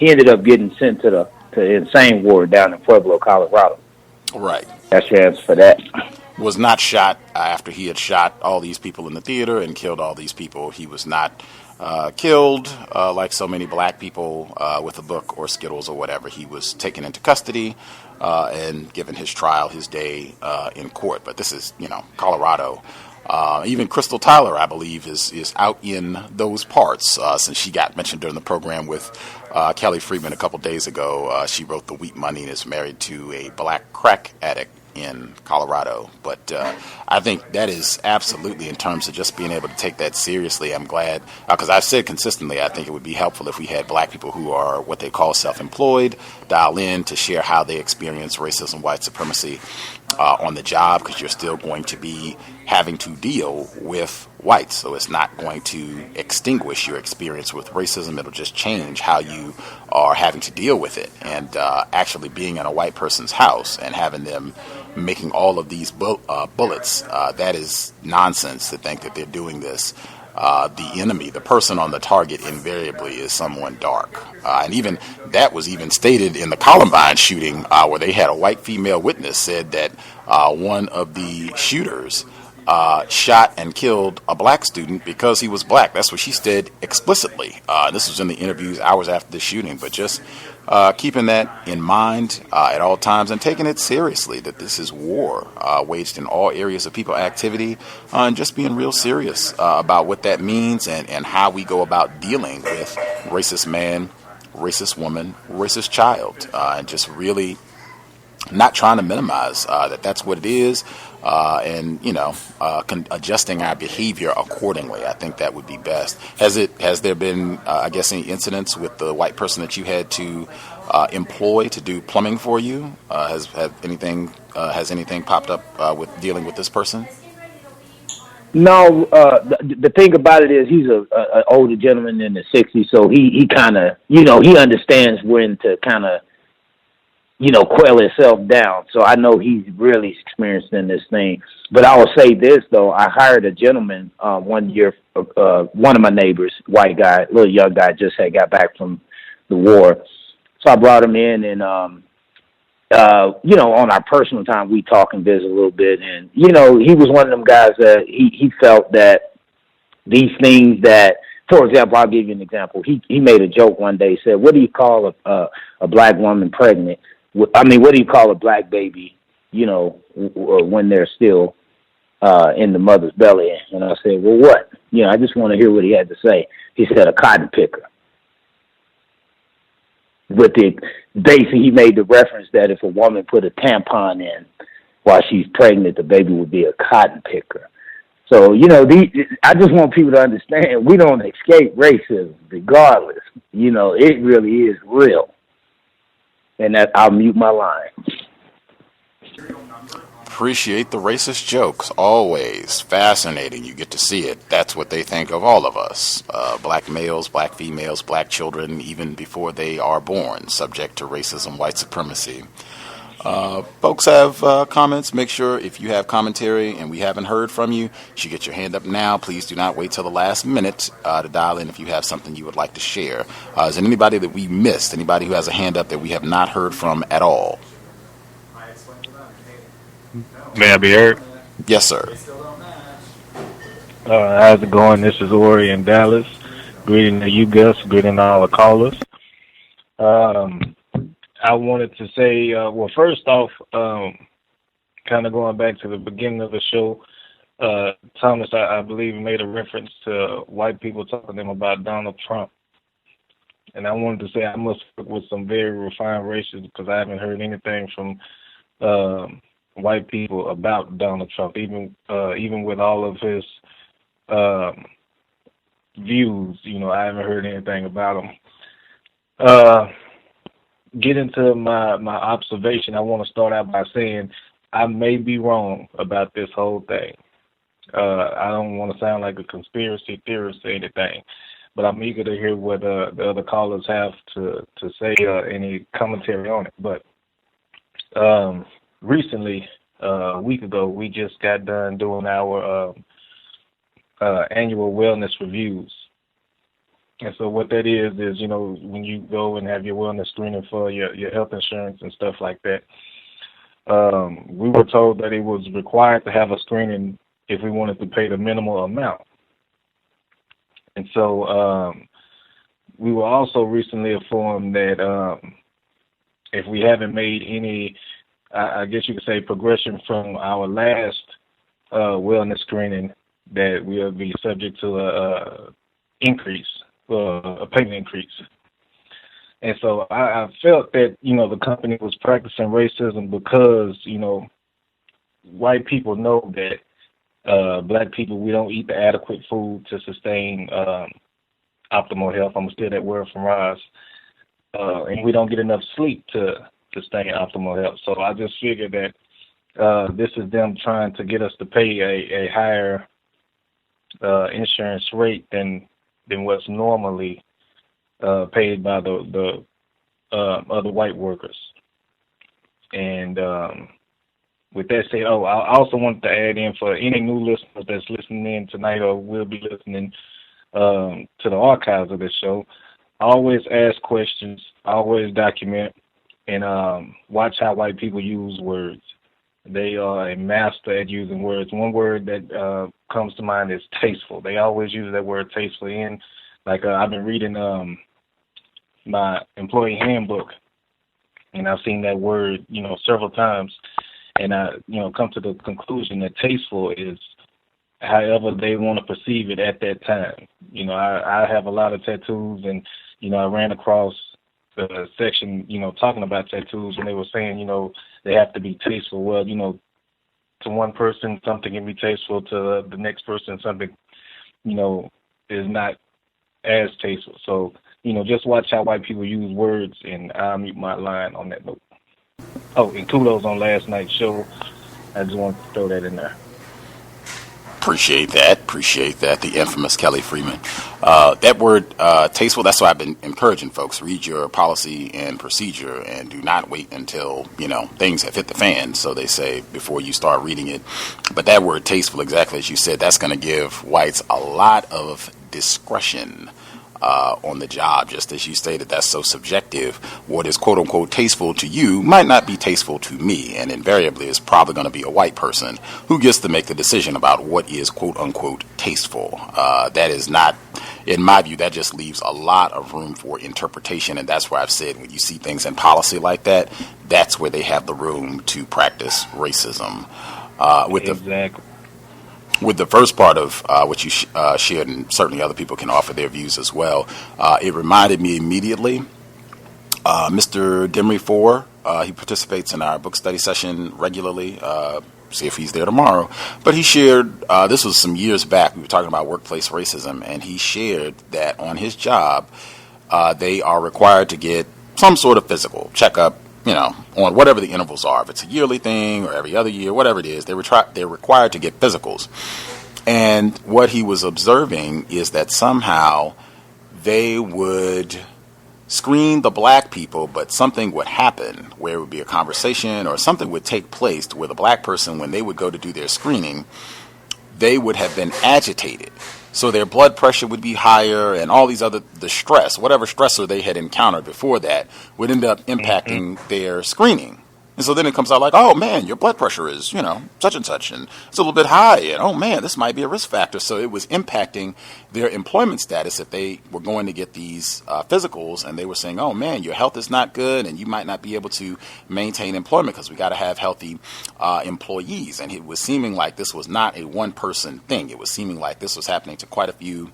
P: ended up getting sent to the insane ward down in Pueblo, Colorado.
D: Right.
P: That's your answer for that.
D: Was not shot after he had shot all these people in the theater and killed all these people. He was not killed, like so many black people with a book or Skittles or whatever. He was taken into custody and given his trial, his day in court. But this is, Colorado. Even Crystal Tyler, I believe, is out in those parts since she got mentioned during the program with Kelly Freeman a couple days ago. She wrote The Wheat Money and is married to a black crack addict in Colorado. But I think that is absolutely, in terms of just being able to take that seriously, I'm glad, because I've said consistently, I think it would be helpful if we had black people who are what they call self-employed dial in to share how they experience racism, white supremacy on the job, because you're still going to be having to deal with whites. So it's not going to extinguish your experience with racism. It'll just change how you are having to deal with it. And actually being in a white person's house and having them making all of these bullets, that is nonsense to think that they're doing this. The enemy, the person on the target, invariably is someone dark. And even that was even stated in the Columbine shooting, where they had a white female witness said that one of the shooters shot and killed a black student because he was black. That's what she said explicitly. This was in the interviews hours after the shooting. But just keeping that in mind at all times and taking it seriously, that this is war waged in all areas of people activity, and just being real serious about what that means and how we go about dealing with racist man, racist woman, racist child, and just really not trying to minimize that's what it is, and adjusting our behavior accordingly. I think that would be best. Has there been I guess any incidents with the white person that you had to employ to do plumbing for you? Has anything popped up with dealing with this person?
P: No, the thing about it is he's an older gentleman in the 60s, so he kind of, he understands when to kind of, quell himself down. So I know he's really experienced in this thing. But I will say this, though. I hired a gentleman one year, one of my neighbors, white guy, little young guy, just had got back from the war. So I brought him in and, on our personal time, we talk and visit a little bit. And, he was one of them guys that he felt that these things that, for example, I'll give you an example. He made a joke one day, said, what do you call a black woman pregnant? I mean, what do you call a black baby, when they're still in the mother's belly? And I said, well, what? I just want to hear what he had to say. He said, a cotton picker. Basically, he made the reference that if a woman put a tampon in while she's pregnant, the baby would be a cotton picker. So, I just want people to understand we don't escape racism regardless. It really is real. And that I'll mute my line.
D: Appreciate the racist jokes. Always fascinating. You get to see it. That's what they think of all of us. Black males, black females, black children, even before they are born, subject to racism, white supremacy. Folks have comments. Make sure if you have commentary and we haven't heard from you, you should get your hand up now. Please do not wait till the last minute to dial in if you have something you would like to share. Is there anybody that we missed? Anybody who has a hand up that we have not heard from at all?
H: May I be heard?
D: Yes, sir.
H: How's it going? This is Ori in Dallas. Greeting to you, Gus. Greeting to all the callers. I wanted to say, first off, kind of going back to the beginning of the show, Thomas, I believe, made a reference to white people talking to them about Donald Trump. And I wanted to say I must work with some very refined racists because I haven't heard anything from white people about Donald Trump, even with all of his views. I haven't heard anything about him. Get into my observation, I want to start out by saying I may be wrong about this whole thing. I don't want to sound like a conspiracy theorist or anything, but I'm eager to hear what the other callers have to say, any commentary on it. But recently, a week ago, we just got done doing our annual wellness reviews. And so what that is, when you go and have your wellness screening for your health insurance and stuff like that, we were told that it was required to have a screening if we wanted to pay the minimal amount. And so we were also recently informed that if we haven't made any, I guess you could say, progression from our last wellness screening, that we'll be subject to a payment increase. And so I felt that, the company was practicing racism because, white people know that black people, we don't eat the adequate food to sustain optimal health. I'm going to steal that word from Roz. And we don't get enough sleep to sustain optimal health. So I just figured that this is them trying to get us to pay a higher insurance rate than what's normally paid by the other white workers. And with that said, I also wanted to add in for any new listeners that's listening in tonight or will be listening to the archives of this show, always ask questions, always document, and watch how white people use words. They are a master at using words. One word that comes to mind is tasteful. They always use that word tastefully. And like I've been reading my employee handbook, and I've seen that word, several times, and I, come to the conclusion that tasteful is however they want to perceive it at that time. I have a lot of tattoos, and I ran across the section, talking about tattoos, and they were saying, they have to be tasteful. Well, to one person, something can be tasteful. To the next person, something, is not as tasteful. So, just watch how white people use words, and I'll mute my line on that note. Oh, and kudos on last night's show. I just wanted to throw that in there.
D: Appreciate that. The infamous Kelly Freeman. That word, tasteful, that's why I've been encouraging folks. Read your policy and procedure and do not wait until, things have hit the fan, so they say, before you start reading it. But that word tasteful, exactly as you said, that's going to give whites a lot of discretion on the job. Just as you stated, that's so subjective. What is quote unquote tasteful to you might not be tasteful to me, and invariably is probably going to be a white person who gets to make the decision about what is quote unquote tasteful. That is not, in my view, that just leaves a lot of room for interpretation, and that's why I've said when you see things in policy like that, that's where they have the room to practice racism.
H: Exactly.
D: With the first part of what you shared, and certainly other people can offer their views as well, it reminded me immediately, Mr. Demery Four, he participates in our book study session regularly, see if he's there tomorrow, but he shared, this was some years back, we were talking about workplace racism, and he shared that on his job, they are required to get some sort of physical checkup, on whatever the intervals are. If it's a yearly thing or every other year, whatever it is, they're required to get physicals. And what he was observing is that somehow they would screen the black people, but something would happen where it would be a conversation or something would take place to where the black person, when they would go to do their screening, they would have been agitated. So their blood pressure would be higher, and all these the stress, whatever stressor they had encountered before that, would end up impacting their screening. And so then it comes out like, oh man, your blood pressure is, such and such, and it's a little bit high, and oh man, this might be a risk factor. So it was impacting their employment status if they were going to get these physicals, and they were saying, oh man, your health is not good, and you might not be able to maintain employment because we got to have healthy employees. And it was seeming like this was not a one-person thing. It was seeming like this was happening to quite a few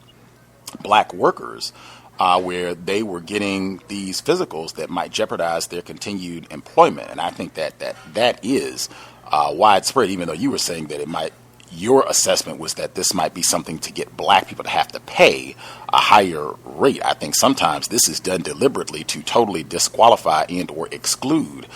D: black workers, where they were getting these physicals that might jeopardize their continued employment. And I think that is widespread, even though you were saying that it might, your assessment was that this might be something to get black people to have to pay a higher rate. I think sometimes this is done deliberately to totally disqualify and or exclude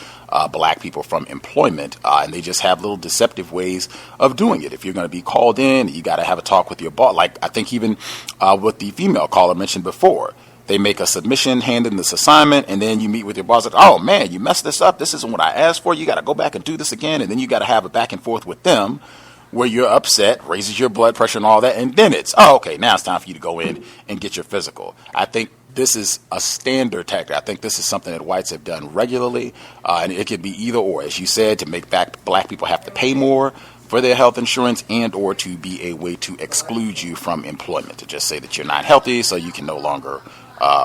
D: black people from employment, and they just have little deceptive ways of doing it. If you're going to be called in, you got to have a talk with your boss. Like I think even what the female caller mentioned before, they make a submission, hand in this assignment, and then you meet with your boss. Like, oh man, you messed this up. This isn't what I asked for. You got to go back and do this again, and then you got to have a back and forth with them, where you're upset, raises your blood pressure and all that, and then it's, oh, okay, now it's time for you to go in and get your physical. I think this is a standard tactic. I think this is something that whites have done regularly, and it could be either or, as you said, to make black people have to pay more, for their health insurance and or to be a way to exclude you from employment, to just say that you're not healthy so you can no longer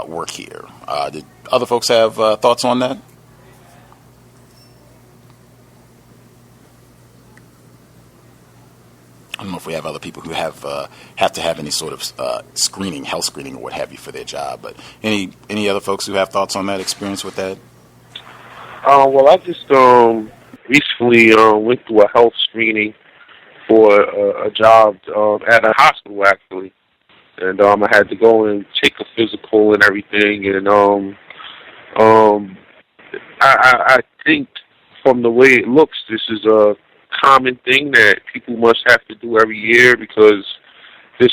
D: work here. Did other folks have thoughts on that? I don't know if we have other people who have to have any sort of screening, health screening or what have you for their job, but any other folks who have thoughts on that experience with that?
F: Well, I just recently went through a health screening for a job at a hospital, actually. And I had to go and take a physical and everything. And I think from the way it looks, this is a common thing that people must have to do every year, because this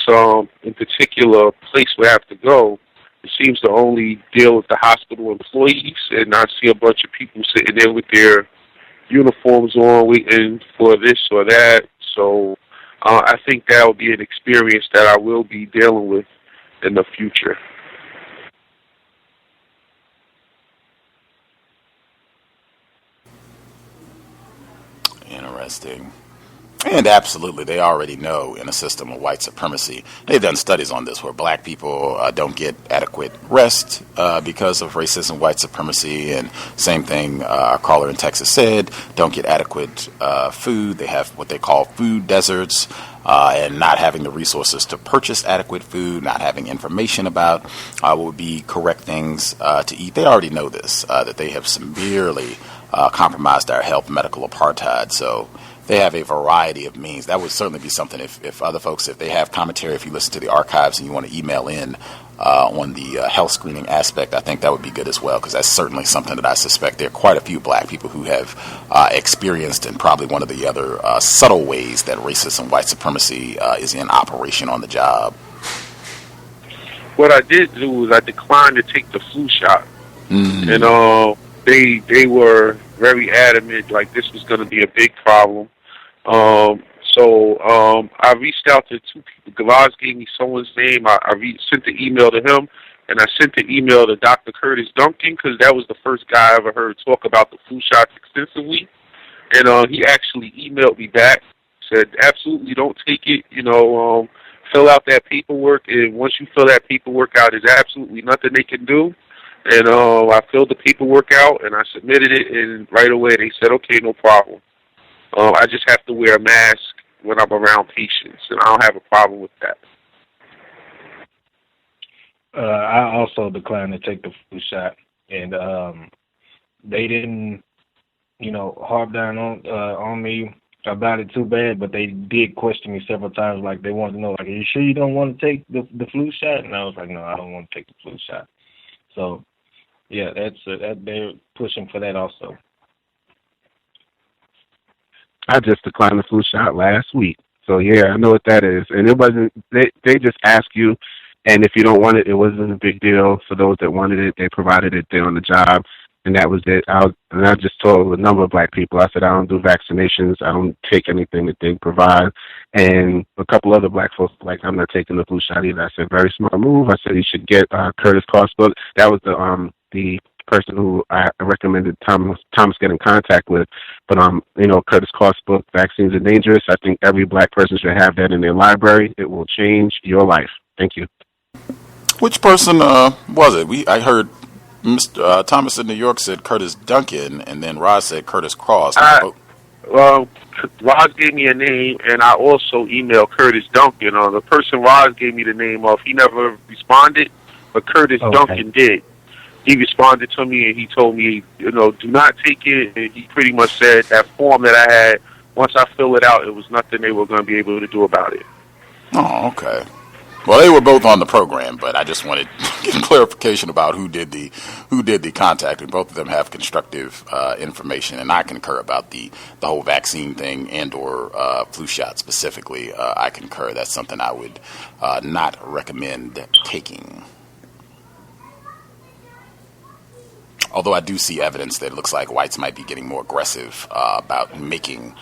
F: in particular place we have to go, it seems to only deal with the hospital employees, and I see a bunch of people sitting there with their uniforms on waiting for this or that. So I think that will be an experience that I will be dealing with in the future.
D: Interesting. And absolutely, they already know in a system of white supremacy. They've done studies on this where black people don't get adequate rest because of racism, white supremacy, and same thing our caller in Texas said, don't get adequate food. They have what they call food deserts, and not having the resources to purchase adequate food, not having information about what would be correct things to eat. They already know this, that they have severely compromised our health, medical apartheid. So they have a variety of means. That would certainly be something if other folks, if they have commentary, if you listen to the archives and you want to email in on the health screening aspect, I think that would be good as well, because that's certainly something that I suspect there are quite a few black people who have experienced, and probably one of the other subtle ways that racism, white supremacy is in operation on the job.
F: What I did do was I declined to take the flu shot. And they were very adamant, like this was going to be a big problem. So I reached out to two people. Gavaz gave me someone's name. I sent the email to him, and I sent the email to Dr. Curtis Duncan, because that was the first guy I ever heard talk about the flu shots extensively. And he actually emailed me back, said, absolutely don't take it, fill out that paperwork, and once you fill that paperwork out, there's absolutely nothing they can do. And I filled the paperwork out, and I submitted it, and right away they said, okay, no problem. I just have to wear a mask when I'm around patients, and I don't have a problem with that.
H: I also declined to take the flu shot, and they didn't, harp down on me about it too bad, but they did question me several times, like they wanted to know, like, are you sure you don't want to take the flu shot? And I was like, no, I don't want to take the flu shot. So, yeah, they're pushing for that also.
I: I just declined the flu shot last week. So, yeah, I know what that is. And it wasn't, they just ask you, and if you don't want it, it wasn't a big deal. For those that wanted it, they provided it there on the job, and that was it. I just told a number of black people, I said, I don't do vaccinations. I don't take anything that they provide. And a couple other black folks were like, I'm not taking the flu shot either. I said, very smart move. I said, you should get Curtis Cost book. That was the person who I recommended Thomas get in contact with. But, Curtis Cost book, Vaccines Are Dangerous. I think every black person should have that in their library. It will change your life. Thank you.
D: Which person was it? I heard Mr. Thomas in New York said Curtis Duncan, and then Roz said Curtis Cross.
F: Roz gave me a name, and I also emailed Curtis Duncan. The person Roz gave me the name of, he never responded, but Curtis Duncan did. He responded to me, and he told me, do not take it. And he pretty much said that form that I had, once I fill it out, it was nothing they were going to be able to do about it.
D: Oh, okay. Well, they were both on the program, but I just wanted to get clarification about who did the contacting. Both of them have constructive information, and I concur about the whole vaccine thing and or flu shot specifically. I concur. That's something I would not recommend taking. Although I do see evidence that it looks like whites might be getting more aggressive about making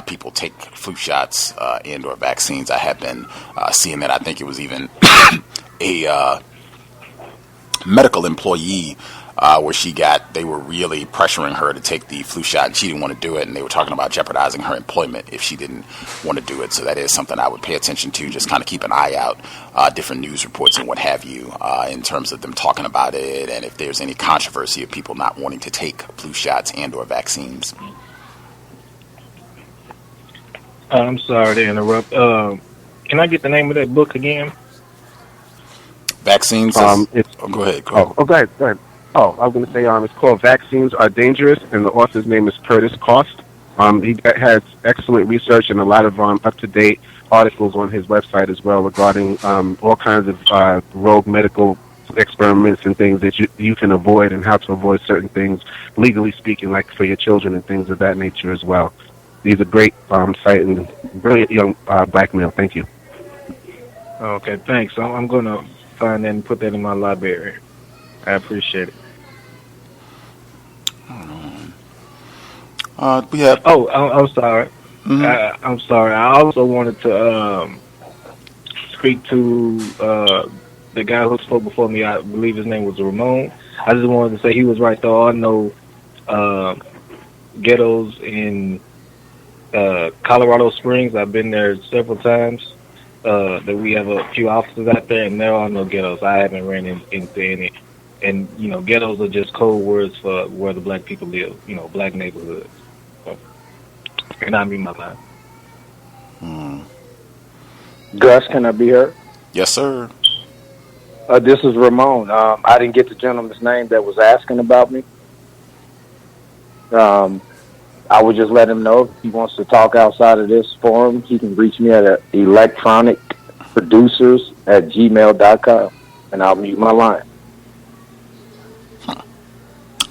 D: people take flu shots and or vaccines. I have been seeing that. I think it was even a medical employee where they were really pressuring her to take the flu shot, and she didn't want to do it, and they were talking about jeopardizing her employment if she didn't want to do it. So that is something I would pay attention to. Just kind of keep an eye out, different news reports and what have you, in terms of them talking about it, and if there's any controversy of people not wanting to take flu shots and/or vaccines.
H: I'm sorry to interrupt. Can I get the name of that book again?
D: Vaccines. Go ahead. Go ahead.
F: Go ahead. I was going to say it's called Vaccines Are Dangerous, and the author's name is Curtis Cost. He has excellent research and a lot of up-to-date articles on his website as well regarding all kinds of rogue medical experiments and things that you can avoid, and how to avoid certain things, legally speaking, like for your children and things of that nature as well. He's a great site and brilliant young black male. Thank you.
H: Okay, thanks. I'm going to find that and put that in my library. I appreciate it.
D: We have.
H: Oh, I'm sorry.
D: Mm-hmm.
H: I'm sorry. I also wanted to speak to the guy who spoke before me. I believe his name was Ramon. I just wanted to say he was right, though. I know ghettos in Colorado Springs. I've been there several times. That we have a few offices out there, and there are no ghettos. I haven't ran into any. And, ghettos are just code words for where the black people live, black neighborhoods. So, and I mean my mind.
P: Gus, can I be heard?
D: Yes, sir.
P: This is Ramon. I didn't get the gentleman's name that was asking about me. I would just let him know if he wants to talk outside of this forum. He can reach me at electronicproducers@gmail.com, and I'll mute my line.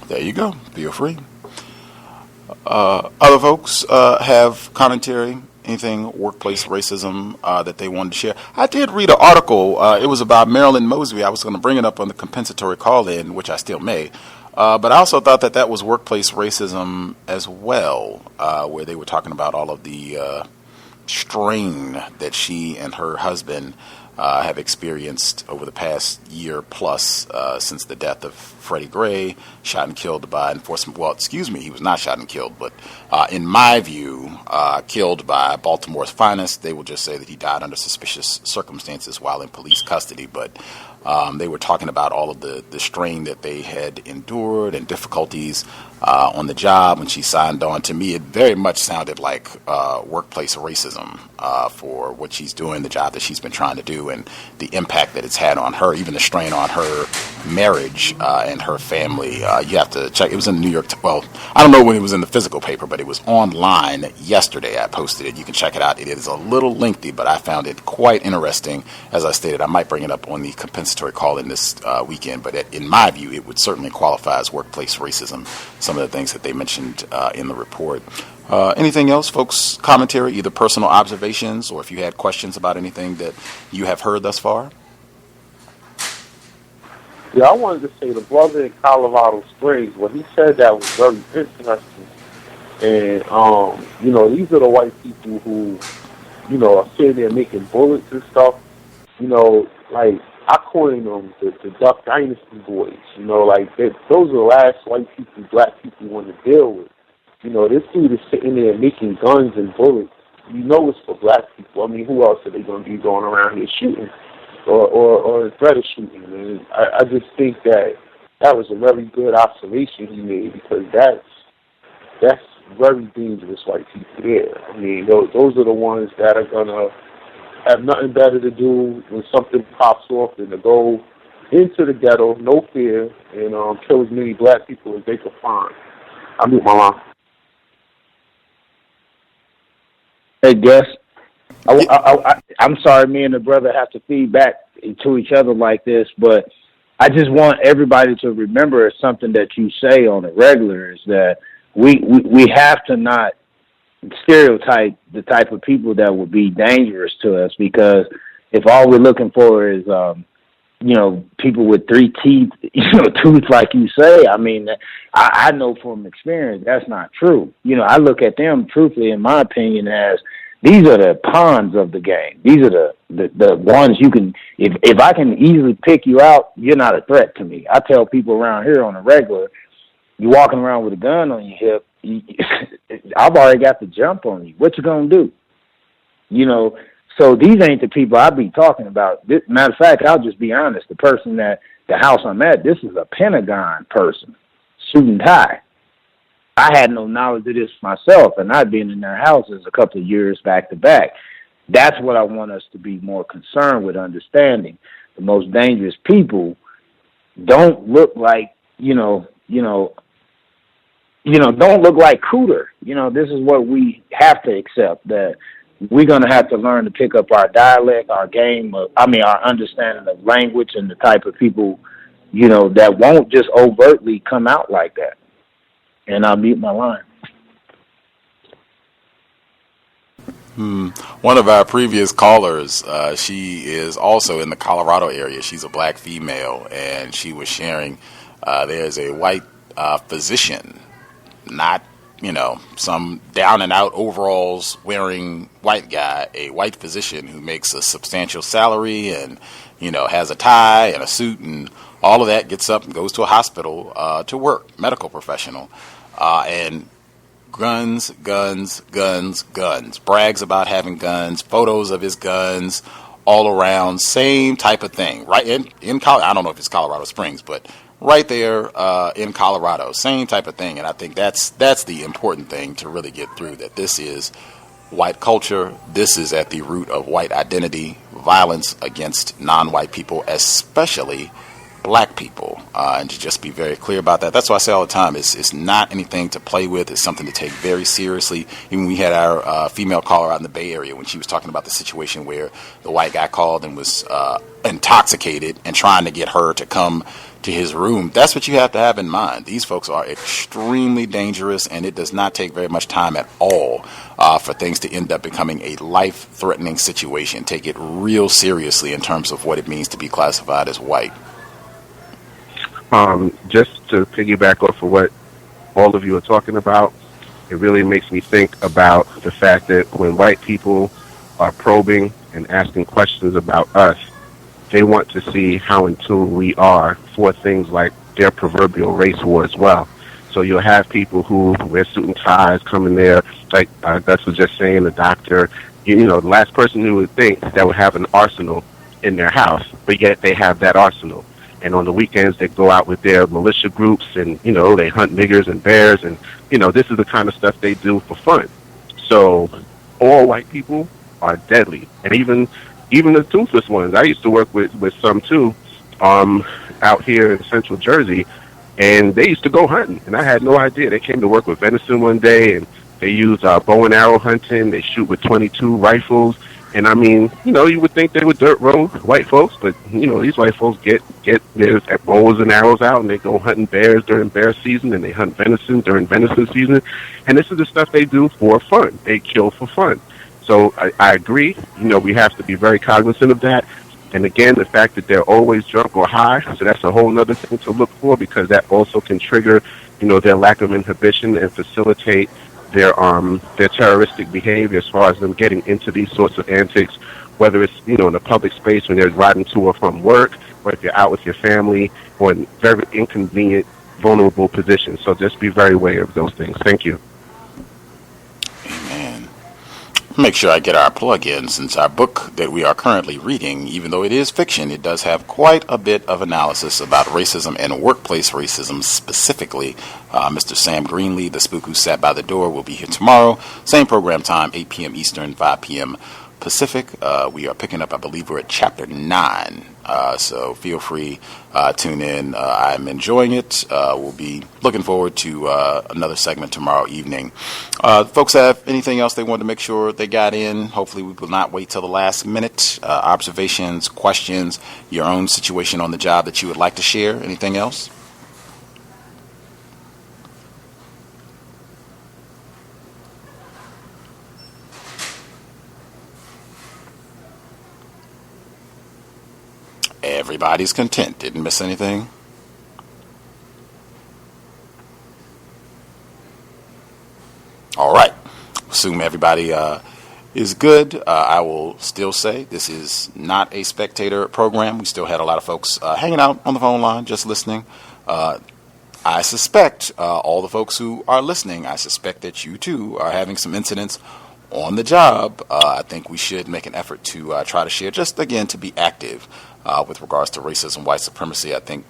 D: There you go. Feel free. Other folks have commentary, anything workplace racism that they wanted to share. I did read an article. It was about Marilyn Mosby. I was going to bring it up on the compensatory call-in, which I still may. But I also thought that was workplace racism as well, where they were talking about all of the strain that she and her husband have experienced over the past year plus since the death of Freddie Gray, shot and killed by enforcement. Well, excuse me, he was not shot and killed, but in my view, killed by Baltimore's finest. They will just say that he died under suspicious circumstances while in police custody, but they were talking about all of the strain that they had endured and difficulties on the job when she signed on. To me, it very much sounded like workplace racism for what she's doing, the job that she's been trying to do, and the impact that it's had on her, even the strain on her marriage and her family. You have to check. It was in the New York. Well, I don't know when it was in the physical paper, but it was online yesterday. I posted it. You can check it out. It is a little lengthy, but I found it quite interesting. As I stated, I might bring it up on the compensatory call in this weekend, but in my view, it would certainly qualify as workplace racism. Some of the things that they mentioned in the report. Anything else, folks? Commentary, either personal observations or if you had questions about anything that you have heard thus far?
F: Yeah, I wanted to say the brother in Colorado Springs, what he said that was very interesting. And, these are the white people who, are sitting there making bullets and stuff. Like, I coined them the Duck Dynasty boys. Those are the last white people, black people want to deal with. This dude is sitting there making guns and bullets. It's for black people. I mean, who else are they going to be going around here shooting or threat of shooting? And I just think that was a very good observation he made, because that's very dangerous white people there. I mean, those are the ones that are going to have nothing better to do when something pops off than to go into the ghetto, no fear, and kill as many black people as they can find. I'll mute my line.
P: Hey, Gus, I'm sorry me and the brother have to feed back to each other like this, but I just want everybody to remember something that you say on a regular, is that we have to not stereotype the type of people that would be dangerous to us, because if all we're looking for is people with 3 teeth, tooth like you say, I mean, I know from experience that's not true. I look at them truthfully, in my opinion, as these are the pawns of the game. These are the The ones you can, if I can easily pick you out, you're not a threat to me. I tell people around here on a regular, you walking around with a gun on your hip, I've already got the jump on you. What you gonna do? You know, so these ain't the people I be talking about. Matter of fact, I'll just be honest. The person that the house I'm at, this is a Pentagon person, suit and tie. I had no knowledge of this myself, and I'd been in their houses a couple of years back to back. That's what I want us to be more concerned with, understanding. The most dangerous people don't look like, don't look like Cooter. This is what we have to accept, that we're going to have to learn to pick up our dialect, our our understanding of language and the type of people, that won't just overtly come out like that. And I'll mute my line.
D: One of our previous callers, she is also in the Colorado area. She's a black female, and she was sharing there's a white physician, not, some down and out overalls wearing white guy, a white physician who makes a substantial salary and, has a tie and a suit and all of that, gets up and goes to a hospital to work, medical professional, and guns, brags about having guns, photos of his guns all around, same type of thing, right in Colorado. I don't know if it's Colorado Springs, but right there in Colorado, same type of thing. And I think that's the important thing to really get through, that this is white culture. This is at the root of white identity, violence against non-white people, especially black people, and to just be very clear about that. That's why I say all the time, it's not anything to play with. It's something to take very seriously. Even we had our female caller out in the Bay Area when she was talking about the situation where the white guy called and was intoxicated and trying to get her to come to his room. That's what you have to have in mind. These folks are extremely dangerous, and it does not take very much time at all for things to end up becoming a life-threatening situation. Take it real seriously in terms of what it means to be classified as white.
F: Just to piggyback off of what all of you are talking about, it really makes me think about the fact that when white people are probing and asking questions about us, they want to see how in tune we are for things like their proverbial race war as well. So you'll have people who wear suit and ties come in there, like Gus was just saying, the doctor, the last person who would think that would have an arsenal in their house, but yet they have that arsenal. And on the weekends, they go out with their militia groups and, they hunt niggers and bears. And, this is the kind of stuff they do for fun. So all white people are deadly. And even the toothless ones. I used to work with some, too, out here in central Jersey. And they used to go hunting. And I had no idea. They came to work with venison one day, and they use bow and arrow hunting. They shoot with .22 rifles. And I mean, you would think they were dirt road white folks, but these white folks get their bows and arrows out, and they go hunting bears during bear season, and they hunt venison during venison season. And this is the stuff they do for fun. They kill for fun. So I agree. We have to be very cognizant of that. And again, the fact that they're always drunk or high, so that's a whole other thing to look for, because that also can trigger, their lack of inhibition and facilitate their terroristic behavior as far as them getting into these sorts of antics, whether it's, in a public space when they're riding to or from work, or if you're out with your family, or in very inconvenient, vulnerable positions. So just be very aware of those things. Thank you.
D: Amen. Make sure I get our plug in, since our book that we are currently reading, even though it is fiction, it does have quite a bit of analysis about racism and workplace racism specifically. Mr. Sam Greenlee, the spook who sat by the door, will be here tomorrow. Same program time, 8 p.m. Eastern, 5 p.m. Pacific. We are picking up, I believe we're at chapter 9. So feel free, tune in. I'm enjoying it. We'll be looking forward to another segment tomorrow evening. Folks have anything else they want to make sure they got in? Hopefully we will not wait till the last minute. Observations, questions, your own situation on the job that you would like to share. Anything else? Everybody's content. Didn't miss anything. All right. Assume everybody is good. I will still say this is not a spectator program. We still had a lot of folks hanging out on the phone line, just listening. I suspect all the folks who are listening, I suspect that you too are having some incidents on the job. I think we should make an effort to try to share, just again, to be active with regards to racism, white supremacy. I think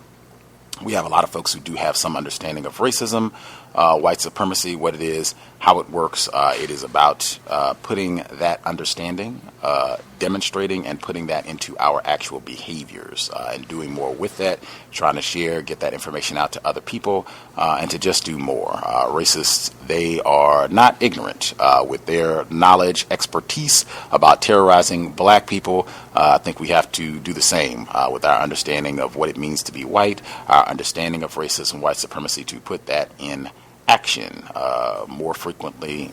D: we have a lot of folks who do have some understanding of racism, white supremacy, what it is, how it works. It is about putting that understanding, demonstrating and putting that into our actual behaviors and doing more with that, trying to share, get that information out to other people, and to just do more. Racists, they are not ignorant with their knowledge, expertise about terrorizing black people. I think we have to do the same with our understanding of what it means to be white, our understanding of racism, white supremacy, to put that in action more frequently.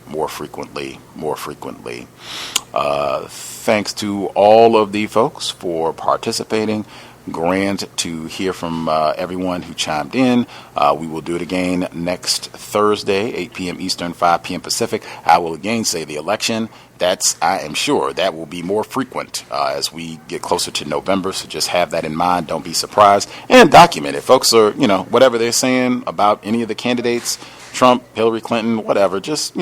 D: Thanks to all of the folks for participating. Grand to hear from everyone who chimed in. We will do it again next Thursday, 8 p.m. Eastern, 5 p.m. Pacific. I will again say the election. I am sure that will be more frequent as we get closer to November. So just have that in mind. Don't be surprised and document it. Folks are, whatever they're saying about any of the candidates, Trump, Hillary Clinton, whatever, just,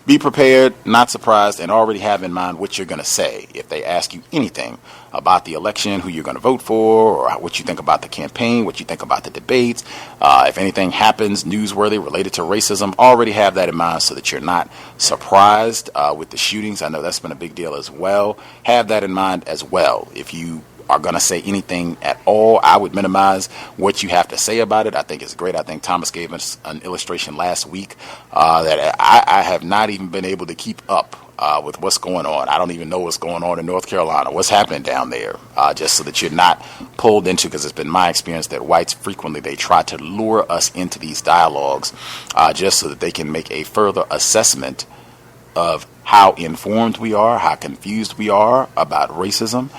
D: be prepared, not surprised, and already have in mind what you're going to say if they ask you anything about the election, who you're going to vote for, or what you think about the campaign, what you think about the debates. If anything happens newsworthy related to racism, already have that in mind so that you're not surprised with the shootings. I know that's been a big deal as well. Have that in mind as well. If you are going to say anything at all, I would minimize what you have to say about it. I think it's great. I think Thomas gave us an illustration last week that I have not even been able to keep up with what's going on. I don't even know what's going on in North Carolina, what's happening down there, just so that you're not pulled into, because it's been my experience that whites frequently, they try to lure us into these dialogues just so that they can make a further assessment of how informed we are, how confused we are about racism,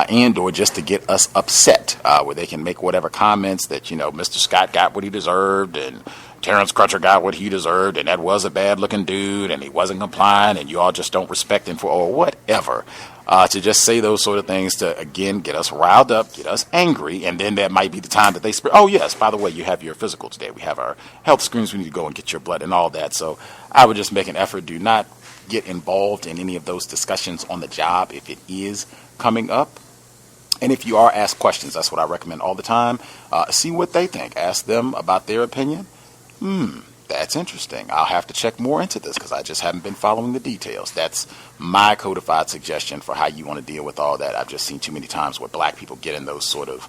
D: and or just to get us upset, where they can make whatever comments that, Mr. Scott got what he deserved, and Terrence Crutcher got what he deserved, and that was a bad-looking dude, and he wasn't complying, and you all just don't respect him for, or whatever. To just say those sort of things to, again, get us riled up, get us angry, and then that might be the time that they oh, yes, by the way, you have your physical today. We have our health screens. We need to go and get your blood and all that. So I would just make an effort. Do not get involved in any of those discussions on the job if it is coming up. And if you are asked questions, that's what I recommend all the time. See what they think. Ask them about their opinion. That's interesting. I'll have to check more into this because I just haven't been following the details. That's my codified suggestion for how you want to deal with all that. I've just seen too many times where black people get in those sort of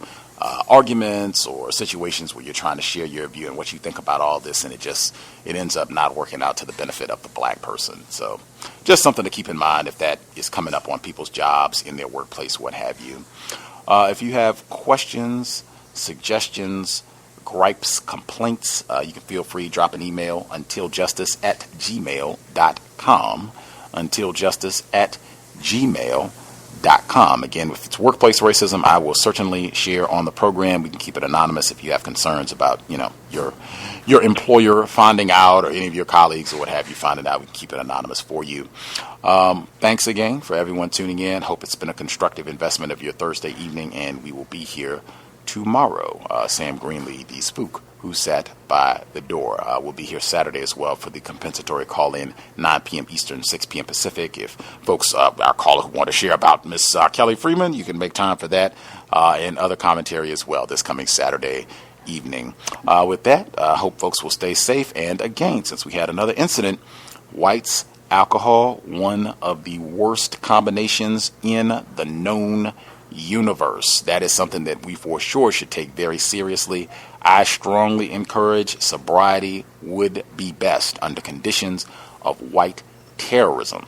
D: arguments or situations where you're trying to share your view and what you think about all this, and it ends up not working out to the benefit of the black person. So just something to keep in mind if that is coming up on people's jobs, in their workplace, what have you. If you have questions, suggestions, gripes, complaints, you can feel free to drop an email, untiljustice@gmail.com, untiljustice@gmail.com. Again, if it's workplace racism, I will certainly share on the program. We can keep it anonymous if you have concerns about, your employer finding out, or any of your colleagues or what have you finding out. We can keep it anonymous for you. Thanks again for everyone tuning in. Hope it's been a constructive investment of your Thursday evening, and we will be here tomorrow. Sam Greenlee, the spook who sat by the door, will be here Saturday as well for the compensatory call-in, 9 p.m. Eastern, 6 p.m. Pacific. If folks, our caller who want to share about Miss Kelly Freeman, you can make time for that, and other commentary as well this coming Saturday evening. With that, I hope folks will stay safe. And again, since we had another incident, whites, alcohol, one of the worst combinations in the known universe. That is something that we for sure should take very seriously. I strongly encourage sobriety would be best under conditions of white terrorism.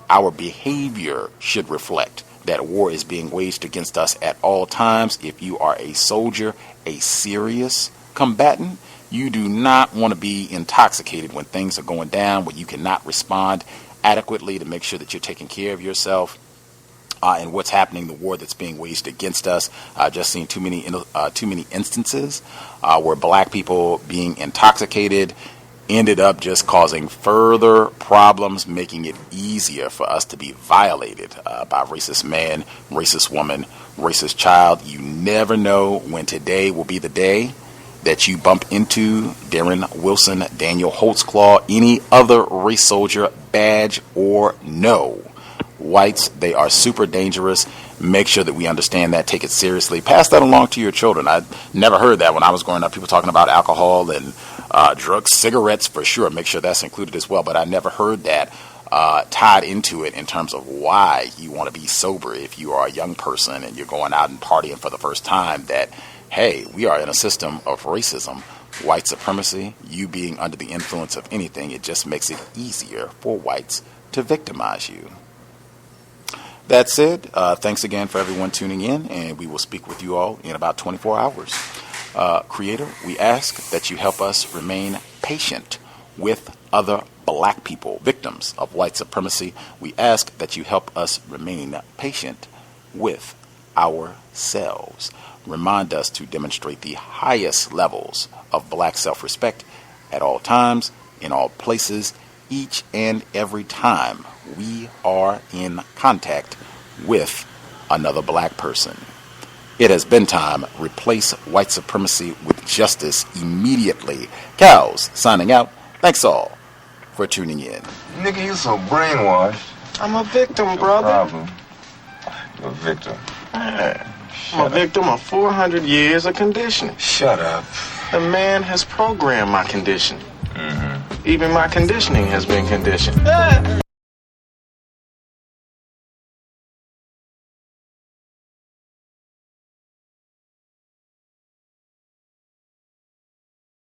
D: Our behavior should reflect that war is being waged against us at all times. If you are a soldier, a serious combatant, you do not want to be intoxicated when things are going down, when you cannot respond adequately to make sure that you're taking care of yourself. And what's happening, the war that's being waged against us. I've just seen too many instances where black people being intoxicated ended up just causing further problems, making it easier for us to be violated by racist man, racist woman, racist child. You never know when today will be the day that you bump into Darren Wilson, Daniel Holtzclaw, any other race soldier, badge or no. Whites, they are super dangerous. Make sure that we understand that. Take it seriously. Pass that along to your children. I never heard that when I was growing up. People talking about alcohol and drugs, cigarettes for sure. Make sure that's included as well. But I never heard that tied into it in terms of why you want to be sober if you are a young person and you're going out and partying for the first time. That, hey, we are in a system of racism, white supremacy, you being under the influence of anything. It just makes it easier for whites to victimize you. That said, thanks again for everyone tuning in, and we will speak with you all in about 24 hours. Creator, we ask that you help us remain patient with other black people, victims of white supremacy. We ask that you help us remain patient with ourselves. Remind us to demonstrate the highest levels of black self-respect at all times, in all places, each and every time we are in contact with another black person. It has been time. Replace white supremacy with justice immediately. Cows signing out. Thanks all for tuning in.
Q: Nigga, you so brainwashed. I'm a victim, brother. Problem. You're a victim. Man, I'm a victim of 400 years of conditioning. Shut up. The man has programmed my conditioning. Even my conditioning has been conditioned.